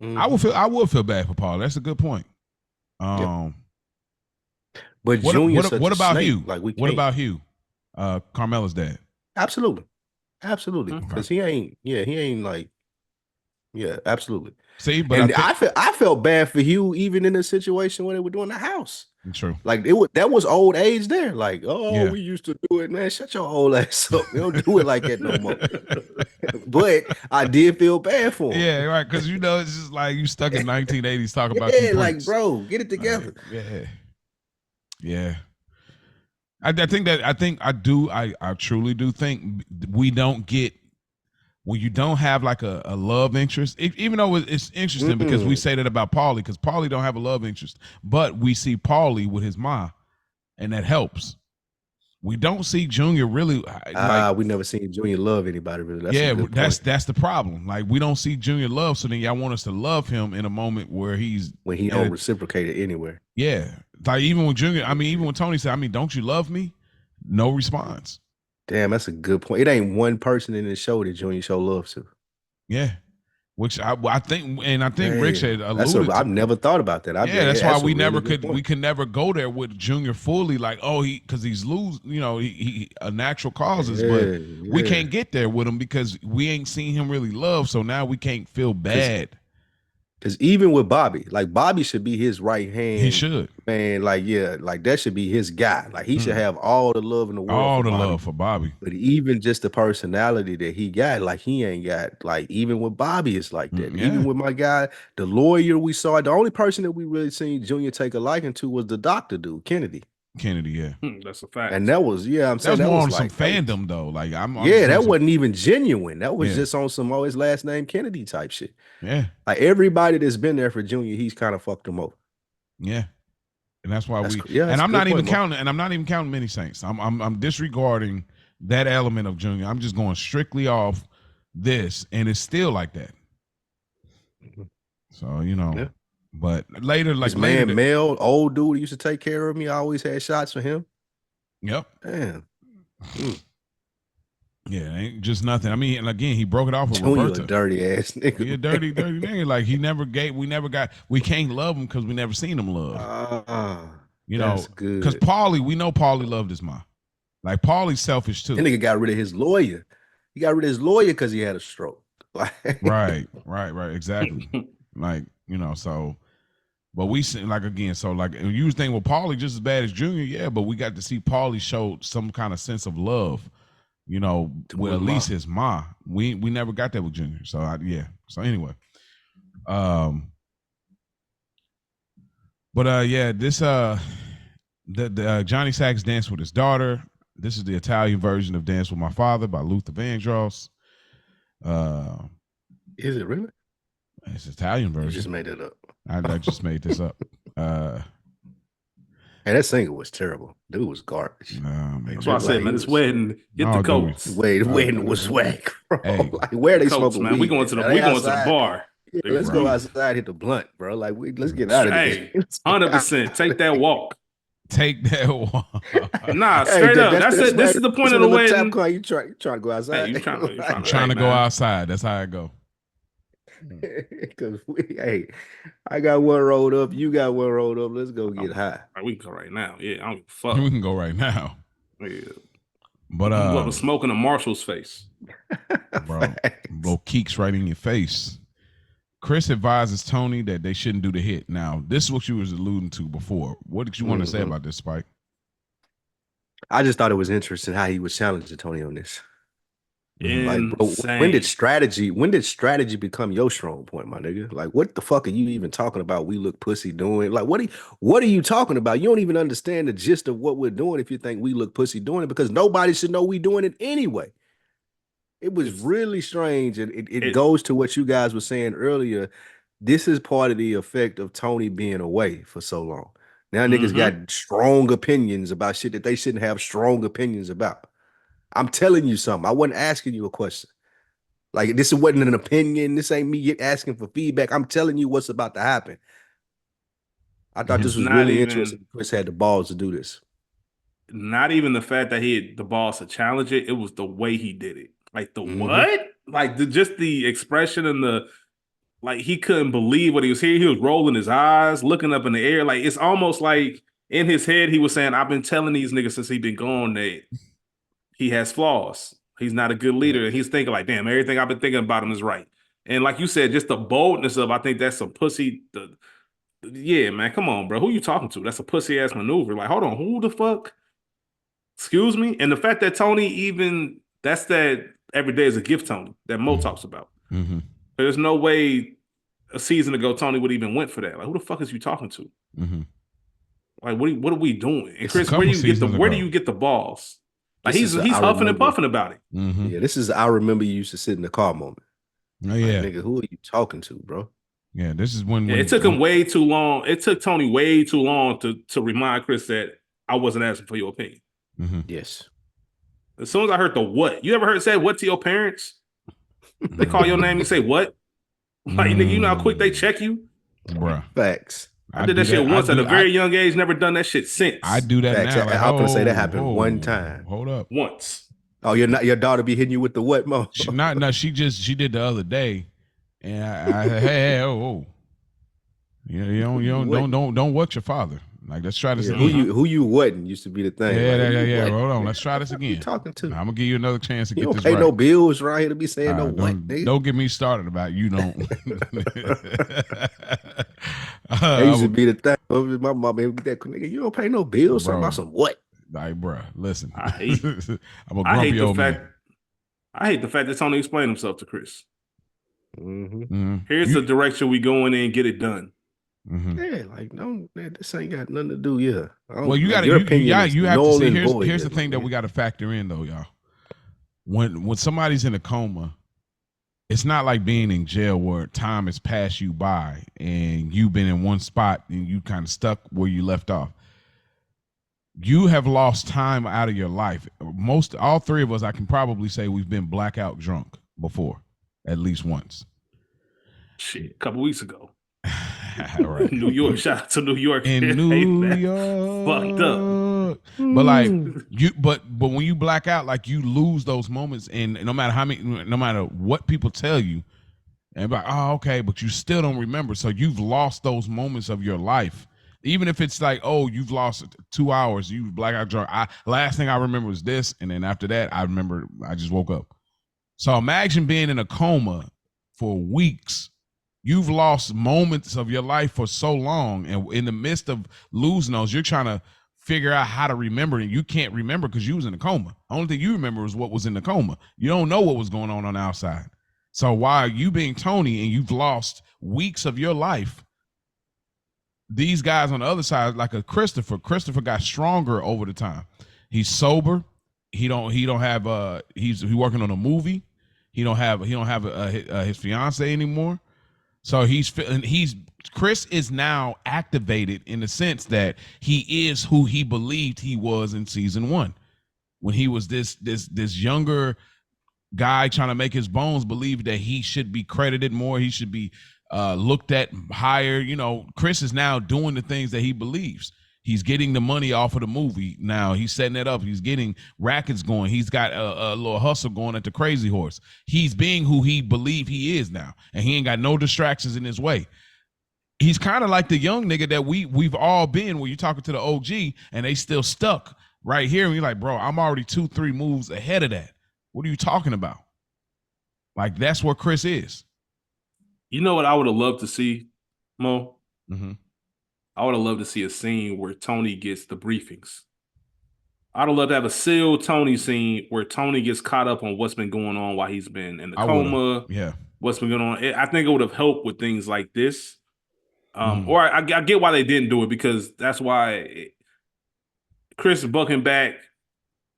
I would feel bad for Paulie. That's a good point.
But
what about Hugh?
Like,
what about Hugh? Carmela's dad.
Absolutely. Because he ain't like, absolutely.
See, but
I felt bad for Hugh even in the situation when they were doing the house.
True.
Like that was old age there. Like, we used to do it, man. Shut your old ass up. We don't do it like that no more. But I did feel bad for him.
Yeah, right. Because it's just like you stuck in 1980s talking about
like, bro, get it together.
Yeah. I truly do think we don't get, when you don't have like a love interest, even though it's interesting because we say that about Paulie, because Paulie don't have a love interest, but we see Paulie with his ma, and that helps. We don't see Junior really.
We never seen Junior love anybody really.
That's the problem. Like, we don't see Junior love, so then y'all want us to love him in a moment where he
don't reciprocate it anywhere.
Yeah, like even with Junior, even when Tony said, don't you love me? No response.
Damn, that's a good point. It ain't one person in the show that Junior show love to.
Yeah, which I think Rick said alluded.
I've never thought about that.
That's why we could never go there with Junior fully. Like, because he's he natural causes, but we can't get there with him because we ain't seen him really love. So now we can't feel bad.
Because even with Bobby, like, Bobby should be his right hand.
He should, man.
Like, like that should be his guy. Like, he should have all the love in the world.
All the love for Bobby.
But even just the personality that he got, like, he ain't got. Like, even with Bobby, it's like that. Even with my guy, the lawyer we saw, the only person that we really seen Junior take a liking to was the doctor dude, Kennedy.
Yeah,
that's a fact.
And that was, I'm saying
that was more on
like,
some fandom though. Like,
that wasn't even genuine. That was just on some his last name Kennedy type shit.
Yeah,
like everybody that's been there for Junior, he's kind of fucked him over.
Yeah, and that's why and I'm not even counting. And I'm not even counting Many Saints. I'm disregarding that element of Junior. I'm just going strictly off this, and it's still like that. So But later, like
Mel, old dude used to take care of me. I always had shots for him.
Yep.
Damn.
Yeah, ain't just nothing. And again, he broke it off with
Junior,
Roberta.
A dirty ass nigga.
He a dirty nigga. Like, we can't love him because we never seen him love.
That's good.
Because we know Paulie loved his mom. Like, Paulie's selfish too.
That nigga got rid of his lawyer. He got rid of his lawyer because he had a stroke.
Right. Exactly. Like, so, but we see, like, again, so like, you was thinking, well, Paulie just as bad as Junior, but we got to see Paulie show some kind of sense of love, with at least his ma. We never got that with Junior. So So anyway, this the Johnny Sacks Dance with His Daughter. This is the Italian version of Dance with My Father by Luther Vandross.
Is it really?
It's an Italian version.
You just made it up.
I just made this up.
And that singer was terrible. Dude was garbage.
That's why I said, man, this wedding hit the coats.
The wedding was whack, bro. Hey, like, where they smoking
man?
weed?
We going to the bar.
Yeah, let's go outside, hit the blunt, bro. Like, let's get out of here.
100%. Take that walk.
Take that walk.
Nah, straight up. That's it. This is the point of the wedding.
You trying to go outside?
Hey,
I'm trying to go outside. That's how I go.
Because I got one rolled up, you got one rolled up. Let's go get high.
Right, we can go right now. Yeah, I don't fuck.
We can go right now.
Yeah,
but
I'm smoking a Marshall's face,
bro. Blow keeks right in your face. Chris advises Tony that they shouldn't do the hit. Now, this is what you was alluding to before. What did you want to say about this, Spike?
I just thought it was interesting how he was challenging Tony on this.
Like,
bro, when did strategy become your strong point, my nigga? Like, what the fuck are you even talking about? We look pussy doing? Like, what are you talking about? You don't even understand the gist of what we're doing if you think we look pussy doing it, because nobody should know we doing it anyway. It was really strange, and it goes to what you guys were saying earlier. this is part of the effect of Tony being away for so long. Now niggas got strong opinions about shit that they shouldn't have strong opinions about. I'm telling you something. I wasn't asking you a question. Like, this wasn't an opinion. This ain't me asking for feedback. I'm telling you what's about to happen. I thought this was really interesting. Chris had the balls to do this.
Not even the fact that he had the balls to challenge it. It was the way he did it. Like the what? Like just the expression and the, like, he couldn't believe what he was hearing. He was rolling his eyes, looking up in the air. Like, it's almost like in his head, he was saying, I've been telling these niggas since he been gone that he has flaws. He's not a good leader. And he's thinking like, damn, everything I've been thinking about him is right. And like you said, just the boldness of, I think that's some pussy. Yeah, man, come on, bro. Who you talking to? That's a pussy ass maneuver. Like, hold on, who the fuck? Excuse me? And the fact that Tony even, that's that every day is a gift, Tony, that Mo talks about. There's no way a season ago Tony would even went for that. Like, who the fuck is you talking to? Like, what are we doing? And Chris, where do you get the balls? Like, he's huffing and puffing about it.
Yeah, this is I remember you used to sit in the car moment.
Oh yeah,
like, nigga, who are you talking to, bro?
Yeah, this is when
it took him way too long. It took Tony way too long to remind Chris that I wasn't asking for your opinion.
Yes.
As soon as I heard the what, you ever heard say what to your parents? They call your name, you say what? Like, nigga, you know how quick they check you?
Bruh.
Facts.
I did that shit once at a very young age, never done that shit since.
I do that now. Like,
I'm gonna say that happened one time.
Hold up.
Once.
Oh, your daughter be hitting you with the what, Mo?
She did the other day. And I hey, oh. You don't what your father. Like, let's try this again.
Who you wasn't used to be the thing.
Yeah. Hold on, let's try this again.
Who you talking to?
I'm gonna give you another chance to get this
right. You
don't
pay no bills right here to be saying no what.
Don't get me started about you don't.
That used to be the thing. My mom would get that nigga. You don't pay no bills. Talking about some what?
Like, bro, listen.
I hate,
I'm a grumpy old man.
I hate the fact that Tony explained himself to Chris.
Here's
the direction we going in, get it done.
Yeah, like, no, man, this ain't got nothing to do. Yeah.
Well, you got your opinion. You have to see. Here's the thing that we got to factor in, though, y'all. When somebody's in a coma, it's not like being in jail where time has passed you by and you've been in one spot and you kind of stuck where you left off. You have lost time out of your life. All three of us, I can probably say we've been blackout drunk before, at least once.
Shit, a couple weeks ago.
Right.
New York, shout out to New York.
In New York.
Fucked up.
But like but when you black out, like, you lose those moments, and no matter what people tell you, and like, oh, okay, but you still don't remember. So you've lost those moments of your life. Even if it's like, oh, you've lost 2 hours, you black out drunk. Last thing I remember was this, and then after that, I remember I just woke up. So imagine being in a coma for weeks. You've lost moments of your life for so long, and in the midst of losing those, you're trying to figure out how to remember, and you can't remember because you was in a coma. The only thing you remember is what was in the coma. You don't know what was going on the outside. So while you being Tony and you've lost weeks of your life, these guys on the other side, like a Christopher got stronger over the time. He's sober. He have he's working on a movie. He don't have his fiance anymore. So Chris is now activated in the sense that he is who he believed he was in season 1, when he was this younger guy trying to make his bones, believe that he should be credited more. He should be looked at higher. You know, Chris is now doing the things that he believes. He's getting the money off of the movie now. He's setting it up. He's getting rackets going. He's got a little hustle going at the Crazy Horse. He's being who he believed he is now, and he ain't got no distractions in his way. He's kind of like the young nigga that we've all been, where you're talking to the OG and they still stuck right here, and you're like, bro, I'm already 2-3 moves ahead of that. What are you talking about? Like, that's where Chris is.
You know what I would have loved to see, Mo? I would have loved to see a scene where Tony gets the briefings. I'd have loved to have a sealed Tony scene where Tony gets caught up on what's been going on while he's been in the coma.
Yeah.
What's been going on. I think it would have helped with things like this. Or I get why they didn't do it, because that's why Chris bucking back,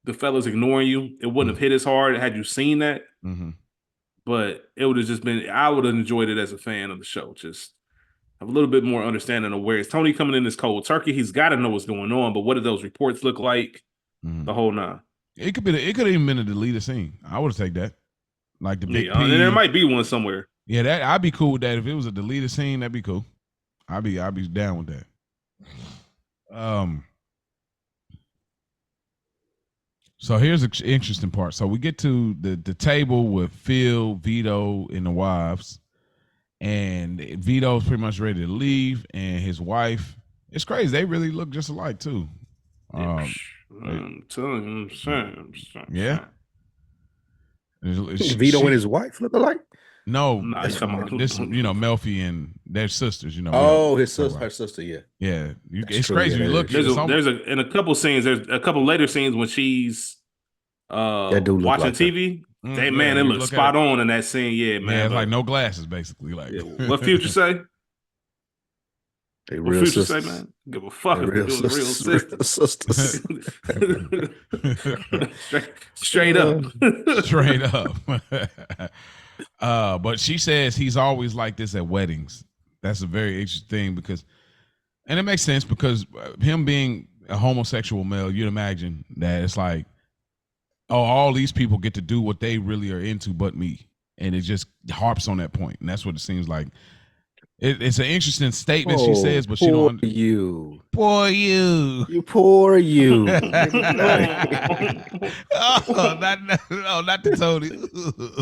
the fellas ignoring you, it wouldn't have hit as hard had you seen that. but it would have just been. I would have enjoyed it as a fan of the show. Just have a little bit more understanding of where is Tony coming in this cold turkey. He's got to know what's going on, but what do those reports look like? The whole nine.
It could have even been a deleted scene. I would take that. Like the big P.
And there might be one somewhere.
Yeah, that I'd be cool with that. If it was a deleted scene, that'd be cool. I'd be down with that. So here's the interesting part. So we get to the table with Phil, Vito, and the wives. And Vito's pretty much ready to leave, and his wife. It's crazy. They really look just alike too.
I'm telling you,
yeah.
Vito and his wife look alike.
No, come on. This Melfi and their sisters.
Her sister. Yeah.
It's true, crazy. You look.
There's in a couple scenes. There's a couple later scenes when she's watching like TV. They it looks spot on in that scene. Yeah, man.
Yeah, it's like no glasses, basically. Like
what Future say?
They real
Future
sisters.
Say, man. Give a fuck if real sisters. Straight up.
Straight up. But she says he's always like this at weddings. That's a very interesting thing because, and it makes sense because him being a homosexual male, you'd imagine that it's like, oh, all these people get to do what they really are into but me. And it just harps on that point. And that's what it seems like. It's an interesting statement she says, but she don't.
You.
Poor you.
You poor you.
Not the Tony.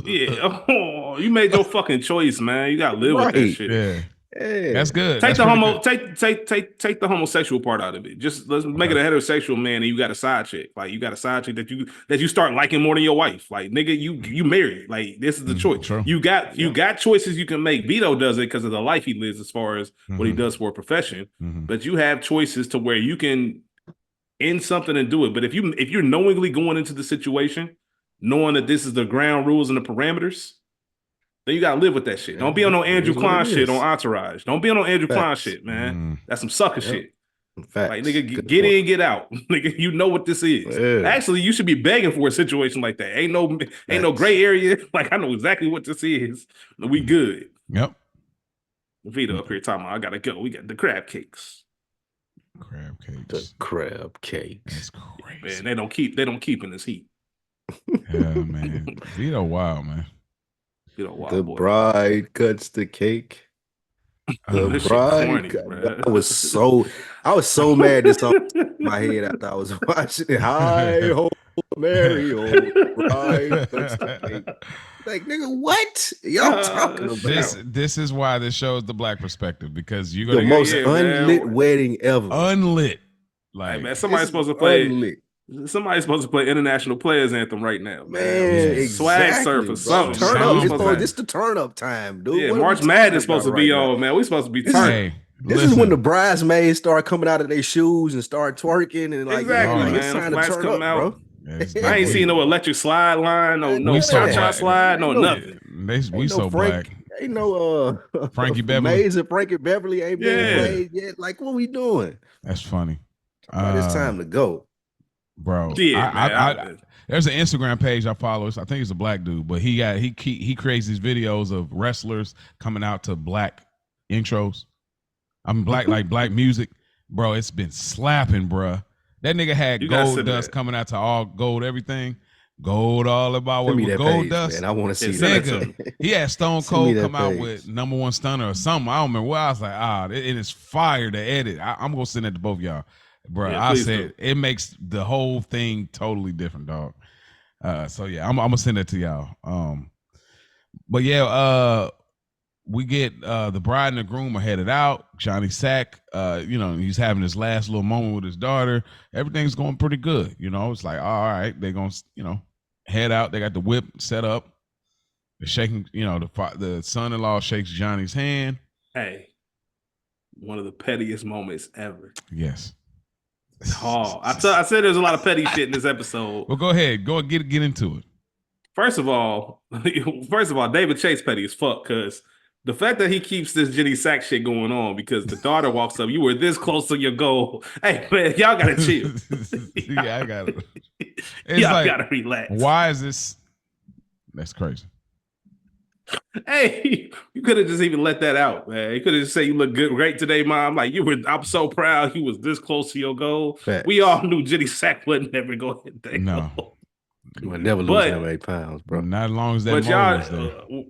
Yeah. Oh, you made your fucking choice, man. You gotta live with that shit.
Yeah. That's good.
Take the homosexual part out of it. Just let's make it a heterosexual man, and you got a side chick. Like you got a side chick that you start liking more than your wife. Like nigga, you married. Like this is the choice.
True.
You got choices you can make. Vito does it because of the life he lives, as far as what he does for a profession. But you have choices to where you can end something and do it. But if you're knowingly going into the situation, knowing that this is the ground rules and the parameters, then you gotta live with that shit. Don't be on no Andrew Klein shit on Entourage. Don't be on no Andrew Klein shit, man. That's some sucker shit.
Facts.
Like nigga, get in, get out. Nigga, you know what this is. Yeah. Actually, you should be begging for a situation like that. Ain't no gray area. Like I know exactly what this is. We good.
Yep.
Vito up here talking about I gotta go. We got the crab cakes.
Crab cakes.
The crab cakes.
That's crazy.
Man, they don't keep in this heat.
Yeah, man. Vito wild, man.
The bride cuts the cake. The bride. I was so mad this song in my head after I was watching it. Hi ho, Mary, oh, bride cuts the cake. Like nigga, what y'all talking about?
This is why this shows the black perspective because you're gonna
the most unlit wedding ever.
Unlit. Like
hey, man, somebody's supposed to play. Unlit. Somebody's supposed to play International Players Anthem right now.
Man, exactly,
swag surf or something.
Turn up. This the turn up time, dude.
Yeah, March Madness is supposed to be on, man. We supposed to be turning.
This is when the bridesmaids start coming out of their shoes and start twerking and like
exactly, man.
It's time to turn up, bro.
I ain't seen no electric slide line, no cha-cha slide, no nothing.
We so black.
Ain't no
Frankie Beverly.
Maze and Frankie Beverly ain't been played yet. Like, what we doing?
That's funny.
It's time to go.
Bro, there's an Instagram page I follow. I think it's a black dude, but he creates these videos of wrestlers coming out to black intros. Like black music, bro. It's been slapping, bro. That nigga had Gold Dust coming out to all gold everything. Gold all about what with Gold
page,
Dust.
Man. I want to see
that. He had Stone Cold come out with number one stunner or something. I don't remember what I was like. It is fire to edit. I'm gonna send it to both of y'all. Bro, I said it makes the whole thing totally different, dog. So yeah, I'm gonna send it to y'all. But yeah, we get the bride and the groom are headed out. Johnny Sack, he's having his last little moment with his daughter. Everything's going pretty good. It's like all right, they're gonna head out. They got the whip set up. They're shaking. The son-in-law shakes Johnny's hand.
Hey, one of the pettiest moments ever.
Yes.
Oh, I said there's a lot of petty shit in this episode.
Well, go ahead. Go and get into it.
First of all, David Chase petty as fuck because the fact that he keeps this Jenny Sack shit going on because the daughter walks up, you were this close to your goal. Hey man, y'all gotta chill.
Yeah, I got it.
Y'all gotta relax.
Why is this? That's crazy.
Hey, you could have just even let that out, man. You could have just said you look good, great today, Mom. Like I'm so proud you was this close to your goal.
Facts.
We all knew Jenny Sack would never go ahead and
No.
You would never lose that many pounds, bro.
Not as long as that
but
y'all, was there.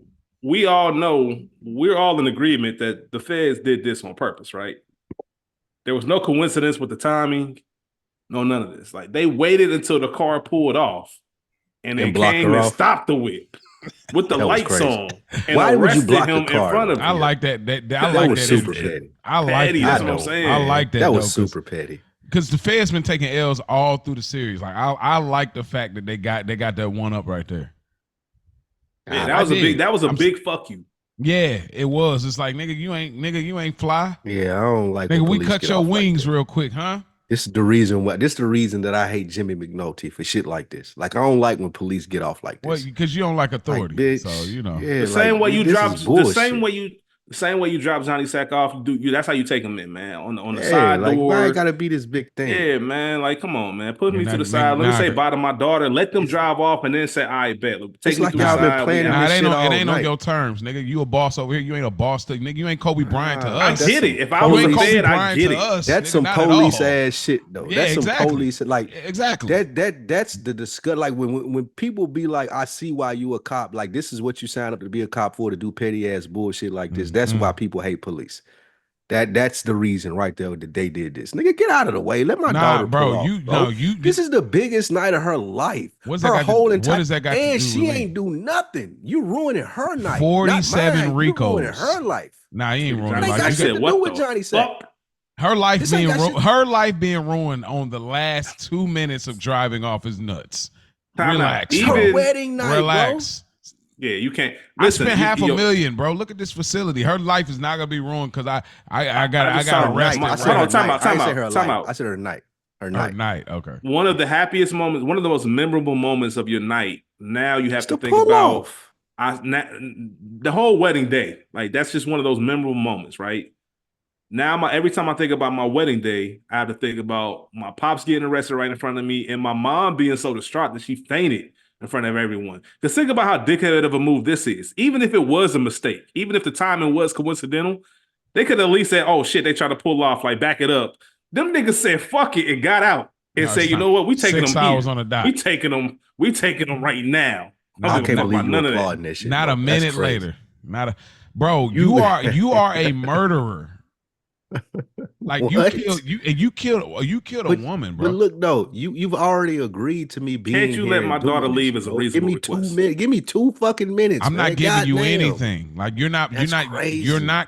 We all know, we're all in agreement that the feds did this on purpose, right? There was no coincidence with the timing. No, none of this. Like, they waited until the car pulled off and then came and stopped the whip with the lights on. And
why would you block
him
the car?
In front of
I like that. That was
super petty.
I like that.
That's what I'm saying.
I like that.
That was super petty.
Because the feds been taking L's all through the series. Like, I like the fact that they got that one up right there.
Yeah, that was a big fuck you.
Yeah, it was. It's like, nigga, you ain't fly.
Yeah, I don't like.
Nigga, we cut your wings real quick, huh?
This is the reason why. This is the reason that I hate Jimmy McNulty for shit like this. Like, I don't like when police get off like this.
Well, because you don't like authority,
like, bitch,
so you know.
Yeah, the same way you drop Johnny Sack off. That's how you take him in, man. On the side
like,
door.
Why I gotta be this big thing?
Yeah, man. Like, come on, man. Put me to the side. Let me say bye to my daughter. Let them drive off, and then say, "All right, bet." Take me to the side.
It ain't on your terms, nigga. You a boss over here. You ain't a boss to nigga. You ain't Kobe Bryant to us.
I get it. If I was in bed, I get it.
Us,
that's
nigga,
some police ass shit, though.
Yeah,
that's some police. Like,
exactly.
That's the disgust. Like when people be like, "I see why you a cop." Like, this is what you signed up to be a cop for, to do petty ass bullshit like this. That's why people hate police. That's the reason right there that they did this. Nigga, get out of the way. Let my daughter pull off, this is the biggest night of her life. Her whole entire, what does that got to do? And she ain't do nothing. You ruining her night.
47 Ricos.
You ruining her life.
Nah, you ain't ruining
her life. You said what Johnny said.
Her life being ruined on the last 2 minutes of driving off is nuts. Relax.
Her wedding night,
relax.
Bro.
Yeah, you can't.
Listen, I spent $500,000, bro. Look at this facility. Her life is not gonna be ruined because I got arrested.
Time out.
I said her night.
Her night. Okay.
One of the happiest moments, one of the most memorable moments of your night. Now you have to think about the whole wedding day. Like, that's just one of those memorable moments, right? Now every time I think about my wedding day, I have to think about my pops getting arrested right in front of me and my mom being so distraught that she fainted in front of everyone. Because think about how dickhead of a move this is. Even if it was a mistake, even if the timing was coincidental, they could at least say, "Oh shit," they try to pull off, like, back it up. Them niggas said fuck it and got out and say, "You know what? We taking them 6
hours on the dot.
We taking them right now."
I can't believe you applauding that shit.
Not a minute later. Bro, you are a murderer. Like, you killed a woman, bro.
But look, though, you've already agreed to me being.
Can't you let my daughter leave as a reasonable request?
Give me 2 fucking minutes.
I'm not giving you anything. Like, you're not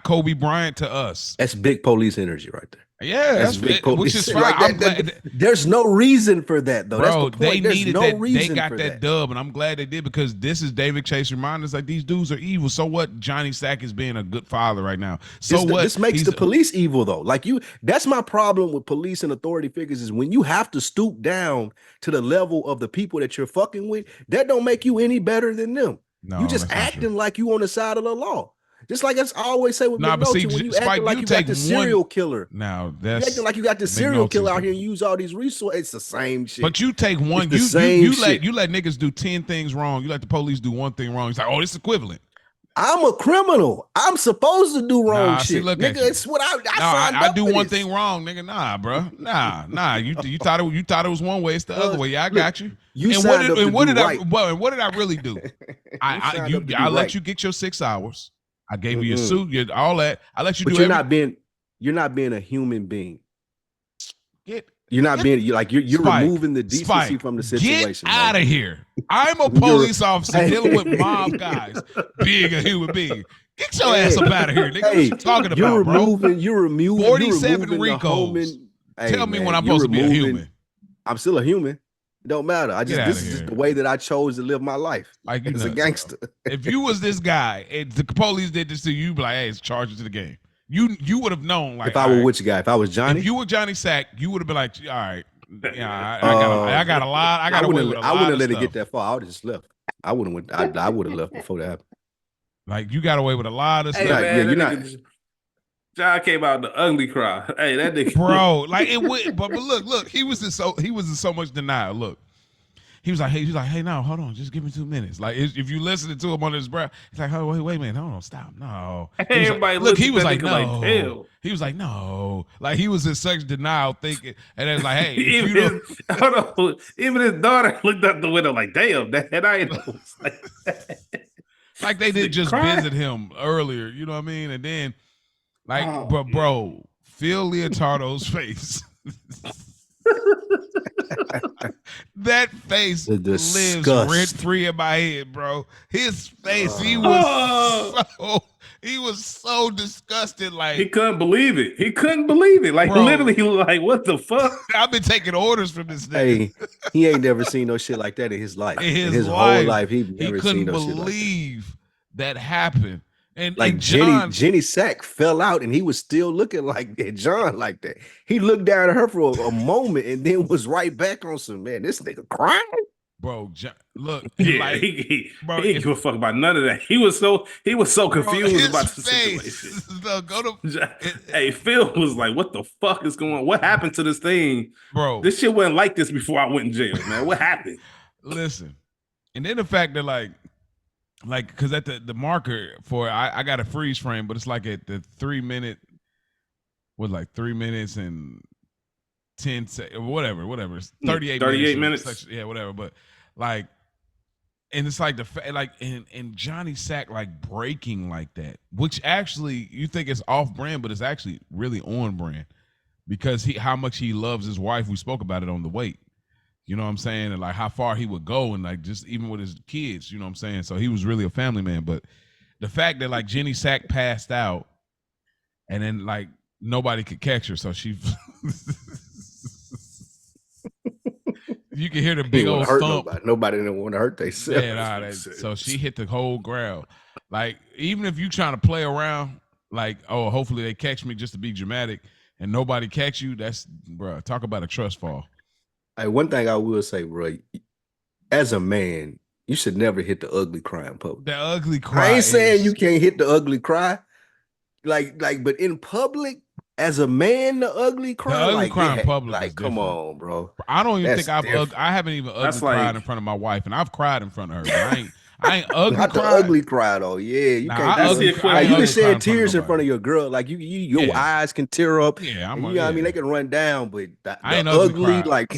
Kobe Bryant to us.
That's big police energy right there.
Yeah, that's big police. Which is fine.
Like there's no reason for that, though.
Bro,
that's the point.
They needed that.
They
got that dub, and I'm glad they did, because this is David Chase reminding us, like, these dudes are evil. So what? Johnny Sack is being a good father right now. So what?
This makes the police evil, though. Like, that's my problem with police and authority figures, is when you have to stoop down to the level of the people that you're fucking with, that don't make you any better than them. No, you just acting like you on the side of the law. Just like I always say with McNulty, when you acting like you got the serial killer.
Now that's
acting like you got the serial killer out here and use all these resources. It's the same shit.
But you take one, you let niggas do 10 things wrong. You let the police do one thing wrong. It's like, oh, this is equivalent.
I'm a criminal. I'm supposed to do wrong shit. Nigga, it's what I
do one thing wrong, nigga. Nah, bro. Nah. You thought it was one way, it's the other way. Yeah, I got you. What did I really do? I let you get your 6 hours. I gave you your suit, all that. I let you do everything.
You're not being a human being. You're removing the decency from the situation.
Get out of here. I'm a police officer dealing with mob guys, being a human being. Get your ass up out of here, nigga. What you talking about, bro?
You're removing
47 Ricos. Tell me when I'm supposed to be a human.
I'm still a human. It don't matter. This is just the way that I chose to live my life.
Like,
as a gangster.
If you was this guy and the police did this to you, you'd be like, hey, it's charges to the game. You would have known. Like,
if I were which guy? If I was Johnny?
If you were Johnny Sack, you would have been like, all right, yeah, I got a lot. I wouldn't have let it
get that far. I would have just left. I would have left before that happened.
Like, you got away with a lot of stuff.
Man, you're not. John came out the ugly cry. Hey, that nigga,
bro. Like, it would, but look, he was in so much denial. Look, he was like, hey, no, hold on, just give me 2 minutes. Like if you listen to him on his breath, he's like, oh, wait a minute, hold on, stop, no.
Everybody
look, he was like,
no.
Like, he was like, no. Like he was in such denial, thinking, and then like, hey,
even his daughter looked out the window like, damn, that I know.
Like they did just visit him earlier, you know what I mean? And then, like, bro, Phil Leotardo's face. That face lives rent free in my head, bro. His face, he was so disgusted. Like
he couldn't believe it. Like bro, literally, he was like, "What the fuck?"
I've been taking orders from this nigga.
Hey, he ain't never seen no shit like that in his life. In his whole life, he never seen no shit like that.
Believe that happened. And
like
and John,
Jenny Sack fell out, and he was still looking like John like that. He looked down at her for a moment, and then was right back on some, man, this nigga crying.
Bro, John, look,
yeah, like, he didn't give a fuck about none of that. He was so confused about the situation. Hey, Phil was like, "What the fuck is going on? What happened to this thing,
bro?
This shit wasn't like this before I went in jail, man. What happened?"
Listen, and then the fact that like because at the marker for I got a freeze frame, but it's like at the 3 minute was like 3 minutes and 10 whatever. It's 38
minutes.
Yeah, whatever. But like, and it's like like and Johnny Sack like breaking like that, which actually you think it's off brand, but it's actually really on brand because how much he loves his wife. We spoke about it on the weight. You know what I'm saying? And like how far he would go and like just even with his kids, you know what I'm saying? So he was really a family man. But the fact that like Jenny Sack passed out and then like nobody could catch her. So she you can hear the big old thump.
Nobody didn't want to hurt themselves.
Yeah, so she hit the whole ground. Like even if you trying to play around, like, oh, hopefully they catch me just to be dramatic and nobody catch you, that's bro, talk about a trust fall.
Hey, one thing I will say, bro, as a man, you should never hit the ugly cry in public.
The ugly cry.
I ain't saying you can't hit the ugly cry, like, but in public, as a man, the ugly cry.
The ugly cry in public.
Like, come on, bro.
I don't even think I haven't even ugly cried in front of my wife, and I've cried in front of her. But I ain't ugly
not
cry.
The ugly cry though. Yeah, you can't. You can shed tears in front of your girl. Like your eyes can tear up.
Yeah,
you know what I mean, they can run down, but the ugly like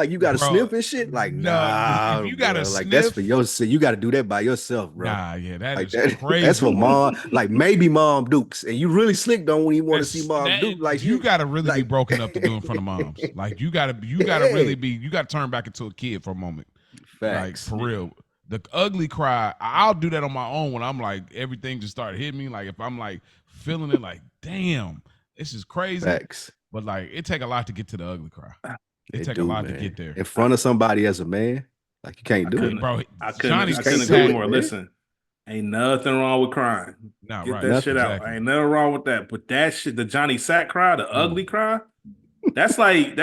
you got to sniff and shit. Like nah, you got to like that's for yourself. You got to do that by yourself, bro.
Nah, yeah, that is crazy.
That's for mom. Like maybe Mom Dukes, and you really slick don't when you want to see Mom Duke. Like
you got to really be broken up to do in front of moms. Like you got to really be. You got to turn back into a kid for a moment.
Facts.
Like for real. The ugly cry, I'll do that on my own when I'm like, everything just started hitting me. Like if I'm like feeling it like, damn, this is crazy.
Facts.
But like it take a lot to get to the ugly cry. It take a lot to get there.
In front of somebody as a man, like you can't do it.
Bro,
I couldn't agree more. Listen, ain't nothing wrong with crying.
Nah,
get
right.
that shit out. Ain't nothing wrong with that. But that shit, the Johnny Sack cry, the ugly cry, that's like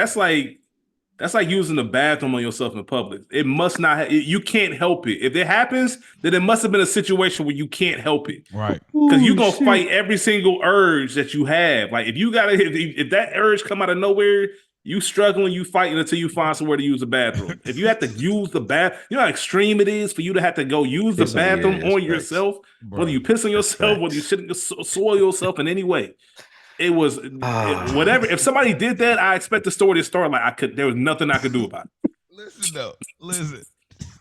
using the bathroom on yourself in public. It must not. You can't help it. If it happens, then it must have been a situation where you can't help it.
Right.
Because you're gonna fight every single urge that you have. Like if that urge come out of nowhere, you struggling, you fighting until you find somewhere to use the bathroom. If you have to use the you know how extreme it is for you to have to go use the bathroom on yourself, whether you piss on yourself, whether you shouldn't soil yourself in any way. It was whatever. If somebody did that, I expect the story to start like there was nothing I could do about it.
Listen.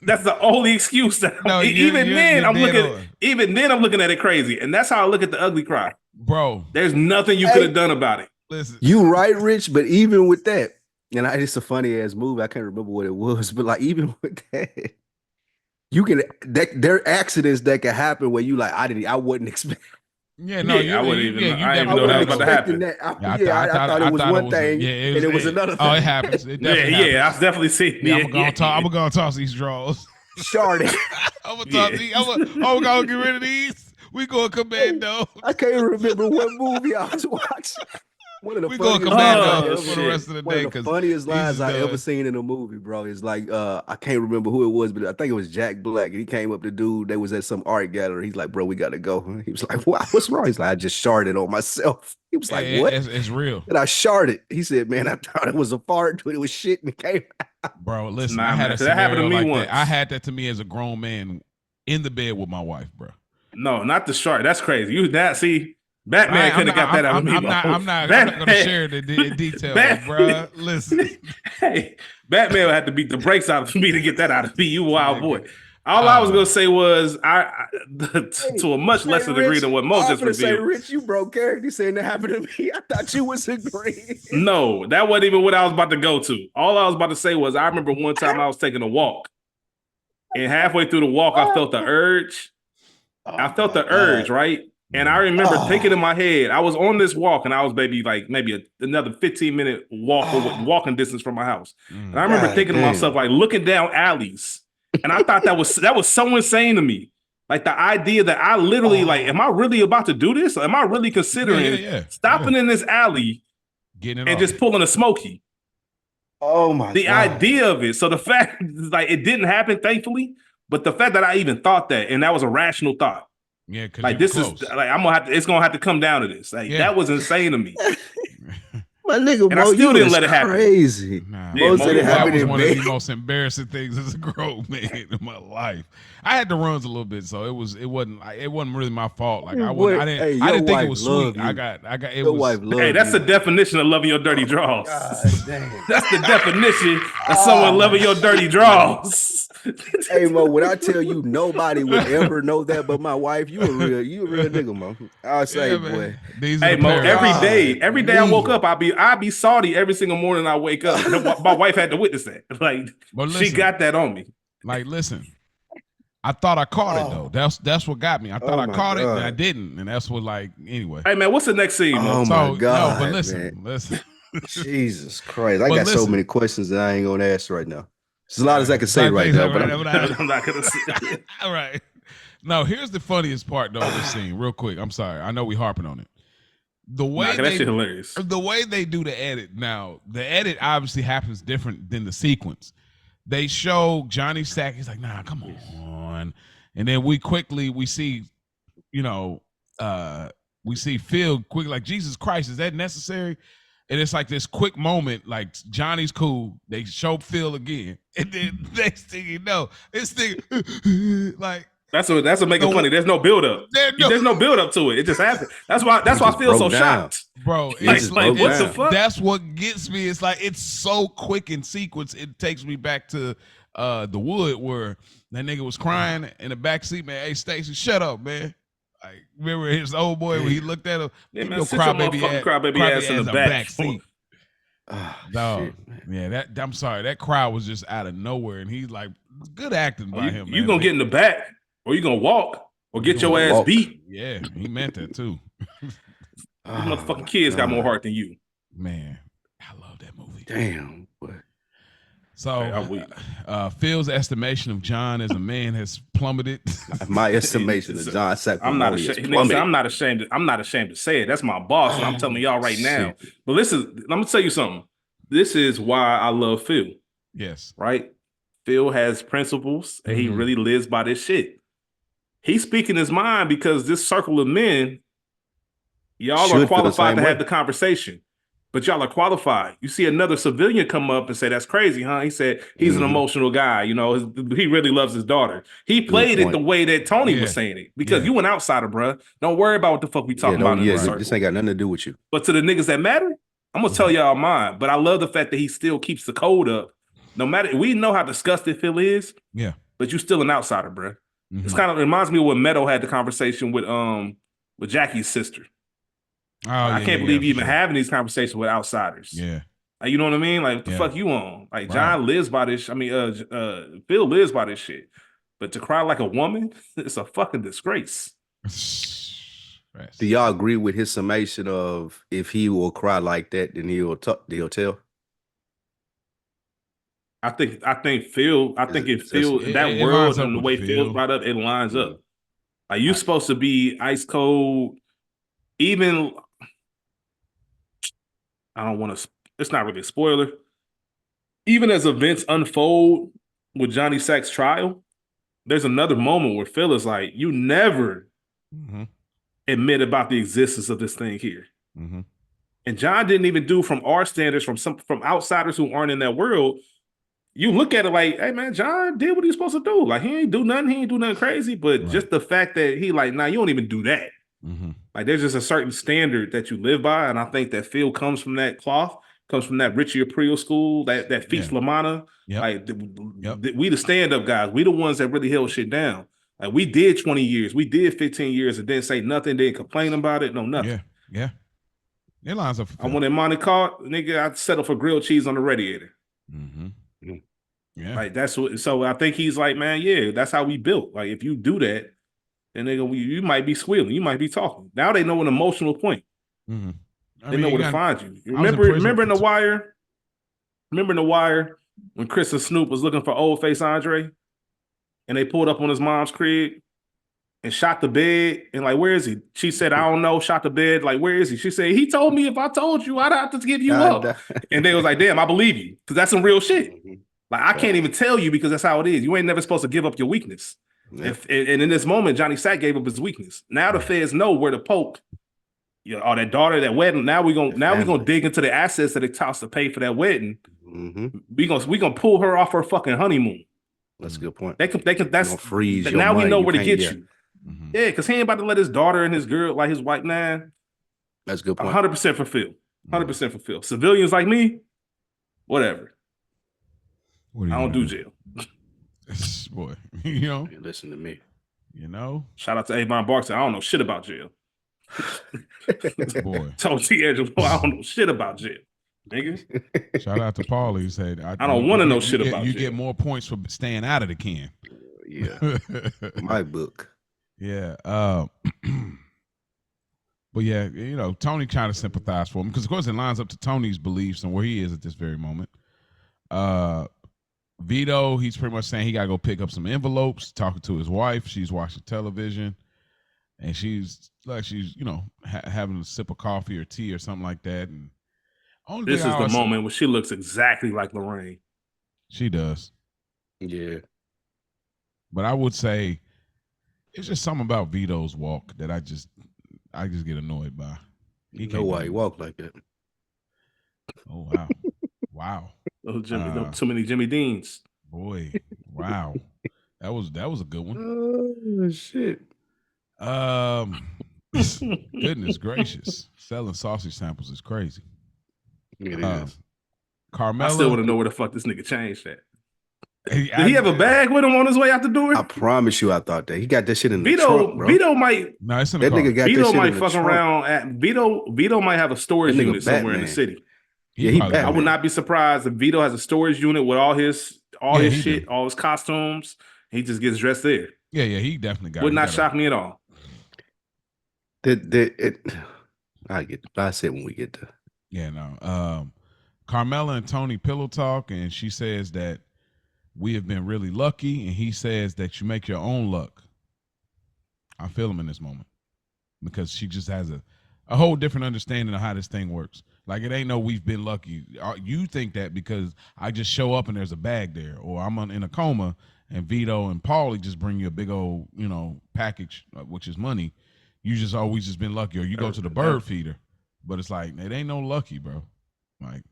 That's the only excuse. Even then, I'm looking at it crazy, and that's how I look at the ugly cry,
bro.
There's nothing you could have done about it.
Listen,
you right, Rich, but even with that, and it's a funny ass movie. I can't remember what it was, but like even with that, there are accidents that can happen where you like I wouldn't expect.
Yeah, no, I wouldn't even. I didn't even know that was about to happen.
I thought it was one thing, and it was another thing.
Oh, it happens. It definitely happens.
I've definitely seen.
I'm gonna toss these draws.
Sharding.
I'm gonna get rid of these. We going commando.
I can't remember what movie I was watching. One of the
we gonna commando for the rest of the day.
One of the funniest lines I ever seen in a movie, bro. Is like I can't remember who it was, but I think it was Jack Black. And he came up to dude. They was at some art gallery. He's like, "Bro, we gotta go." He was like, "Wow, what's wrong?" He's like, "I just sharded on myself." He was like, "What?"
It's real.
And I sharded. He said, "Man, I thought it was a fart, but it was shit and it came out."
Bro, listen, I had a scenario like that. I had that to me as a grown man in the bed with my wife, bro.
No, not the shark. That's crazy. You that see. Batman could have got that out of me.
I'm not going to share the details, bro. Listen.
Hey, Batman would have to beat the brakes out of me to get that out of me. You wild boy. All I was going to say was, to a much lesser degree than what Mo just revealed.
Say, Rich, you broke character. You saying that happened to me. I thought you was agreeing.
No, that wasn't even what I was about to go to. All I was about to say was, I remember one time I was taking a walk. And halfway through the walk, I felt the urge. Right? And I remember thinking in my head, I was on this walk and I was maybe another 15-minute walking distance from my house. And I remember thinking to myself, like looking down alleys. And I thought that was so insane to me. Like the idea that I literally am I really about to do this? Am I really considering stopping in this alley and just pulling a smoky?
Oh my
God. Idea of it. So the fact like it didn't happen, thankfully, but the fact that I even thought that, and that was a rational thought.
Yeah,
like this is like it's gonna have to come down to this. Like that was insane to me.
My nigga,
and I still didn't let it happen.
Crazy.
Nah, that was one of the most embarrassing things as a grown man in my life. I had the runs a little bit, so it wasn't really my fault. Like I didn't think it was sweet.
You.
I got it.
Your
was.
Hey,
that's the definition of loving your dirty draws. That's the definition of someone loving your dirty draws.
Hey Mo, when I tell you nobody would ever know that but my wife, you a real nigga, Mo. I'll say, boy.
Hey Mo, every day I woke up, I'd be salty every single morning I wake up. My wife had to witness that. Like she got that on me.
Like, listen, I thought I caught it though. That's what got me. I thought I caught it and I didn't. And that's what anyway.
Hey man, what's the next scene?
Oh my God.
No, but listen.
Jesus Christ. I got so many questions that I ain't gonna ask right now. There's a lot as I can say right now, but
I'm not gonna say.
All right. No, here's the funniest part though of this scene, real quick. I'm sorry. I know we harping on it. The way
that shit hilarious.
The way they do the edit now, the edit obviously happens different than the sequence. They show Johnny Sack. He's like, nah, come on. And then we see, we see Phil quick, like, Jesus Christ, is that necessary? And it's like this quick moment, like Johnny's cool. They show Phil again. And then next thing you know, this thing like
That's what make it funny. There's no build up. There's no build up to it. It just happened. That's why I feel so shocked.
Bro,
it's like what the fuck?
That's what gets me. It's like it's so quick in sequence. It takes me back to the wood where that nigga was crying in the back seat, man. Hey Stacey, shut up, man. Like remember his old boy when he looked at him,
crybaby ass in the back
seat. No, yeah, I'm sorry. That crowd was just out of nowhere, and he's like, good acting by him.
You gonna get in the back, or you gonna walk, or get your ass beat?
Yeah, he meant that too.
These motherfucking kids got more heart than you.
Man, I love that movie.
Damn.
So, Phil's estimation of John as a man has plummeted.
My estimation of John Sacrimoni
I'm not ashamed. I'm not ashamed to say it. That's my boss, and I'm telling y'all right now. But listen, I'm gonna tell you something. This is why I love Phil.
Yes.
Right? Phil has principles, and he really lives by this shit. He's speaking his mind because this circle of men, y'all are qualified to have the conversation. But y'all are qualified. You see another civilian come up and say, that's crazy, huh? He said he's an emotional guy. You know, he really loves his daughter. He played it the way that Tony was saying it. Because you an outsider, bro. Don't worry about what the fuck we talking about in this circle.
This ain't got nothing to do with you.
But to the niggas that matter, I'm going to tell y'all mine. But I love the fact that he still keeps the code up. No matter, we know how disgusted Phil is.
Yeah.
But you still an outsider, bro. It's kind of reminds me of when Meadow had the conversation with Jackie's sister. I can't believe you even having these conversations with outsiders.
Yeah.
Like, you know what I mean? Like, what the fuck you on? Like, John lives by this. I mean, Phil lives by this shit. But to cry like a woman, it's a fucking disgrace.
Do y'all agree with his summation of if he will cry like that, then he'll tell?
I think Phil, that world and the way Phil's brought up, it lines up. Like, you're supposed to be ice cold, even I don't want to. It's not really a spoiler. Even as events unfold with Johnny Sack's trial, there's another moment where Phil is like, "You never admit about the existence of this thing here." And John didn't even do, from our standards, from outsiders who aren't in that world. You look at it like, hey man, John did what he's supposed to do. Like he ain't do nothing crazy, but just the fact that he like, nah, you don't even do that. Like there's just a certain standard that you live by, and I think that Phil comes from that cloth, comes from that Richie Aprile school, that Feast Lamana. Like we the stand-up guys, we the ones that really held shit down. Like we did 20 years, we did 15 years, and didn't say nothing, didn't complain about it, no nothing.
Yeah. It lines up.
I wanted Monte Carlo, nigga. I'd settle for grilled cheese on the radiator.
Yeah,
like that's what. So I think he's like, man, yeah, that's how we built. Like if you do that, then you might be squealing, you might be talking. Now they know an emotional point. They know where to find you. Remember in The Wire? Remember in The Wire when Chris and Snoop was looking for Old Face Andre, and they pulled up on his mom's crib and shot the bed, and like, where is he? She said, I don't know, shot the bed, like, where is he? She said, he told me if I told you, I'd have to give you up. And they was like, damn, I believe you, because that's some real shit. Like, I can't even tell you because that's how it is. You ain't never supposed to give up your weakness. And in this moment, Johnny Sack gave up his weakness. Now the feds know where to poke. Or that daughter, that wedding. Now we're gonna dig into the assets that it costs to pay for that wedding. We gonna pull her off her fucking honeymoon.
That's a good point.
They can that's
freeze.
Now we know where to get you. Yeah, because he ain't about to let his daughter and his girl, like his white man.
That's a good point.
100% fulfill. 100% fulfill. Civilians like me, whatever. I don't do jail.
Boy, you know.
Listen to me.
You know.
Shout out to Avon Barks. I don't know shit about jail.
Boy.
Told D'Angelo, I don't know shit about jail. Nigga.
Shout out to Paulie who said,
I don't want to know shit about
you
jail.
get more points for staying out of the can.
Yeah. My book.
Yeah. But yeah, you know, Tony trying to sympathize for him because, of course, it lines up to Tony's beliefs and where he is at this very moment. Vito, he's pretty much saying he got to go pick up some envelopes, talking to his wife. She's watching television, and she's you know, having a sip of coffee or tea or something like that. And
this is the moment where she looks exactly like Lorraine.
She does.
Yeah.
But I would say it's just something about Vito's walk that I just get annoyed by.
You know why he walked like that.
Oh, wow. Wow.
Too many Jimmy Deans.
Boy, wow. That was a good one.
Oh, shit.
Goodness gracious. Selling sausage samples is crazy.
It is.
Carmella.
I still want to know where the fuck this nigga changed that. Did he have a bag with him on his way out the door?
I promise you, I thought that. He got that shit in the trunk, bro.
Vito might.
No, it's in the
that
car.
nigga got
Vito
that shit
might
in the
fuck
trunk.
around at Vito might have a storage unit somewhere in the city. I would not be surprised if Vito has a storage unit with all his shit, all his costumes. He just gets dressed there.
Yeah, he definitely got.
Would not shock me at all.
I said when we get there.
Yeah, no. Carmella and Tony pillow talk, and she says that we have been really lucky, and he says that you make your own luck. I feel him in this moment because she just has a whole different understanding of how this thing works. Like, it ain't no we've been lucky. You think that because I just show up and there's a bag there, or I'm in a coma and Vito and Paulie just bring you a big old, you know, package, which is money. You just always just been lucky, or you go to the bird feeder. But it's like, it ain't no lucky, bro. Like,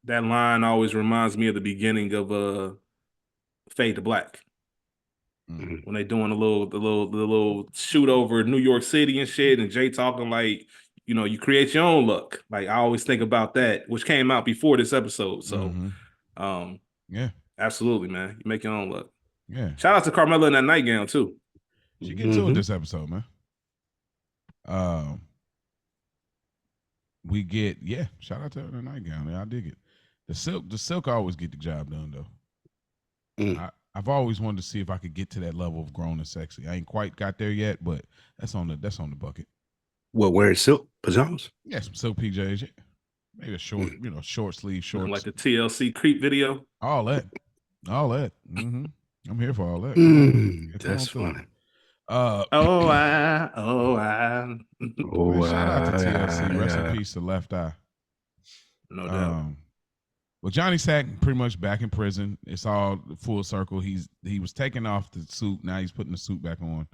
that line always reminds me of the beginning of Fade to Black. When they doing the little shoot over New York City and shit, and Jay talking like, you know, you create your own luck. Like, I always think about that, which came out before this episode. So,
yeah,
absolutely, man. You make your own luck.
Yeah.
Shout out to Carmella in that nightgown too.
She gets to it this episode, man. We get shout out to her in the nightgown. Yeah, I dig it. The silk always get the job done though. I've always wanted to see if I could get to that level of grown and sexy. I ain't quite got there yet, but that's on the bucket.
What, wearing silk pajamas?
Yeah, some silk PJs. Yeah. Maybe a short, short sleeve shorts.
Like the TLC creep video.
All that. Mm-hmm. I'm here for all that.
That's funny.
Shout out to TLC. Rest in peace to Left Eye.
No doubt.
Well, Johnny Sack pretty much back in prison. It's all full circle. He was taking off the suit. Now he's putting the suit back on,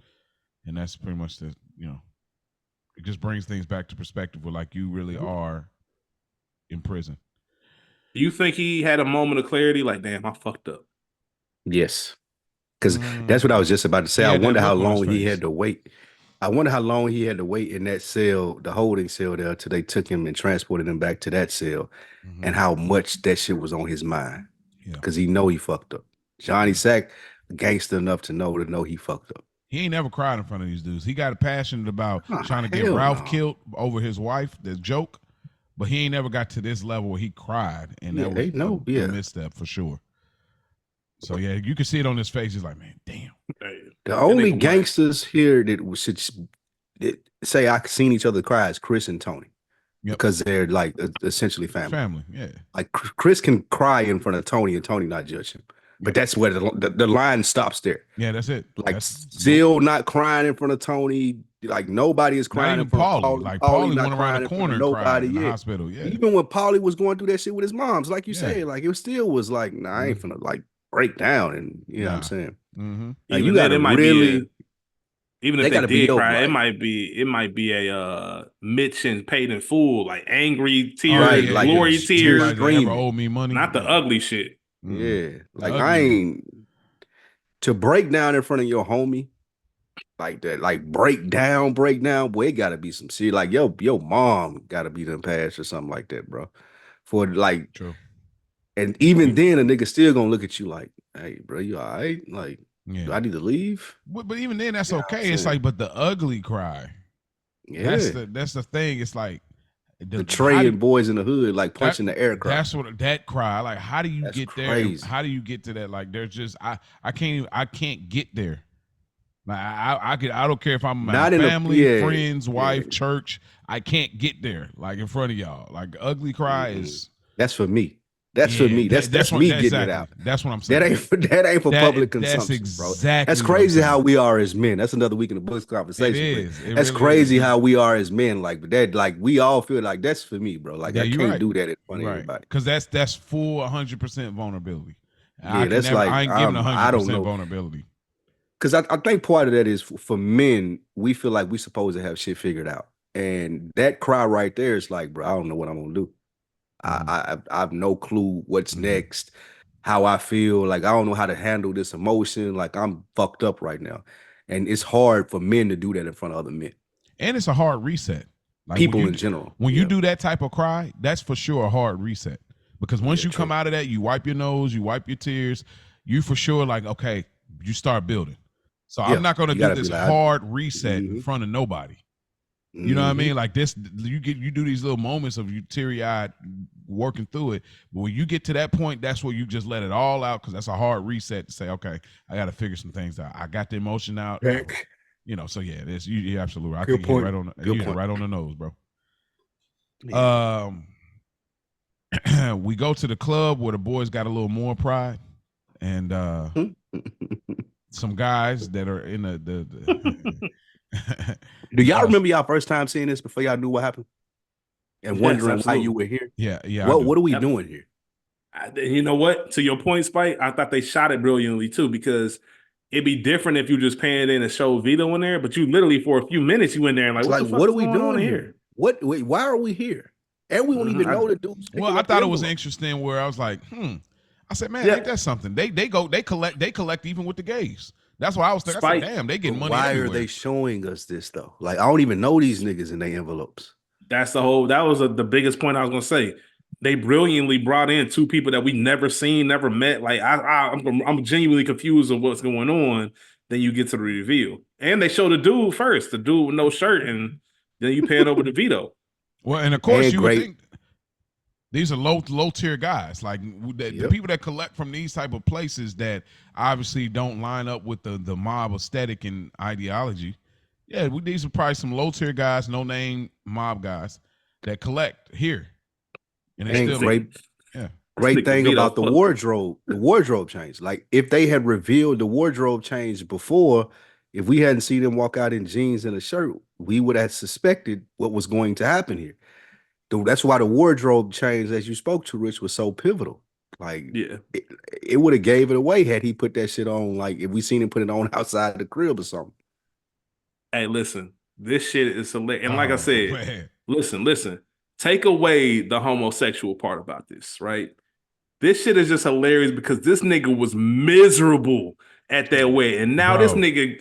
and that's pretty much it just brings things back to perspective where like you really are in prison.
Do you think he had a moment of clarity? Like, damn, I fucked up.
Yes, because that's what I was just about to say. I wonder how long he had to wait. I wonder how long he had to wait in that cell, the holding cell there, till they took him and transported him back to that cell, and how much that shit was on his mind. Because he know he fucked up. Johnny Sack, gangster enough to know he fucked up.
He ain't never cried in front of these dudes. He got passionate about trying to get Ralph killed over his wife, the joke, but he ain't never got to this level where he cried, and that was a misstep for sure. So yeah, you can see it on his face. He's like, man, damn.
The only gangsters here that should say I seen each other cry is Chris and Tony, because they're like essentially family.
Family, yeah.
Like Chris can cry in front of Tony and Tony not judge him, but that's where the line stops there.
Yeah, that's it.
Like still not crying in front of Tony. Like nobody is crying in front of Paulie.
Like Paulie went around the corner and cried in the hospital. Yeah,
even when Paulie was going through that shit with his moms, like you said, like it still was like, nah, I ain't finna like break down, and you know what I'm saying.
Like, you gotta really, even if they did cry, it might be a Mitch and paid in full, like angry tears, glory tears,
screaming. Owe me money,
not the ugly shit.
Yeah, like I ain't to break down in front of your homie like that, like break down, boy, it gotta be some shit. Like your mom gotta be done past or something like that, bro. For like,
true.
And even then, a nigga still gonna look at you like, hey, bro, you all right? Like, do I need to leave?
But even then, that's okay. It's like, but the ugly cry. Yeah, that's the thing. It's like
betraying boys in the hood, like punching the air cry.
That's what that cry. Like, how do you get there? How do you get to that? Like, there's just I can't get there. Like I don't care if I'm my family, friends, wife, church. I can't get there. Like in front of y'all. Like ugly cry is.
That's for me. That's for me. That's me getting it out.
That's what I'm saying.
That ain't for public consumption,
exactly
bro. That's crazy how we are as men. That's another week in the books conversation. That's really crazy how we are as men. Like, but that, like, we all feel like that's for me, bro. Like, I can't do that in front of everybody.
Because that's full 100% vulnerability.
Yeah, that's like
I ain't giving 100% vulnerability.
Because I think part of that is for men, we feel like we supposed to have shit figured out, and that cry right there is like, bro, I don't know what I'm gonna do. I have no clue what's next, how I feel. Like, I don't know how to handle this emotion. Like, I'm fucked up right now. And it's hard for men to do that in front of other men.
And it's a hard reset. Like
people in general.
When you do that type of cry, that's for sure a hard reset. Because once you come out of that, you wipe your nose, you wipe your tears, you for sure like, okay, you start building. So I'm not going to do this hard reset in front of nobody. You know what I mean? Like this, you do these little moments of you teary-eyed working through it. But when you get to that point, that's where you just let it all out, because that's a hard reset to say, okay, I got to figure some things out. I got the emotion out. You know, so yeah, you're absolutely right. I think you're right on the nose, bro. Yeah. We go to the club where the boys got a little more pride, and some guys that are in the
Do y'all remember y'all first time seeing this before y'all knew what happened? And wondering why you were here?
Yeah.
What are we doing here?
You know what? To your point, Spike, I thought they shot it brilliantly too, because it'd be different if you just panned in and showed Vito in there, but you literally for a few minutes you went there and like, what are we doing here?
Why are we here? And we won't even know the dudes.
Well, I thought it was interesting where I was like, I said, man, ain't that something? They collect even with the gays. That's why I was thinking, damn, they getting money.
Why
everywhere.
Are they showing us this though? Like, I don't even know these niggas in their envelopes.
That was the biggest point I was gonna say. They brilliantly brought in two people that we never seen, never met. Like I'm genuinely confused of what's going on. Then you get to the reveal, and they show the dude first, the dude with no shirt, and then you pan over to Vito.
Well, and of course you would think these are low tier guys, like the people that collect from these type of places that obviously don't line up with the mob aesthetic and ideology. Yeah, these are probably some low tier guys, no name mob guys that collect here. And still
great thing about the wardrobe change. Like, if they had revealed the wardrobe change before, if we hadn't seen them walk out in jeans and a shirt, we would have suspected what was going to happen here. That's why the wardrobe change, as you spoke to, Rich, was so pivotal. Like,
yeah,
it would have gave it away had he put that shit on. Like, if we seen him put it on outside the crib or something.
Hey, listen, this shit is hilarious. And like I said, listen, take away the homosexual part about this, right? This shit is just hilarious because this nigga was miserable at that wedding. And now this nigga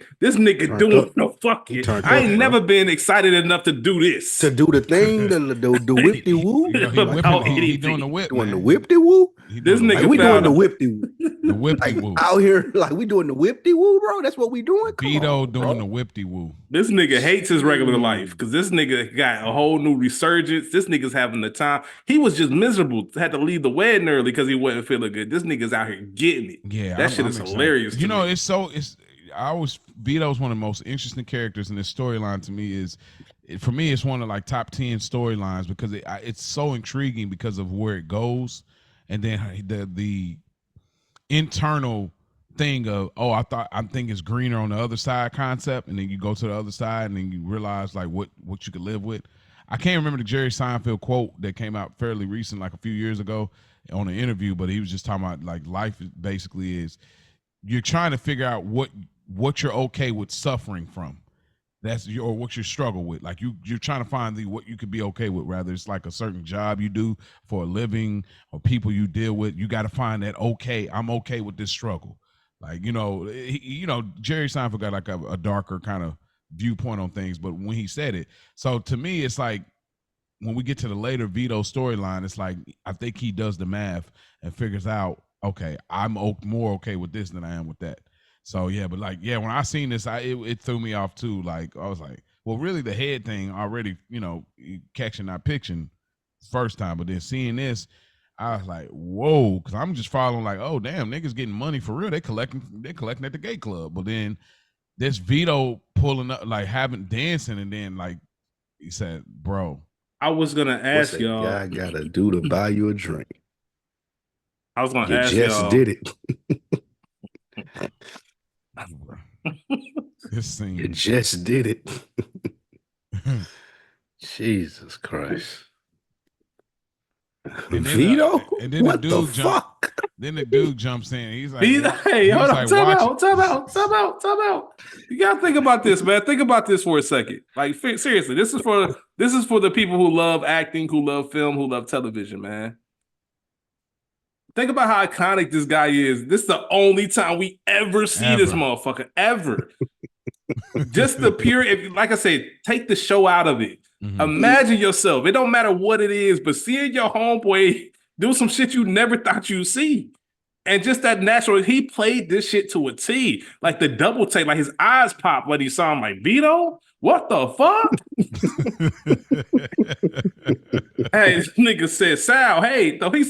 doing the fucking. I ain't never been excited enough to do this.
To do the thing, the whip-de woo.
He doing the whip,
doing the whip-de woo.
This nigga
like, we doing the whip-de woo.
The whip-de woo.
Out here, like, we doing the whip-de woo, bro. That's what we doing.
Vito doing the whip-de woo.
This nigga hates his regular life because this nigga got a whole new resurgence. This nigga's having the time. He was just miserable. Had to leave the wedding early because he wasn't feeling good. This nigga's out here getting it.
Yeah,
that shit is hilarious.
You know, Vito's one of the most interesting characters in this storyline to me. For me, it's one of like top 10 storylines because it's so intriguing because of where it goes, and then the internal thing of I think it's greener on the other side concept, and then you go to the other side and then you realize like what you could live with. I can't remember the Jerry Seinfeld quote that came out fairly recent, like a few years ago on an interview, but he was just talking about like life basically is you're trying to figure out what you're okay with suffering from. Or what you struggle with. Like you're trying to find what you could be okay with, rather it's like a certain job you do for a living or people you deal with. You got to find that I'm okay with this struggle. Like, Jerry Seinfeld got like a darker kind of viewpoint on things, but when he said it, so to me, it's like when we get to the later Vito storyline, it's like I think he does the math and figures out, okay, I'm more okay with this than I am with that. So yeah, but like when I seen this, it threw me off too. Like I was like, well, really the head thing already, catching that picture first time, but then seeing this, I was like, whoa, because I'm just following like, oh damn, niggas getting money for real. They collecting at the gay club. But then this Vito pulling up, like having dancing, and then like he said, bro.
I was gonna ask y'all.
I gotta do to buy you a drink.
I was gonna ask y'all.
You just did it.
This scene.
You just did it. Jesus Christ. Vito?
And then
what the fuck?
Then the dude jumps in. He's like,
hey, hold on, time out. You gotta think about this, man. Think about this for a second. Like, seriously, this is for the people who love acting, who love film, who love television, man. Think about how iconic this guy is. This is the only time we ever see this motherfucker, ever. Just the pure, like I said, take the show out of it. Mm-hmm. Imagine yourself. It don't matter what it is, but seeing your homeboy do some shit you never thought you'd see. And just that natural, he played this shit to a T. Like the double take, like his eyes popped when he saw him, like, Vito? What the fuck? Hey, this nigga said, Sal, hey, nigga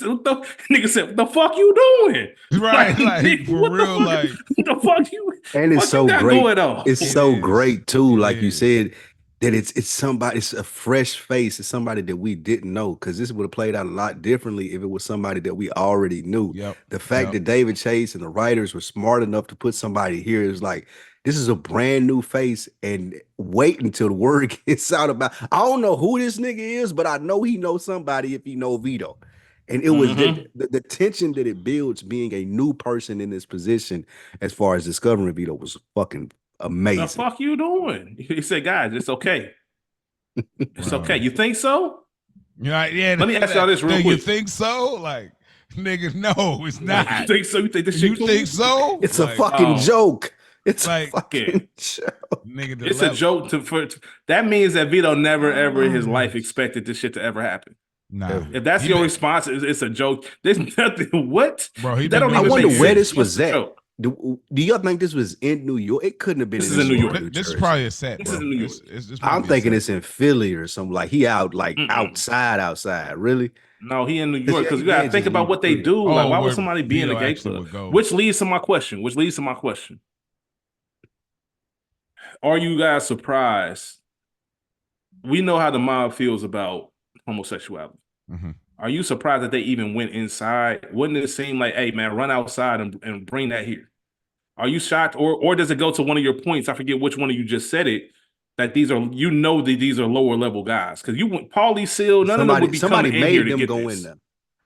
said, what the fuck you doing?
Right, like for real, like
what the fuck you
and it's so great. It's so great too, like you said, that it's somebody, it's a fresh face, it's somebody that we didn't know, because this would have played out a lot differently if it was somebody that we already knew. The fact that David Chase and the writers were smart enough to put somebody here is like, this is a brand new face, and wait until the word gets out about. I don't know who this nigga is, but I know he knows somebody if he know Vito. And it was the tension that it builds being a new person in this position as far as discovering Vito was fucking amazing.
The fuck you doing? He said, guys, it's okay. It's okay. You think so?
Yeah.
Let me ask y'all this real quick.
You think so? Like, nigga, no, it's not.
You think so? You think this shit
You think so?
It's like, a fucking joke. It's like fucking joke.
Nigga, it's a joke that means that Vito never ever in his life expected this shit to ever happen.
Nah.
If that's your response, it's a joke. There's nothing. What?
Bro,
I wonder where this was at. Do y'all think this was in New York? It couldn't have been.
This is in New York.
This is probably a set.
This is in New York.
I'm thinking it's in Philly or something. Like he out, like outside. Really?
No, he in New York, because you gotta think about what they do. Like, why would somebody be in a gay club? Which leads to my question. Are you guys surprised? We know how the mob feels about homosexuality. Mm-hmm. Are you surprised that they even went inside? Wouldn't it seem like, hey man, run outside and bring that here? Are you shocked, or does it go to one of your points? I forget which one of you just said it. that these are lower level guys because you went Paulie Seal, none of them would be coming in here to get this. In there.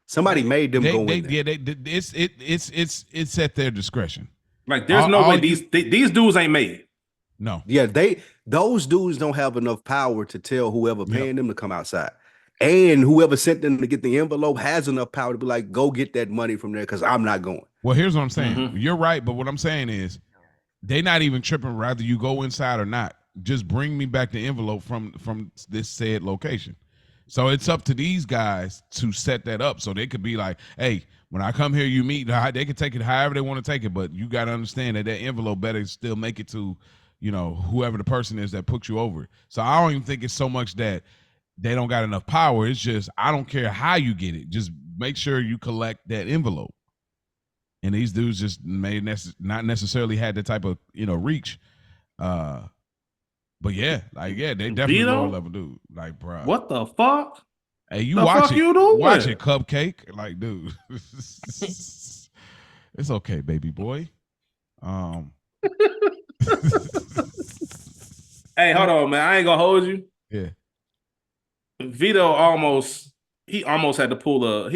Somebody made them go in there.
Yeah, it's at their discretion.
Like there's no way these dudes ain't made.
No. Yeah, those dudes don't have enough power to tell whoever paying them to come outside. And whoever sent them to get the envelope has enough power to be like, go get that money from there because I'm not going.
Well, here's what I'm saying. You're right, but what I'm saying is they're not even tripping whether you go inside or not. Just bring me back the envelope from this said location. So it's up to these guys to set that up so they could be like, hey, when I come here, you meet, they can take it however they want to take it, but you got to understand that envelope better still make it to, whoever the person is that put you over. So I don't even think it's so much that they don't got enough power. It's just, I don't care how you get it. Just make sure you collect that envelope. And these dudes just not necessarily had the type of, reach. But they definitely lower level dude. Like, bro.
What the fuck?
Hey, you watch it, Cupcake. Like, dude. It's okay, baby boy.
Hey, hold on, man. I ain't gonna hold you.
Yeah.
Vito almost had to pull a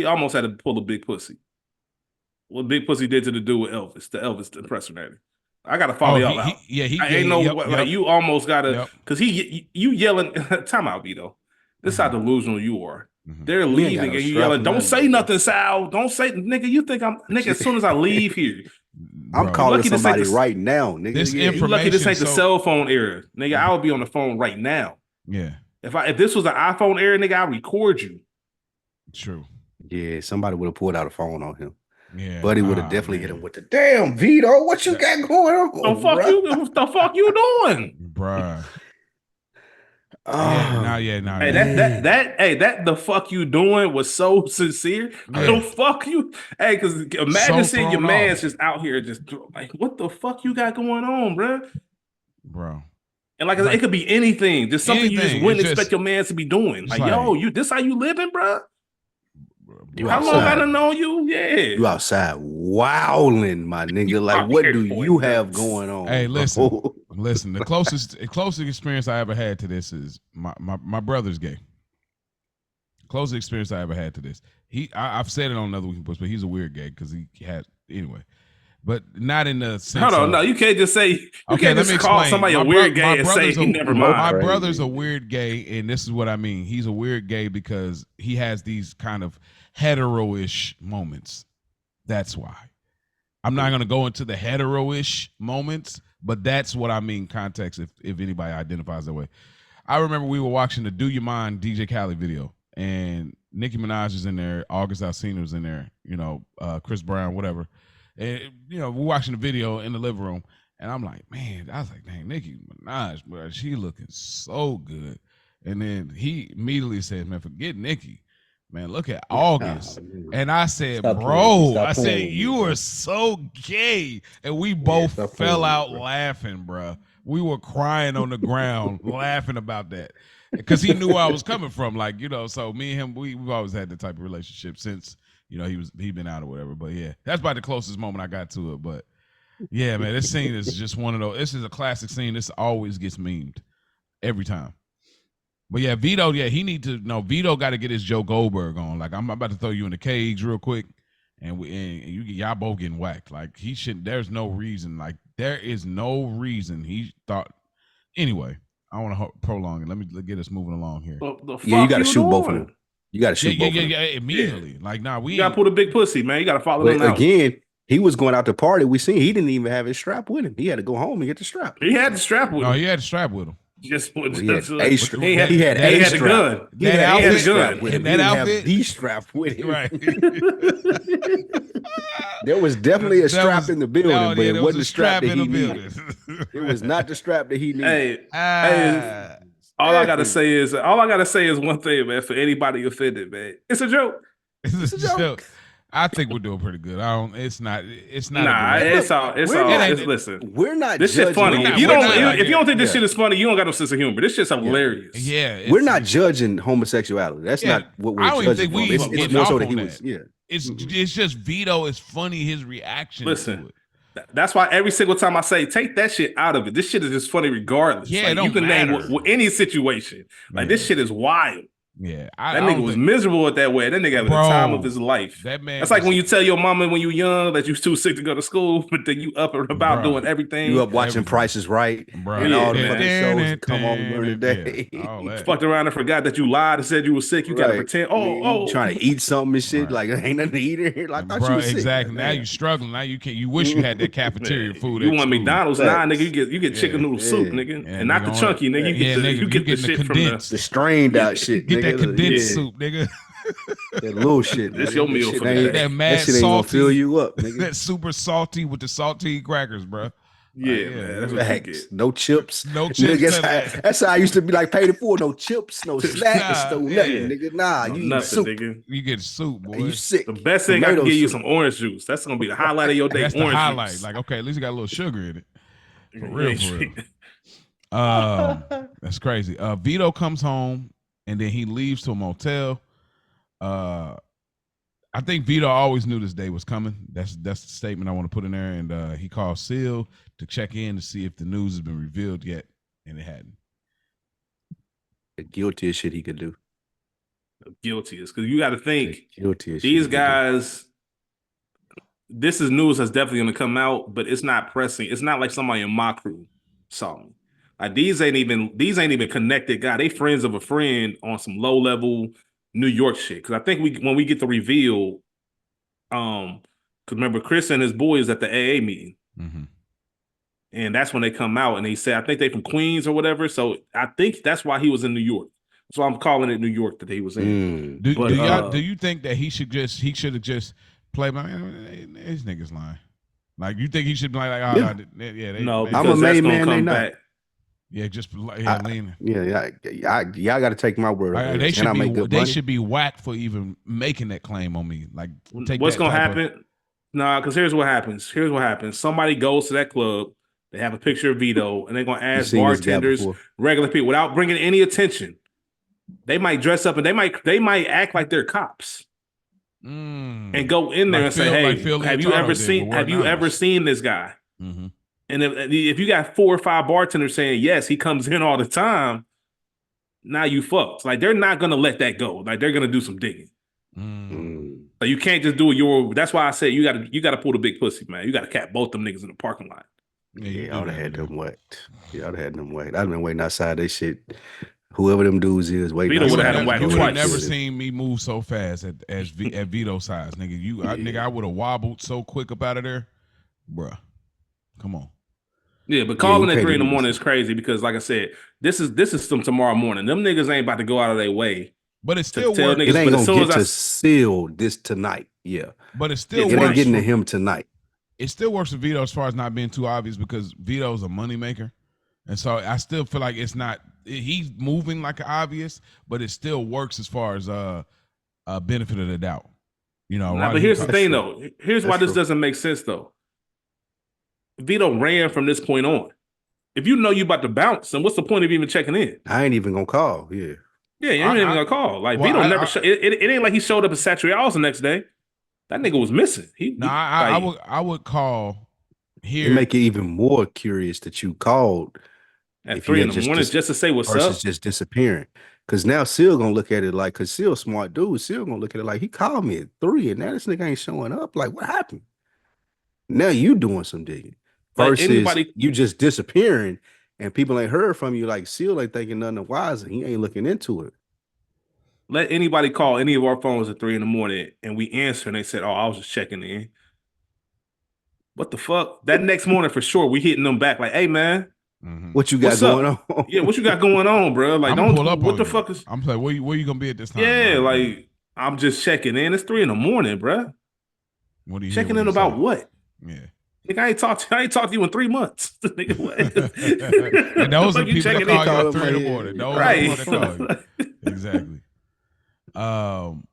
big pussy. What Big Pussy did to the dude with Elvis, the Elvis impersonator. I gotta follow y'all out. You almost gotta because you yelling. Time out, Vito. This is how delusional you are. They're leaving and you yelling. Don't say nothing, Sal. Don't say, nigga. You think I'm nigga? As soon as I leave here,
I'm calling somebody right now, nigga.
This
you lucky this ain't the cell phone era, nigga. I would be on the phone right now.
Yeah.
If this was an iPhone era, nigga, I'll record you.
True.
Yeah, somebody would have pulled out a phone on him.
Yeah,
Buddy would have definitely hit him with the damn Vito. What you got going on?
What the fuck you doing,
bruh?
That the fuck you doing was so sincere. Yeah. The fuck you, because imagine seeing your man's just out here, just like, what the fuck you got going on,
bro?
And like it could be anything, just something you just wouldn't expect your man to be doing. Like, yo, this how you living, bro? How long I done know you? Yeah.
You outside wowing, my nigga. Like, what do you have going on?
Hey, listen. The closest experience I ever had to this is my brother's gay. Closest experience I ever had to this. I've said it on another week, but he's a weird gay because he had anyway. But not in the sense.
Hold on, no, you can't just say. You can't just call somebody a weird gay and say he never mind.
My brother's a weird gay, and this is what I mean. He's a weird gay because he has these kind of hetero-ish moments. That's why. I'm not going to go into the hetero-ish moments, but that's what I mean context if anybody identifies that way. I remember we were watching the Do You Mind DJ Khaled video, and Nicki Minaj is in there, August Alsina was in there, Chris Brown, whatever. And, we're watching the video in the living room, and I'm like, man, I was like, dang, Nicki Minaj, bro, she looking so good. And then he immediately said, man, forget Nicki. Man, look at August. And I said, you are so gay. And we both fell out laughing, bro. We were crying on the ground, laughing about that. Because he knew where I was coming from. Like, so me and him, we've always had the type of relationship since, he'd been out or whatever. But yeah, that's about the closest moment I got to it. But yeah, man, this scene is just one of those. This is a classic scene. This always gets memed every time. But yeah, Vito, Vito got to get his Joe Goldberg on. Like, I'm about to throw you in the cage real quick, and y'all both getting whacked. Like, he shouldn't. There's no reason. Like, there is no reason he thought. Anyway, I want to prolong it. Let me get us moving along here.
You got to shoot both of them. You got to shoot both of them.
Yeah, immediately. Like,
you got to pull the big pussy, man. You got to follow them out.
Again, he was going out to party. We seen he didn't even have his strap with him. He had to go home and get the strap.
He had the strap with him.
No, he had the strap with him.
He had a
gun.
He had a gun.
And that outfit, the strap with him.
Right.
There was definitely a strap in the building, but it wasn't the strap that he needed. It was not the strap that he needed.
Hey, all I gotta say is one thing, man. For anybody offended, man, it's a joke.
It's a joke. I think we're doing pretty good. It's not.
Nah, listen,
we're not.
This shit funny. If you don't think this shit is funny, you don't got no sense of humor. This shit's hilarious.
Yeah,
we're not judging homosexuality. That's not what we're judging. It's more so that he was. Yeah,
it's just Vito is funny. His reaction.
Listen, That's why every single time I say, take that shit out of it. This shit is just funny regardless.
Yeah,
like,
it don't
you can
matter.
name any situation. Like this shit is wild.
Yeah,
that nigga was miserable at that way. That nigga having the time of his life.
That man.
That's like when you tell your mama when you young that you too sick to go to school, but then you up and about doing everything.
You up watching Price is Right, and all the fucking shows come on during the day.
You fucked around and forgot that you lied and said you were sick. You gotta pretend. Oh,
trying to eat something and shit. Like ain't nothing to eat in here. Like I thought you was sick.
Exactly. Now you struggling. Now you can't. You wish you had that cafeteria food.
You want McDonald's? Nah, nigga. You get chicken noodle soup, nigga, and not the chunky, nigga. You get the shit from the
strained out shit.
Get that condensed soup, nigga.
That little shit.
This your meal for the day.
That mad
that shit ain't
salty,
gonna fill you up, nigga.
That super salty with the salty crackers, bro.
Yeah, that's what you get.
No chips.
No chips.
That's how I used to be like paid for. No chips, no snacks, no nothing, nigga. Nah, you
nothing,
eat soup.
nigga.
You get soup, boy.
You sick.
The best thing I can give you some orange juice. That's gonna be the highlight of your day.
That's
orange
the highlight.
Juice.
Like, okay, at least you got a little sugar in it. For real. That's crazy. Vito comes home and then he leaves to a motel. I think Vito always knew this day was coming. That's the statement I want to put in there. And he called Seal to check in to see if the news has been revealed yet, and it hadn't.
The guiltiest shit he could do.
The guiltiest, because you got to think
these
guys. This is news that's definitely going to come out, but it's not pressing. It's not like somebody in my crew saw me. Like these ain't even connected guy. They friends of a friend on some low level New York shit. Because I think when we get the reveal, because remember Chris and his boys at the AA meeting, and that's when they come out and they say I think they from Queens or whatever. So I think that's why he was in New York. So I'm calling it New York that he was in.
Do you think that he should have just played? These niggas lying. Like you think he should be like
no,
I'm a made man. They not.
Yeah, just leaning.
Y'all got to take my word.
They should be whacked for even making that claim on me. Like,
what's gonna happen? Nah, because here's what happens. Somebody goes to that club. They have a picture of Vito, and they're gonna ask bartenders, regular people, without bringing any attention. They might dress up and they might act like they're cops, and go in there and say, "Hey, have you ever seen this guy?" Mm-hmm. And if you got 4 or 5 bartenders saying, yes, he comes in all the time, now you fucked. Like, they're not going to let that go. Like, they're going to do some digging. So you can't just do it that's why I said you got to pull the big pussy, man. You got to cap both them niggas in the parking lot.
Yeah, I would have had them whacked. I'd have been waiting outside they shit. Whoever them dudes is waiting.
Vito would have had them whacked.
You would have never seen me move so fast at Vito's size, nigga. I would have wobbled so quick up out of there. Bruh, come on.
Yeah, but calling at 3 in the morning is crazy because, like I said, this is some tomorrow morning. Them niggas ain't about to go out of their way.
But it's still
works. It ain't gonna get to Seal this tonight. Yeah,
but it still works.
It ain't getting to him tonight.
It still works for Vito as far as not being too obvious because Vito's a moneymaker, and so I still feel like it's not. He's moving like obvious, but it still works as far as a benefit of the doubt. You know.
But here's the thing, though. Here's why this doesn't make sense, though. Vito ran from this point on. If you know you about to bounce, then what's the point of even checking in?
I ain't even gonna call. Yeah,
you ain't even gonna call. Like Vito never. It ain't like he showed up at Satrial's the next day. That nigga was missing.
I would call here.
It make it even more curious that you called
at 3 in the morning just to say what's up.
Just disappearing. Because now Seal gonna look at it like, because Seal smart dude. Seal gonna look at it like he called me at 3, and now this nigga ain't showing up. Like, what happened? Now you doing some digging. Versus you just disappearing and people ain't heard from you. Like Seal ain't thinking nothing wise and he ain't looking into it.
Let anybody call any of our phones at 3 in the morning and we answer and they said, "Oh, I was just checking in." What the fuck? That next morning for sure, we hitting them back like, "Hey man,
what you got going on?"
Yeah, what you got going on, bro? Like, don't pull up. What the fuck is?
I'm like, where you gonna be at this time?
Yeah, like I'm just checking in. It's 3 in the morning, bro.
What are you
checking in about? What?
Yeah.
Nigga, I ain't talked to you in 3 months. Nigga, what?
And those are people that call you at 3 in the morning. Those are the people that call you. Exactly.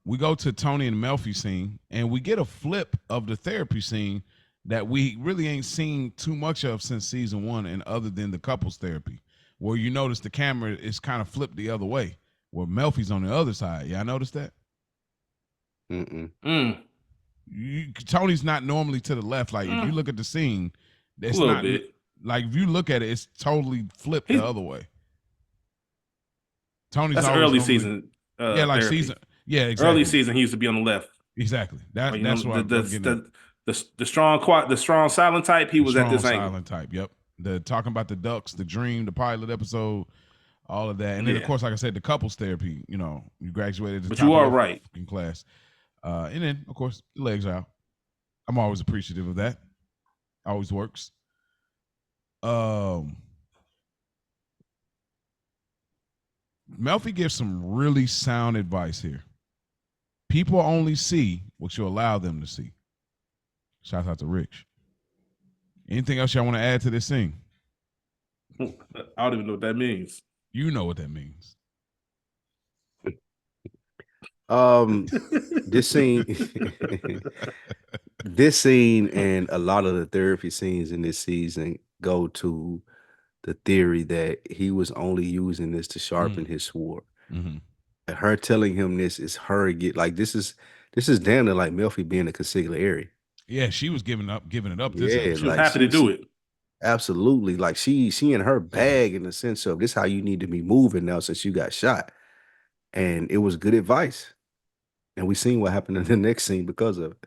We go to Tony and Melfi scene, and we get a flip of the therapy scene that we really ain't seen too much of since season 1, and other than the couples therapy, where you notice the camera is kind of flipped the other way, where Melfi's on the other side. Yeah, I noticed that. Tony's not normally to the left. Like if you look at the scene, it's
a little
not
bit.
Like if you look at it, it's totally flipped the other way. Tony's
that's early season.
Yeah, like
therapy.
season. Yeah, exactly.
Early season, he used to be on the left.
Exactly. That's what I'm getting at.
The strong silent type. He was at this angle.
Silent type. Yep. The talking about the ducks, the dream, the pilot episode, all of that, and then of course, like I said, the couples therapy. You know, you graduated the
but
top
you are
of
right
in class, and then of course the legs out. I'm always appreciative of that. Always works. Melfi gives some really sound advice here. People only see what you allow them to see. Shout out to Rich. Anything else y'all want to add to this scene?
I don't even know what that means.
You know what that means.
This scene, this scene, and a lot of the therapy scenes in this season go to the theory that he was only using this to sharpen his sword. Mm-hmm. Her telling him this is her this is damn near like Melfi being a consigliere.
Yeah, she was giving it up.
She
was happy to do it.
Absolutely. Like she in her bag in the sense of this how you need to be moving now since you got shot. And it was good advice. And we seen what happened in the next scene because of it.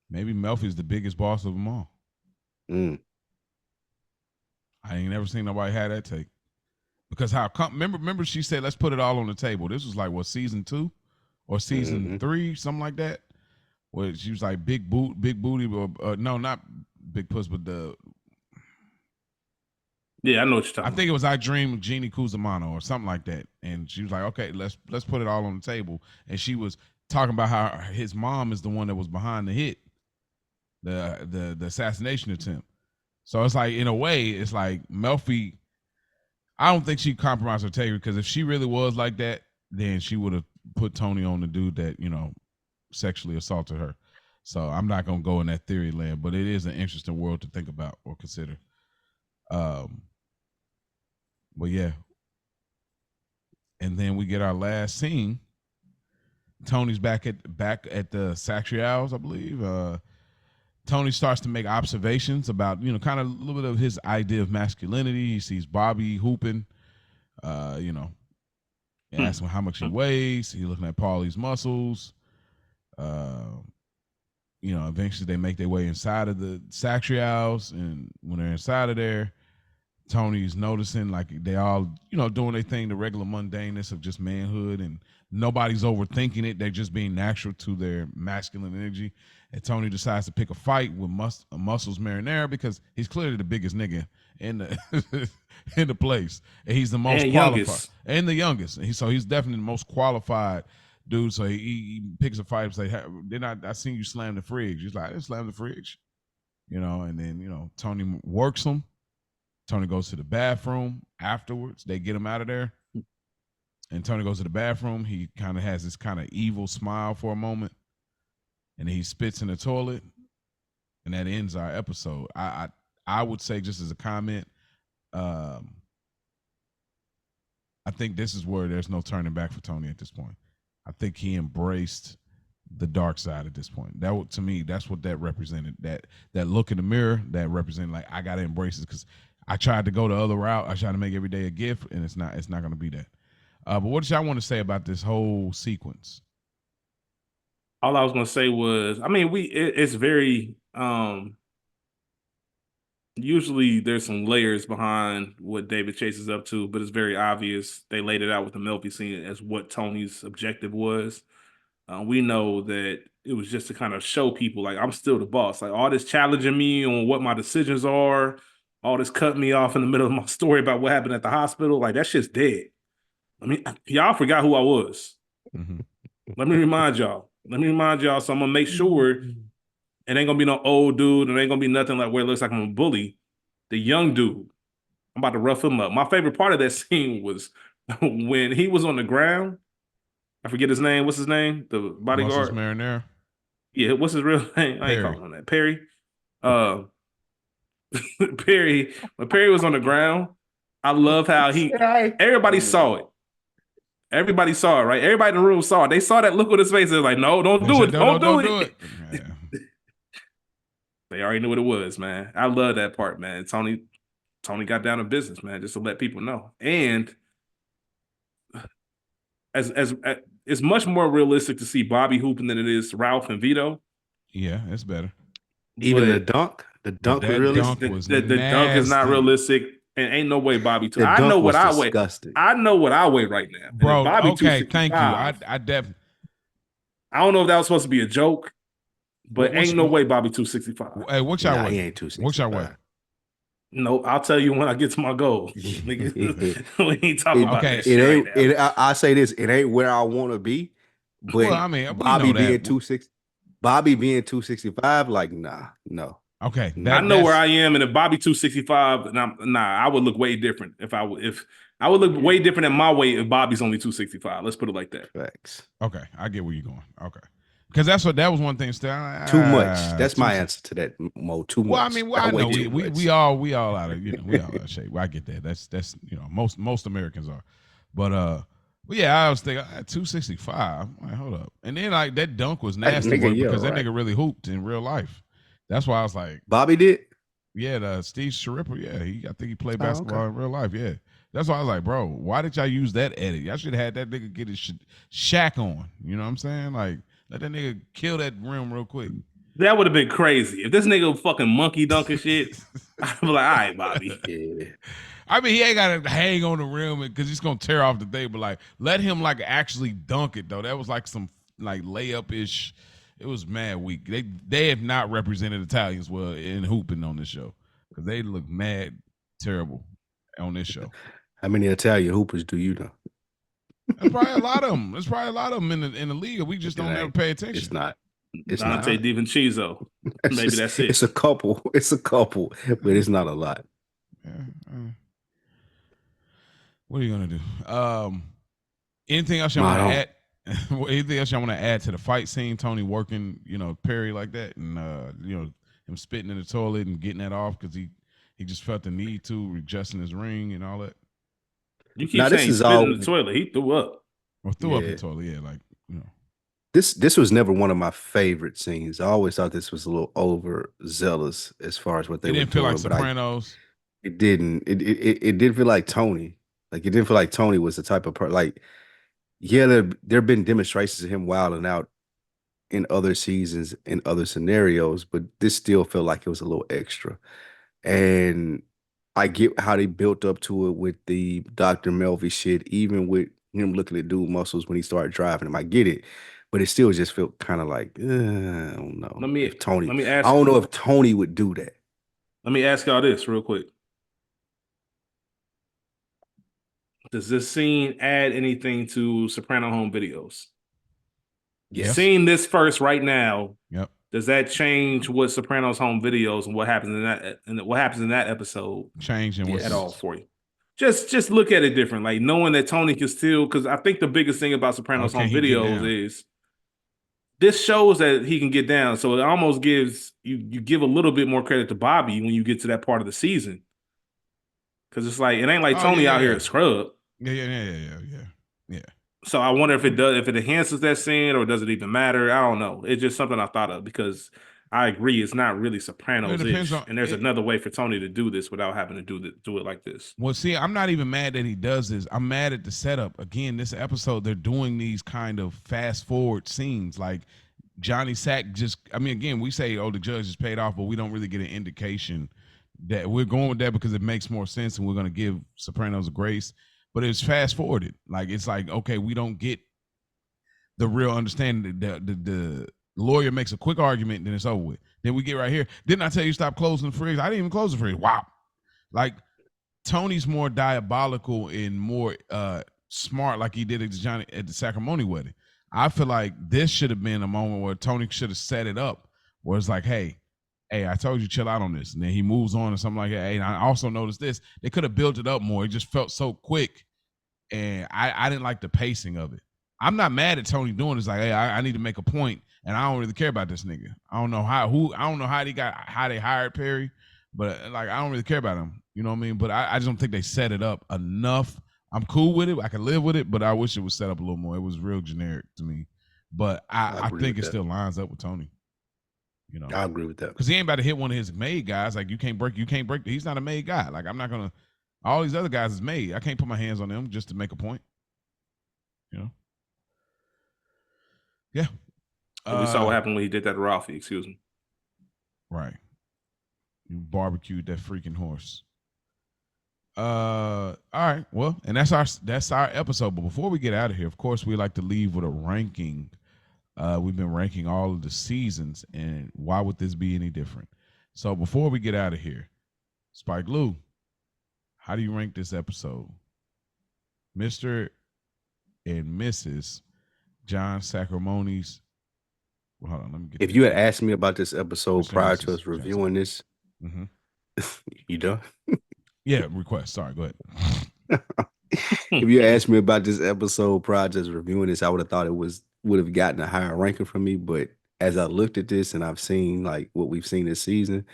Maybe Melfi's the biggest boss of them all. I ain't never seen nobody have that take. Because remember she said, let's put it all on the table. This was like, what, season 2 or season 3, something like that? Where she was like, big booty, or no, not big puss, but
yeah, I know what you're talking about.
I think it was I Dream of Jeannie Cusimano or something like that. And she was like, okay, let's put it all on the table. And she was talking about how his mom is the one that was behind the hit, the assassination attempt. So it's like, in a way, it's like Melfi, I don't think she compromised her integrity, because if she really was like that, then she would have put Tony on the dude that, sexually assaulted her. So I'm not going to go in that theory land, but it is an interesting world to think about or consider. But yeah. And then we get our last scene. Tony's back at the Sacrials, I believe. Tony starts to make observations about, kind of a little bit of his idea of masculinity. He sees Bobby hooping, asks him how much he weighs. He's looking at Paulie's muscles. Eventually they make their way inside of the Sacrials, and when they're inside of there, Tony's noticing like they all, doing their thing, the regular mundaneness of just manhood, and nobody's overthinking it. They're just being natural to their masculine energy. And Tony decides to pick a fight with Muscles Marinara because he's clearly the biggest nigga in the in the place, and he's the most qualified and the youngest. And so he's definitely the most qualified dude. So he picks a fight and say, hey, I seen you slam the fridge. He's like, I didn't slam the fridge, And then Tony works him. Tony goes to the bathroom afterwards. They get him out of there. And Tony goes to the bathroom. He kind of has this kind of evil smile for a moment. And then he spits in the toilet. And that ends our episode. I would say, just as a comment, I think this is where there's no turning back for Tony at this point. I think he embraced the dark side at this point. That, to me, that's what that represented. That look in the mirror, that represented, like, I got to embrace it, because I tried to go the other route. I tried to make every day a gift, and it's not going to be that. But what did y'all want to say about this whole sequence?
All I was going to say was, it's very, usually there's some layers behind what David Chase is up to, but it's very obvious. They laid it out with the Melfi scene as what Tony's objective was. We know that it was just to kind of show people, like, I'm still the boss. Like, all this challenging me on what my decisions are, all this cutting me off in the middle of my story about what happened at the hospital, like, that shit's dead. Y'all forgot who I was. Mm-hmm. Let me remind y'all. So I'm going to make sure it ain't going to be no old dude. It ain't going to be nothing like where it looks like I'm a bully. The young dude, I'm about to rough him up. My favorite part of that scene was when he was on the ground. I forget his name. What's his name? The bodyguard?
Muscles Marinara.
Yeah, what's his real name? I ain't calling him that. Perry. Perry. When Perry was on the ground, I love how everybody saw it. Everybody saw it, right? Everybody in the room saw it. They saw that look on his face. They're like, no, don't do it. Don't do it. Yeah. They already knew what it was, man. I love that part, man. Tony got down to business, man, just to let people know. And as it's much more realistic to see Bobby hooping than it is Ralph and Vito.
Yeah, it's better.
Even the dunk was realistic.
The dunk is not realistic, and ain't no way Bobby. I know what I weigh.
I
know what I weigh right now,
bro. Bobby okay, thank you. I definitely.
I don't know if that was supposed to be a joke, but ain't no way Bobby 265.
Hey, what's your weight?
He ain't 265.
What's your weight?
No, I'll tell you when I get to my goal. We ain't talking about that shit
ain't.
Right now.
I say this: it ain't where I want to be. But well,
I mean,
Bobby being 260, Bobby being 265, like no.
Okay,
I know where I am, and if Bobby 265, and I would look way different if I would look way different at my weight if Bobby's only 265. Let's put it like that.
Facts.
Okay, I get where you're going. Okay, because that was one thing. Still,
too much. That's my answer to that. Mo, too much.
Well, I mean, I know we all out of we all out of shape. I get that. That's most Americans are, but yeah, I was thinking 265. Like, hold up, and then like that dunk was nasty because that nigga really hooped in real life. That's why I was like,
Bobby did.
Yeah, Steve Sharipper. Yeah, I think he played basketball in real life. Yeah, that's why I was like, bro, why did y'all use that edit? Y'all should have had that nigga get his shack on. You know what I'm saying? Like, let that nigga kill that rim real quick.
That would have been crazy if this nigga fucking monkey dunking shit. I'd be like, all right, Bobby.
Yeah.
I mean, he ain't got to hang on the rim because he's gonna tear off the thing. But like, let him like actually dunk it though. That was like some like layup ish. It was mad weak. They have not represented Italians well in hooping on this show because they look mad terrible on this show.
How many Italian hoopers do you know?
There's probably a lot of them. There's probably a lot of them in the league. We just don't ever pay attention.
It's not. It's
Dante DiVincenzo. Maybe that's it.
It's a couple. But it's not a lot.
Yeah. What are you gonna do? Anything else you want to add? Anything else y'all want to add to the fight scene? Tony working, Perry like that, and him spitting in the toilet and getting that off because he just felt the need to adjusting his ring and all that.
You keep saying spitting in the toilet. He threw up.
Or threw up in the toilet. Yeah, like
This was never one of my favorite scenes. I always thought this was a little overzealous as far as what they were doing.
It didn't feel like Sopranos.
It didn't. It didn't feel like Tony. Like it didn't feel like Tony was the type of person. Like, yeah, there have been demonstrations of him wilding out in other seasons, in other scenarios, but this still felt like it was a little extra. And I get how they built up to it with the Dr. Melvi shit, even with him looking at dude muscles when he started driving him. I get it. But it still just felt kind of like, I don't know.
Let me ask.
I don't know if Tony would do that.
Let me ask y'all this real quick. Does this scene add anything to Soprano home videos?
Yes.
Seeing this first right now,
yep.
Does that change what Sopranos home videos and what happens in that episode
changing
at all for you? Just look at it different, like knowing that Tony can still, because I think the biggest thing about Sopranos home videos is this shows that he can get down. So it almost gives you give a little bit more credit to Bobby when you get to that part of the season. Because it's like, it ain't like Tony out here at scrub.
Yeah.
So I wonder if it enhances that scene or does it even matter? I don't know. It's just something I thought of because I agree it's not really Sopranos-ish. And there's another way for Tony to do this without having to do it like this.
Well, see, I'm not even mad that he does this. I'm mad at the setup. Again, this episode, they're doing these kind of fast forward scenes. Like Johnny Sack again, we say, the judge is paid off, but we don't really get an indication that we're going with that because it makes more sense and we're going to give Sopranos a grace. But it's fast forwarded. Like, it's like, okay, we don't get the real understanding. The lawyer makes a quick argument, and then it's over with. Then we get right here. Didn't I tell you stop closing the fridge? I didn't even close the fridge. Wow. Like, Tony's more diabolical and more smart, like he did at the Sacrimoni wedding. I feel like this should have been a moment where Tony should have set it up, where it's like, hey, I told you chill out on this. And then he moves on or something like that. Hey, and I also noticed this. They could have built it up more. It just felt so quick. And I didn't like the pacing of it. I'm not mad at Tony doing this. Like, hey, I need to make a point, and I don't really care about this nigga. I don't know how they hired Perry, but like I don't really care about him. You know what I mean? But I just don't think they set it up enough I'm cool with it. I can live with it, but I wish it was set up a little more. It was real generic to me. But I think it still lines up with Tony. You know,
I agree with that.
Because he ain't about to hit one of his made guys. Like, you can't break. He's not a made guy. Like, I'm not going to. All these other guys is made. I can't put my hands on them just to make a point. You know? Yeah.
We saw what happened when he did that to Ralphie, excuse me.
Right. You barbecued that freaking horse. All right. Well, and that's our episode. But before we get out of here, of course, we like to leave with a ranking. We've been ranking all of the seasons, and why would this be any different? So before we get out of here, Spike Lou, how do you rank this episode? Mr. and Mrs. John Sacrimoni's. Well, hold on, let me get.
If you had asked me about this episode prior to us reviewing this, you done?
Yeah, request. Sorry, go ahead.
If you asked me about this episode prior to us reviewing this, I would have thought it would have gotten a higher ranking from me. But as I looked at this and I've seen like what we've seen this season,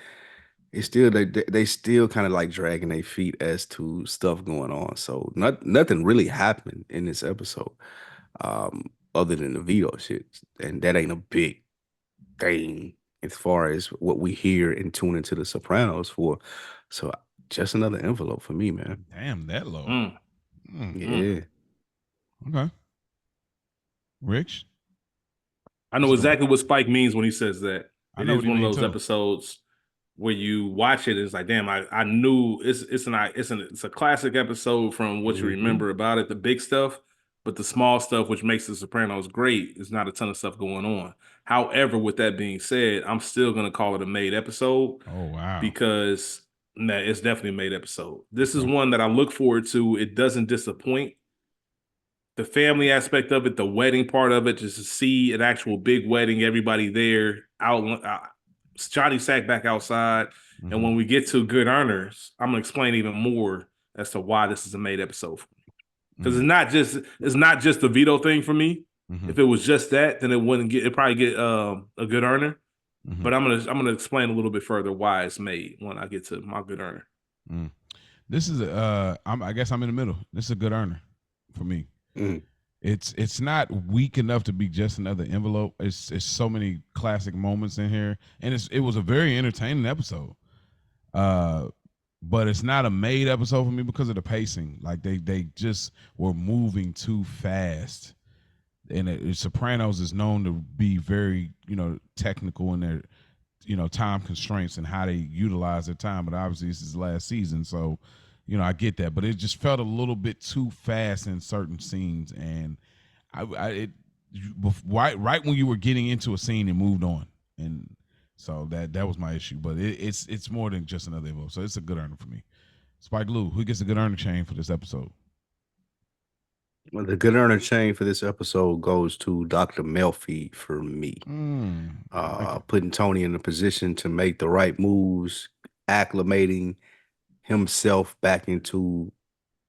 it's still they still kind of like dragging their feet as to stuff going on. So nothing really happened in this episode, other than the veto shit, and that ain't a big thing as far as what we hear and tune into the Sopranos for. So just another envelope for me, man.
Damn, that low.
Yeah.
Okay. Rich?
I know exactly what Spike means when he says that.
I know
it is one of those episodes where you watch it, it's like, damn, I knew it's a classic episode from what you remember about it, the big stuff, but the small stuff which makes The Sopranos great is not a ton of stuff going on. However, with that being said, I'm still gonna call it a made episode.
Oh wow.
Because it's definitely a made episode. This is one that I look forward to. It doesn't disappoint. The family aspect of it, the wedding part of it, just to see an actual big wedding, everybody there, Johnny Sack back outside. And when we get to Good Earners, I'm gonna explain even more as to why this is a made episode for me. Because it's not just the veto thing for me. If it was just that, then it'd probably get a Good Earner. But I'm gonna explain a little bit further why it's made when I get to my Good Earner.
This is I guess I'm in the middle. This is a Good Earner for me. It's not weak enough to be just another envelope. It's so many classic moments in here, and it was a very entertaining episode. But it's not a made episode for me because of the pacing. Like they just were moving too fast. And Sopranos is known to be very, technical in their, time constraints and how they utilize their time. But obviously, this is the last season, so I get that. But it just felt a little bit too fast in certain scenes, and right when you were getting into a scene, it moved on, and so that was my issue. But it's more than just another episode, so it's a Good Earner for me. Spike Lou, who gets a Good Earner chain for this episode?
Well, the Good Earner chain for this episode goes to Dr. Melfi for me. Putting Tony in a position to make the right moves, acclimating himself back into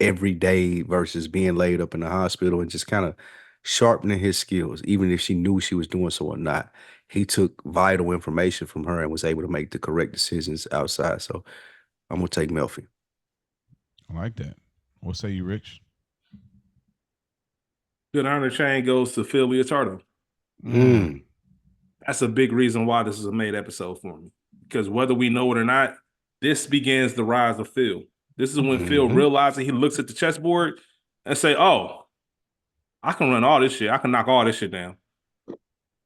everyday versus being laid up in the hospital, and just kind of sharpening his skills, even if she knew she was doing so or not. He took vital information from her and was able to make the correct decisions outside. So I'm going to take Melfi.
I like that. What say you, Rich?
Good Earner chain goes to Phil Leotardo. That's a big reason why this is a made episode for me. Because whether we know it or not, this begins the rise of Phil. This is when Phil realizes, he looks at the chessboard and say, oh, I can run all this shit. I can knock all this shit down.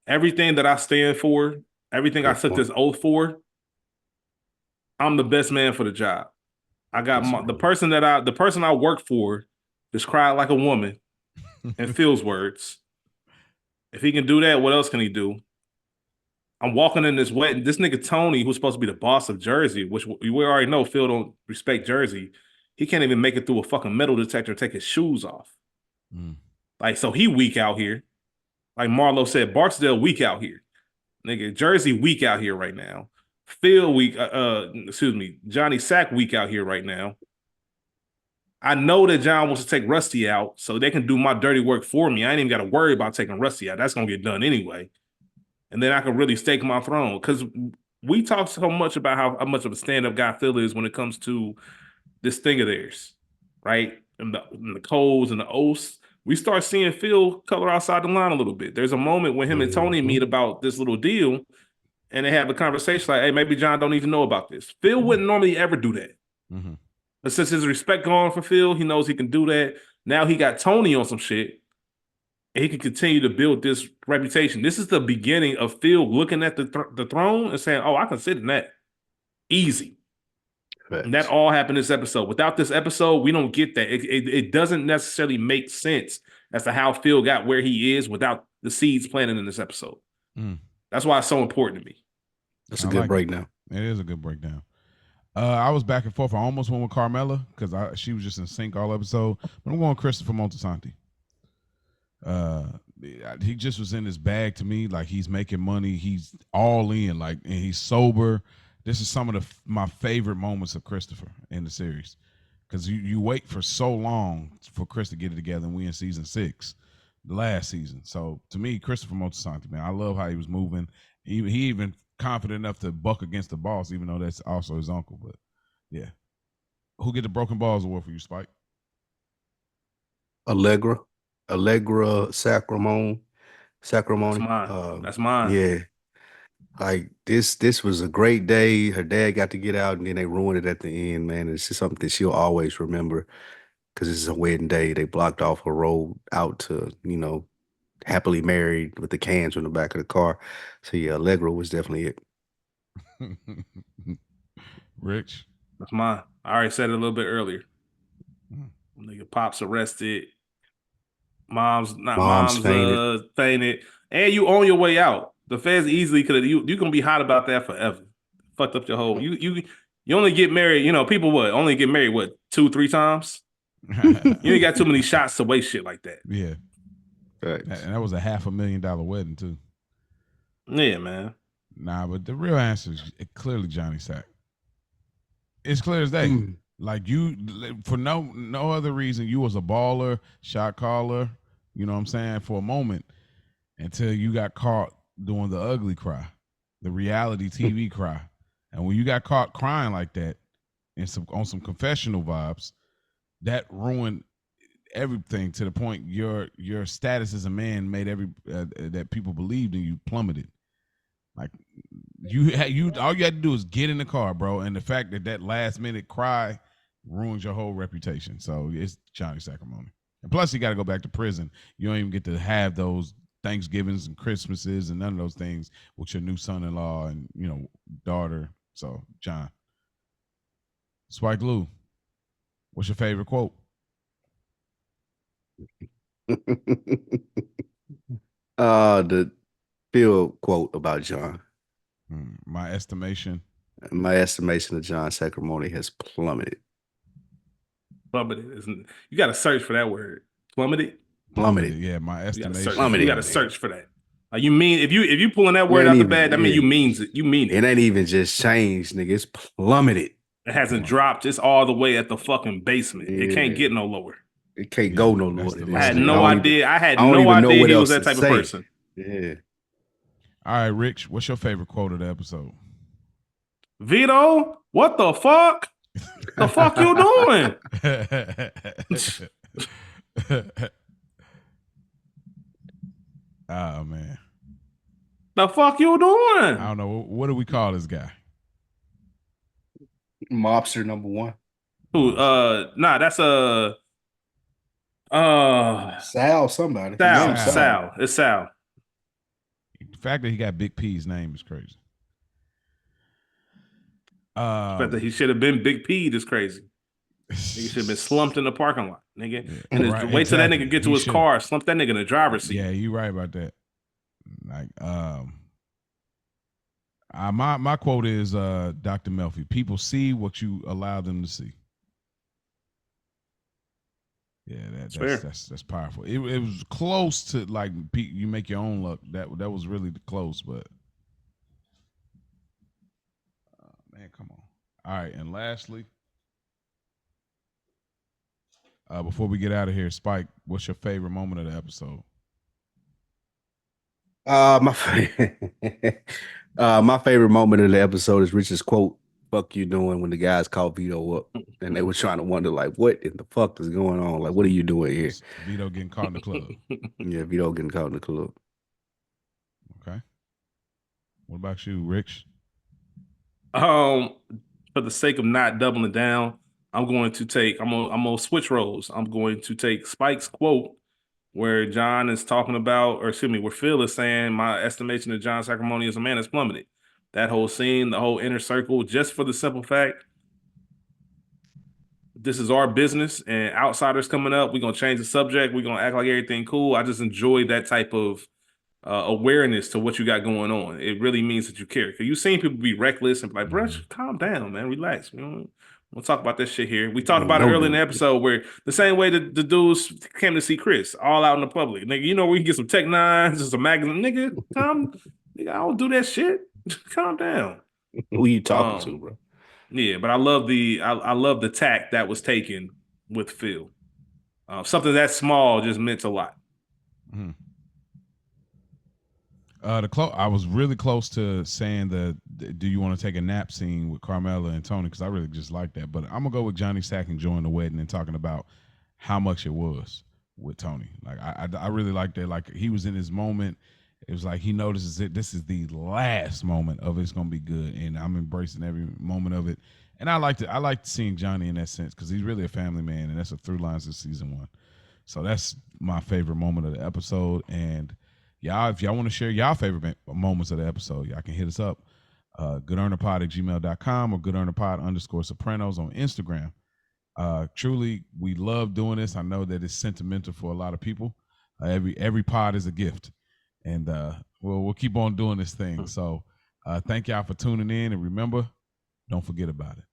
Everything that I stand for, everything I took this oath for, I'm the best man for the job. I got the person I work for just cried like a woman. In Phil's words, if he can do that, what else can he do? I'm walking in this wedding. This nigga Tony, who's supposed to be the boss of Jersey, which we already know Phil don't respect Jersey, he can't even make it through a fucking metal detector and take his shoes off. Like, so he weak out here. Like Marlo said, Barksdale weak out here. Nigga, Jersey weak out here right now. Phil weak, Johnny Sack weak out here right now. I know that John wants to take Rusty out so they can do my dirty work for me. I ain't even got to worry about taking Rusty out. That's going to get done anyway. And then I can really stake my throne. Because we talk so much about how much of a stand-up guy Phil is when it comes to this thing of theirs, right? and the Coles and the oaths, we start seeing Phil color outside the line a little bit. There's a moment when him and Tony meet about this little deal, and they have a conversation like, hey, maybe John don't even know about this. Phil wouldn't normally ever do that. But since his respect gone for Phil, he knows he can do that. Now he got Tony on some shit, and he can continue to build this reputation. This is the beginning of Phil looking at the throne and saying, oh, I can sit in that. Easy. And that all happened this episode. Without this episode, we don't get that. It doesn't necessarily make sense as to how Phil got where he is without the seeds planted in this episode. That's why it's so important to me.
That's a good breakdown.
It is a good breakdown. I was back and forth. I almost went with Carmela because she was just in sync all episode. But I'm going Christopher Moltisanti. He just was in his bag to me. Like, he's making money. He's all in. Like, and he's sober. This is some of my favorite moments of Christopher in the series, because you wait for so long for Chris to get it together, and we in season 6, the last season. So to me, Christopher Moltisanti, man, I love how he was moving. He even confident enough to buck against the boss, even though that's also his uncle. But yeah, who get the Broken Balls award for you, Spike?
Allegra Sacrimoni.
That's mine.
Yeah. Like, this was a great day. Her dad got to get out, and then they ruined it at the end, man. It's just something that she'll always remember, because this is a wedding day. They blocked off her road out to, happily married with the cans from the back of the car. So yeah, Allegra was definitely it.
Rich?
That's mine. I already said it a little bit earlier. Nigga, Pop's arrested. Mom's fainted. And you on your way out. The feds easily could have. You gonna be hot about that forever. Fucked up your whole. You only get married. People only get married 2-3 times. You ain't got too many shots to waste shit like that.
Yeah, right. And that was a $500,000 wedding too.
Yeah, man.
Nah, but the real answer is clearly Johnny Sack. It's clear as day. Like, you, for no other reason, you was a baller, shot caller. You know what I'm saying, for a moment, until you got caught doing the ugly cry, the reality TV cry. And when you got caught crying like that on some confessional vibes, that ruined everything, to the point your status as a man made that people believed in you plummeted. Like, you all you had to do is get in the car, bro. And the fact that last minute cry ruins your whole reputation. So it's Johnny Sacrimoni. And plus, you got to go back to prison. You don't even get to have those Thanksgivings and Christmases and none of those things with your new son-in-law and daughter. So John. Spike Lou, what's your favorite quote?
The Phil quote about John.
My estimation
of John Sacrimoni has plummeted.
Plummeted. You got to search for that word. Plummeted.
Yeah, my estimation.
You got to search for that. You mean if you pulling that word out the bag, that means you means it. You mean it.
It ain't even just changed, nigga. It's plummeted.
It hasn't dropped. It's all the way at the fucking basement. Yeah. It can't get no lower.
It can't go no lower.
I had no idea. I had no idea he was that type of person.
Yeah.
All right, Rich, what's your favorite quote of the episode?
Vito, what the fuck? The fuck you doing?
Oh, man.
The fuck you doing?
I don't know. What do we call this guy?
Mobster number 1.
Who? Nah, that's
Sal somebody.
Sal. It's Sal.
The fact that he got Big P's name is crazy.
The fact that he should have been Big P is crazy. Nigga should have been slumped in the parking lot, nigga. Yeah. And wait till that nigga get to his car, slump that nigga in the driver's seat.
Yeah, you right about that. Like, my quote is Dr. Melfi. People see what you allow them to see. Yeah, that's powerful. It was close to, like, you make your own luck. That was really close, but man, come on. All right, and lastly, before we get out of here, Spike, what's your favorite moment of the episode?
My favorite moment of the episode is Rich's quote fuck you doing when the guys called Vito up and they were trying to wonder like what in the fuck is going on? Like, what are you doing here?
Vito getting caught in the club.
Yeah, Vito getting caught in the club.
Okay. What about you, Rich?
For the sake of not doubling down, I'm gonna switch roles. I'm going to take Spike's quote where John is talking about, or excuse me, where Phil is saying my estimation of John Sacrimoni as a man has plummeted. That whole scene, the whole inner circle, just for the simple fact, this is our business and outsiders coming up. We're gonna change the subject. We're gonna act like everything cool. I just enjoy that type of awareness to what you got going on. It really means that you care. Because you've seen people be reckless and be like, bro, calm down, man, relax. We'll talk about this shit here. We talked about it earlier in the episode where the same way the dudes came to see Chris all out in the public. Nigga, you know, we can get some Tech Nines and some magazine. Nigga, nigga, I don't do that shit. Calm down.
Who you talking to, bro?
Yeah, but I love the tack that was taken with Phil. Something that small just meant a lot.
Mm-hmm. I was really close to saying do you want to take a nap scene with Carmella and Tony, because I really just like that. But I'm gonna go with Johnny Sack enjoying the wedding and talking about how much it was with Tony. Like I really liked that. Like he was in his moment. It was like he notices that this is the last moment of it's gonna be good, and I'm embracing every moment of it. And I liked seeing Johnny in that sense because he's really a family man, and that's a through line since season 1. So that's my favorite moment of the episode. And y'all, if y'all want to share y'all favorite moments of the episode, y'all can hit us up. goodearnerpod@gmail.com or goodearnerpod_Sopranos on Instagram. Truly, we love doing this. I know that it's sentimental for a lot of people. Every pod is a gift. And we'll keep on doing this thing. So thank y'all for tuning in. And remember, don't forget about it.